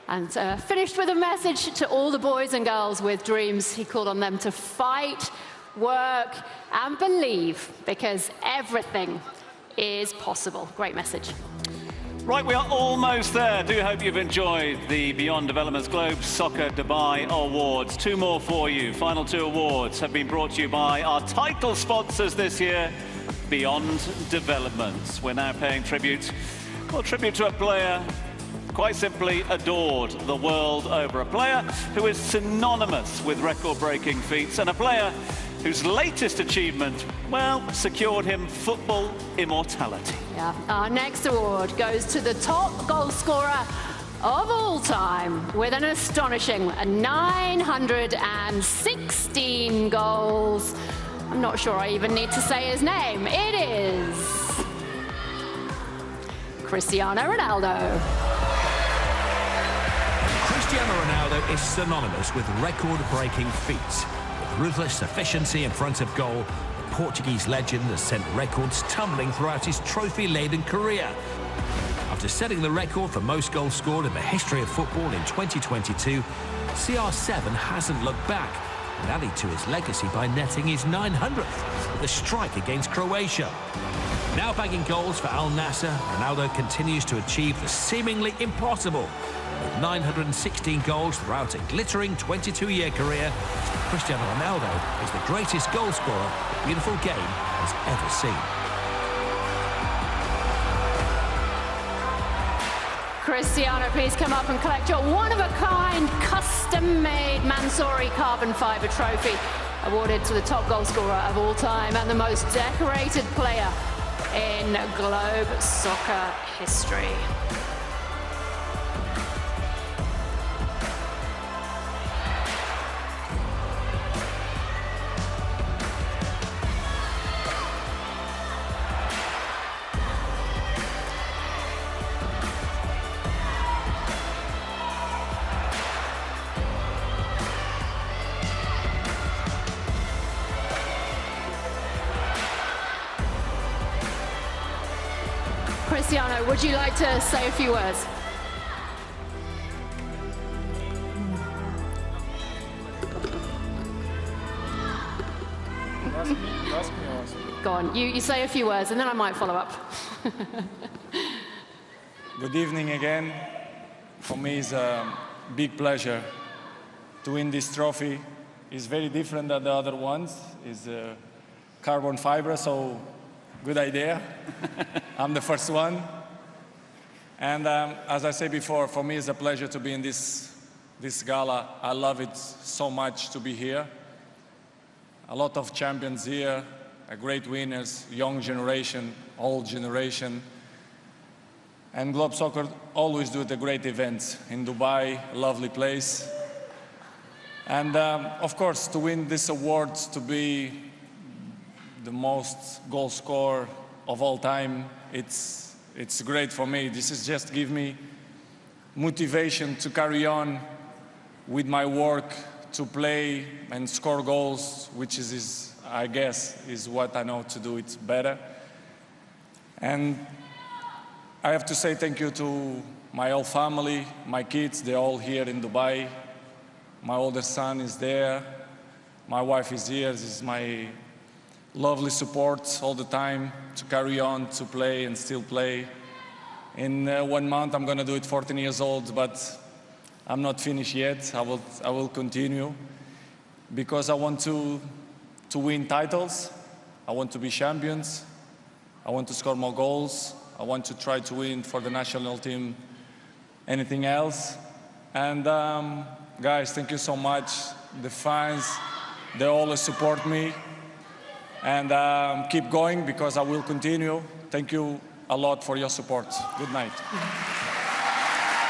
B: and finished with a message to all the boys and girls with dreams. He called on them to fight, work, and believe, because everything is possible. Great message.
A: Right, we are almost there. Do hope you've enjoyed the Beyond Developments GlobeSoccer Dubai Awards. Two more for you. Final two awards have been brought to you by our title sponsors this year, Beyond Developments. We're now paying tribute to a player quite simply adored the world over. A player who is synonymous with record-breaking feats, and a player whose latest achievement, well, secured him football immortality.
B: Yeah. Our next award goes to the top goal scorer of all time with an astonishing 916 goals. I'm not sure I even need to say his name. It is Cristiano Ronaldo.
R: Cristiano Ronaldo is synonymous with record-breaking feats. With ruthless efficiency in front of goal, the Portuguese legend has sent records tumbling throughout his trophy-laden career. After setting the record for most goals scored in the history of football in 2022, CR7 hasn't looked back and added to his legacy by netting his 900th with a strike against Croatia. Now bagging goals for Al Nassr, Ronaldo continues to achieve the seemingly impossible. With 916 goals throughout a glittering 22-year career, Cristiano Ronaldo is the greatest goal scorer the beautiful game has ever seen.
B: Cristiano, please come up and collect your one-of-a-kind, custom-made Mansory carbon fiber trophy, awarded to the top goal scorer of all time and the most decorated player in GlobeSoccer history. Cristiano, would you like to say a few words? Go on, you say a few words and then I might follow up.
O: Good evening again. For me, it's a big pleasure to win this trophy. It's very different than the other ones. It's carbon fiber, so good idea. I'm the first one. And as I said before, for me, it's a pleasure to be in this gala. I love it so much to be here. A lot of champions here, great winners, young generation, old generation. And Globe Soccer always do the great events in Dubai, lovely place. And of course, to win this award, to be the most goal scorer of all time, it's great for me. This is just give me motivation to carry on with my work, to play and score goals, which is I guess, is what I know to do it better. And I have to say thank you to my whole family, my kids, they're all here in Dubai. My older son is there. My wife is here. This is my lovely support all the time to carry on, to play and still play. In 1 month, I'm going to do it 14 years old, but I'm not finished yet. I will continue because I want to win titles. I want to be champions. I want to score more goals. I want to try to win for the national team. Anything else? And guys, thank you so much. The fans, they always support me. And keep going because I will continue. Thank you a lot for your support. Good night.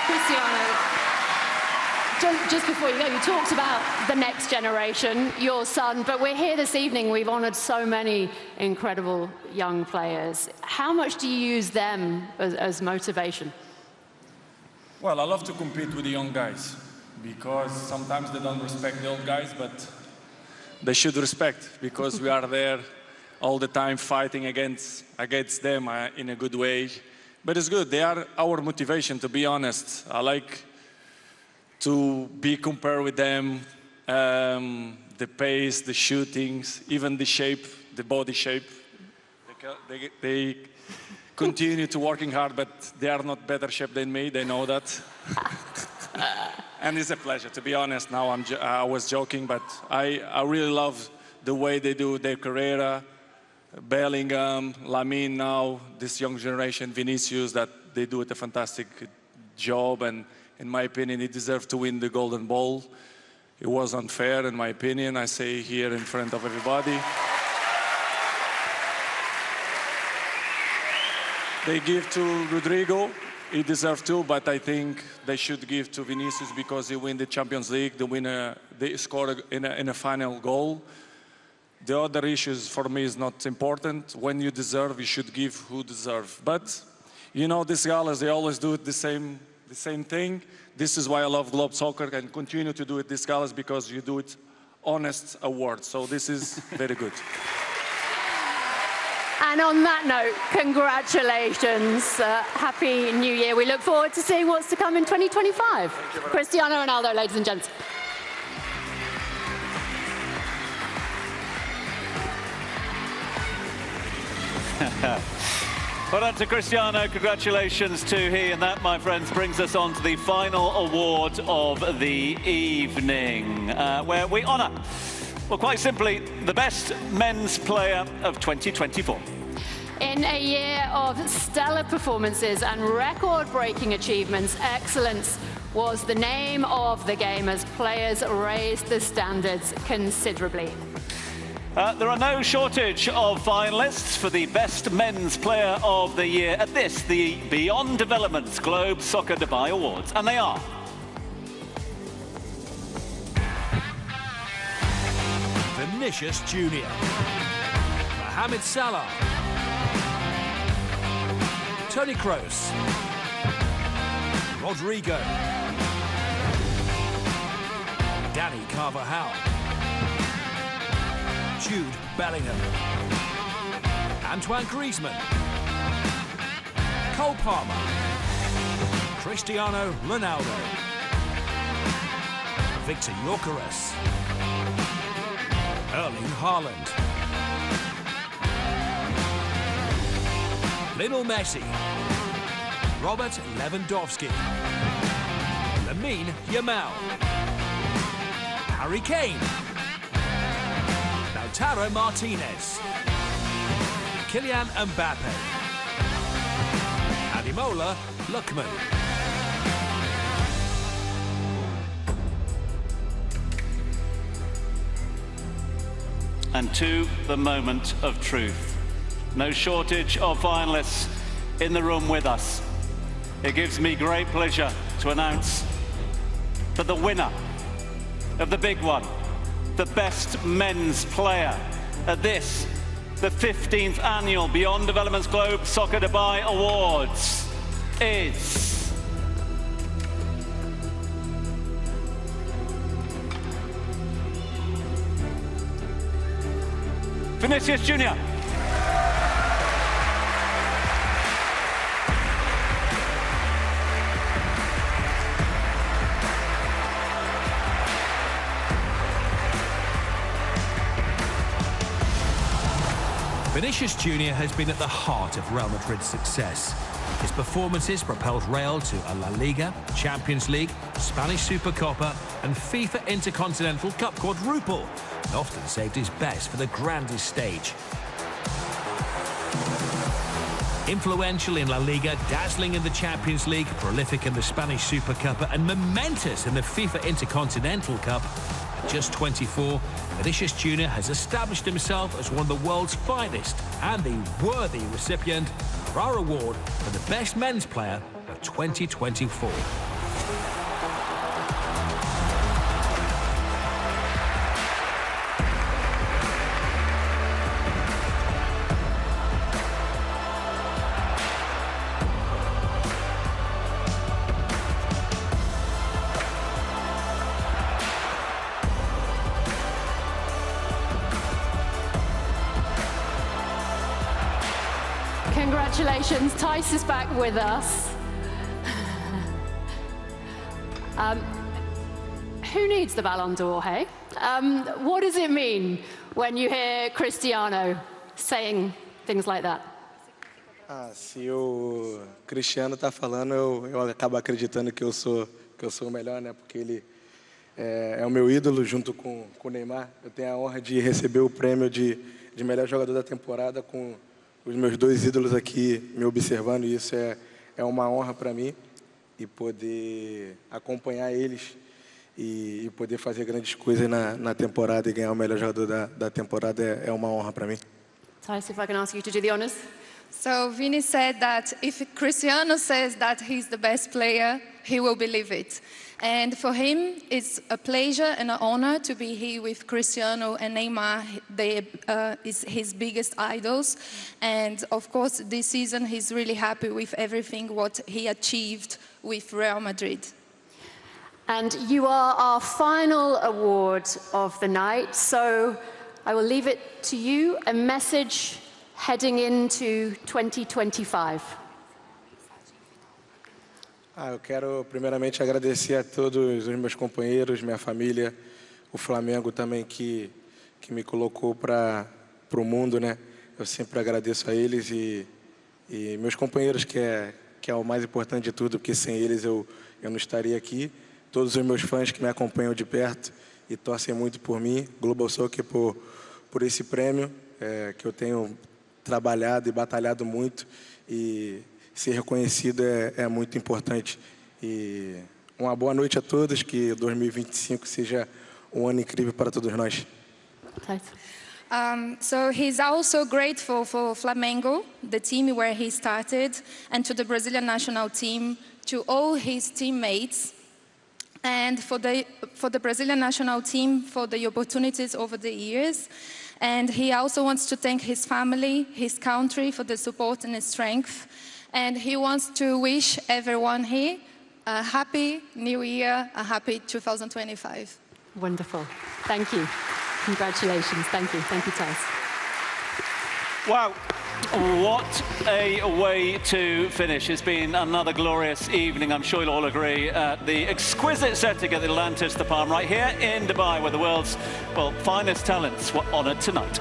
B: Cristiano, just before you go, you talked about the next generation, your son, but we're here this evening, we've honoured so many incredible young players. How much do you use them as motivation?
O: Well, I love to compete with the young guys because sometimes they don't respect the old guys, but they should respect because we are there all the time fighting against them in a good way. But it's good, they are our motivation, to be honest. I like to be compared with them, the pace, the shootings, even the shape, the body shape. They continue to working hard, but they are not better shape than me, they know that. And it's a pleasure, to be honest. Now I was joking, but I really love the way they do their career. Bellingham, Lamine now, this young generation, Vinicius, that they do a fantastic job. And in my opinion, he deserved to win the Golden Ball. It was unfair, in my opinion. I say here in front of everybody. They give to Rodrigo. He deserved to, but I think they should give to Vinicius because he won the Champions League, they scored in a final goal. The other issues for me is not important. When you deserve, you should give who deserve. But, you know, these galas, they always do it the same thing. This is why I love Globe Soccer and continue to do it these galas because you do it honest awards. So this is very good.
B: And on that note, congratulations. Happy New Year. We look forward to seeing what's to come in 2025. Cristiano Ronaldo, ladies and gents.
A: Well done to Cristiano, congratulations to he, and that, my friends, brings us on to the final award of the evening, where we honour, well, quite simply, the best men's player of 2024.
B: In a year of stellar performances and record-breaking achievements, excellence was the name of the game as players raised the standards considerably.
A: There are no shortage of finalists for the Best Men's Player of the Year at the Beyond Developments Globe Soccer Dubai Awards, and they are.
R: Vinicius Junior, Mohamed Salah, Toni Kroos, Rodrigo, Dani Carvajal, Jude Bellingham, Antoine Griezmann, Cole Palmer, Cristiano Ronaldo, Victor Gyökeres, Erling Haaland, Lionel Messi, Robert Lewandowski, Lamine Yamal, Harry Kane, Lautaro Martinez, Kylian Mbappe, Ademola Lookman.
A: And to the moment of truth. No shortage of finalists in the room with us. It gives me great pleasure to announce that the winner of the big one, the best men's player at this, the 15th annual Beyond Development's Globe Soccer Dubai Awards is... Vinicius Junior.
R: Vinicius Junior has been at the heart of Real Madrid's success. His performances propelled Real to a La Liga, Champions League, Spanish Supercopa and FIFA Intercontinental Cup quadruple, and often saved his best for the grandest stage. Influential in La Liga, dazzling in the Champions League, prolific in the Spanish Supercopa and momentous in the FIFA Intercontinental Cup, at just 24, Vinicius Junior has established himself as one of the world's finest and the worthy recipient of our award for the best men's player of 2024.
B: Congratulations, Tice is back with us. Who needs the Ballon d'Or, hey? What does it mean when you hear Cristiano saying things like that?
P: Se o Cristiano tá falando, eu acabo acreditando que eu sou o melhor, né? Porque ele é o meu ídolo junto com o Neymar. Eu tenho a honra de receber o prêmio de melhor jogador da temporada com os meus dois ídolos aqui me observando, e isso é uma honra para mim, e poder acompanhar eles e poder fazer grandes coisas na temporada e ganhar o melhor jogador da temporada é uma honra para mim.
B: Tice, if I can ask you to do the honors.
I: So Vini said that if Cristiano says that he's the best player, he will believe it. And for him, it's a pleasure and an honor to be here with Cristiano and Neymar. They is his biggest idols. And of course, this season, he's really happy with everything what he achieved with Real Madrid.
B: And you are our final award of the night. So I will leave it to you, a message heading into 2025.
P: Eu quero primeiramente agradecer a todos os meus companheiros, minha família, o Flamengo também que me colocou para o mundo, né? Eu sempre agradeço a eles e meus companheiros que é o mais importante de tudo, porque sem eles eu não estaria aqui. Todos os meus fãs que me acompanham de perto e torcem muito por mim, Global Soccer por esse prêmio que eu tenho trabalhado e batalhado muito, e ser reconhecido é muito importante. E uma boa noite a todos, que 2025 seja um ano incrível para todos nós.
I: So he's also grateful for Flamengo, the team where he started, and to the Brazilian national team, to all his teammates, and for the Brazilian national team for the opportunities over the years. And he also wants to thank his family, his country for the support and the strength. And he wants to wish everyone here a happy New Year, a happy 2025.
B: Wonderful. Thank you. Congratulations. Thank you. Thank you, Tice.
A: Wow. What a way to finish. It's been another glorious evening, I'm sure you'll all agree, at the exquisite setting at the Atlantis, the Palm, right here in Dubai, where the world's, well, finest talents were honoured tonight.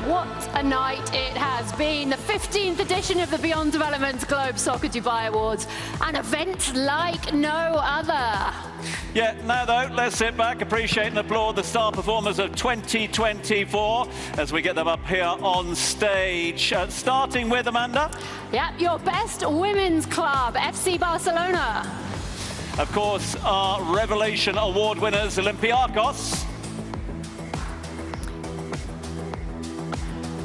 B: What a night it has been. The 15th edition of the Beyond Development Globe Soccer Dubai Awards. An event like no other.
A: Yeah, now though, let's sit back, appreciate and applaud the star performers of 2024 as we get them up here on stage. Starting with Amanda.
B: Yeah, your best women's club, FC Barcelona.
A: Of course, our Revelation Award winners, Olympiacos.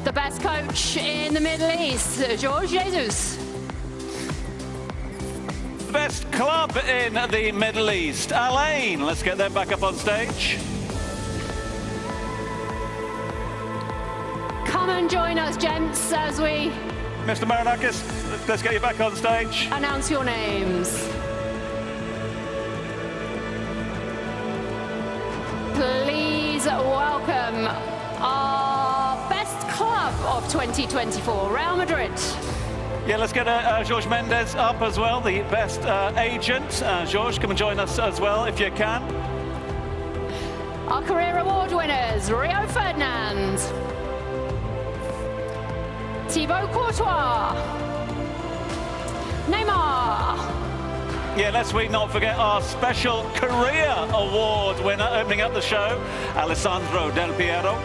B: The best coach in the Middle East, Jorge Jesus.
A: Best club in the Middle East, Alain. Let's get them back up on stage.
B: Come and join us, gents, as we...
A: Mr. Marinakis, let's get you back on stage.
B: Announce your names. Please welcome our best club of 2024, Real Madrid.
A: Yeah, let's get Jorge Mendes up as well, the best agent. Jorge, come and join us as well if you can.
B: Our career award winners, Rio Ferdinand, Thibaut Courtois, Neymar.
A: Yeah, let's not forget our special career award winner opening up the show, Alessandro Del Piero.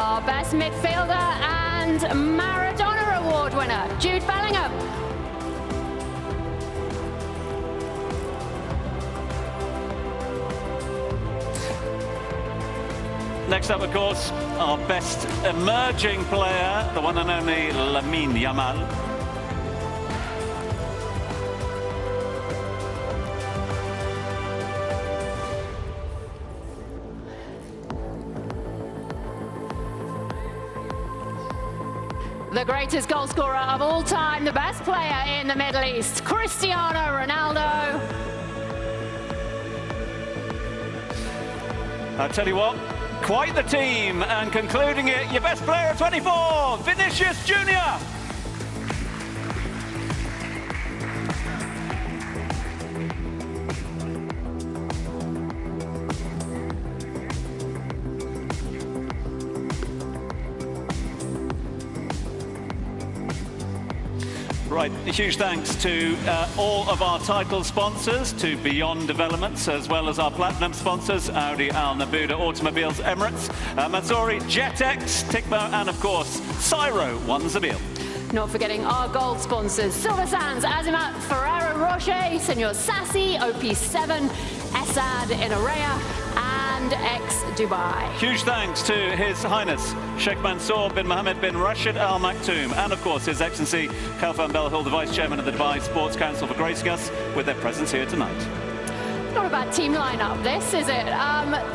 B: Our best midfielder and Maradona Award winner, Jude Bellingham.
A: Next up, of course, our best emerging player, the one and only Lamine Yamal.
B: The greatest goal scorer of all time, the best player in the Middle East, Cristiano Ronaldo.
A: I tell you what, quite the team, and concluding it, your best player of 24, Vinicius Junior. Right, a huge thanks to all of our title sponsors, to Beyond Developments, as well as our platinum sponsors, Audi, Al Nabuda Automobiles, Emirates, Mansouri, JetX, Tikmo, and of course, Cyro, One Zabil.
B: Not forgetting our gold sponsors, Silver Sands, Azimat, Ferrero Rocher, Senor Sassi, OP7, Esad, Inareya, and Ex-Dubai.
A: Huge thanks to His Highness Sheikh Mansour bin Mohammed bin Rashid Al Maktoum, and of course His Excellency Khalfan Belhul, the Vice Chairman of the Dubai Sports Council, for gracing us with their presence here tonight.
B: Not a bad team lineup, this, is it?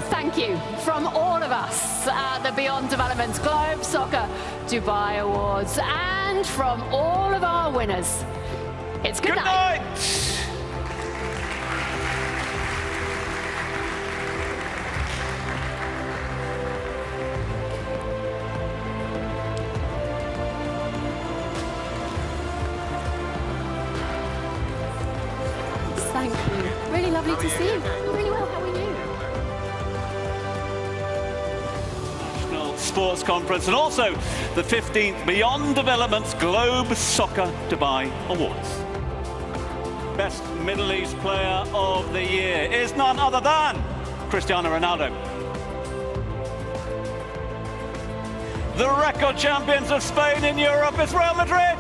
B: Thank you from all of us at the Beyond Developments Globe Soccer Dubai Awards, and from all of our winners. It's good night. Thank you. Really lovely to see you. Really well, how are you?
A: National Sports Conference, and also the 15th Beyond Developments Globe Soccer Dubai Awards. Best Middle East Player of the Year is none other than Cristiano Ronaldo. The record champions of Spain in Europe is Real Madrid.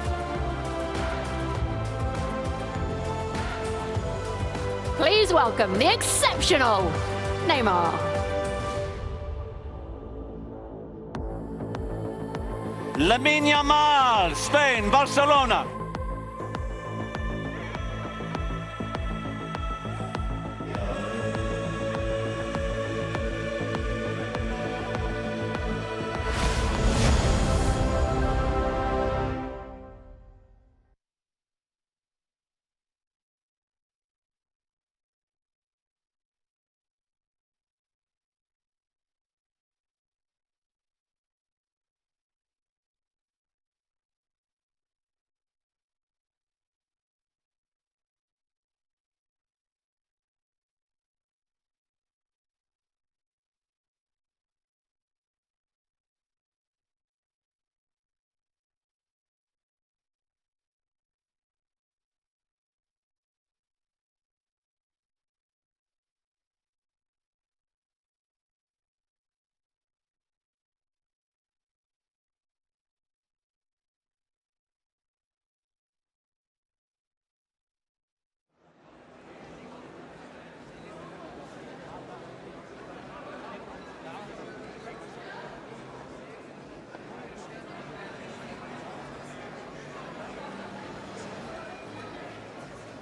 B: Please welcome the exceptional Neymar.
A: Lamine Yamal, Spain, Barcelona.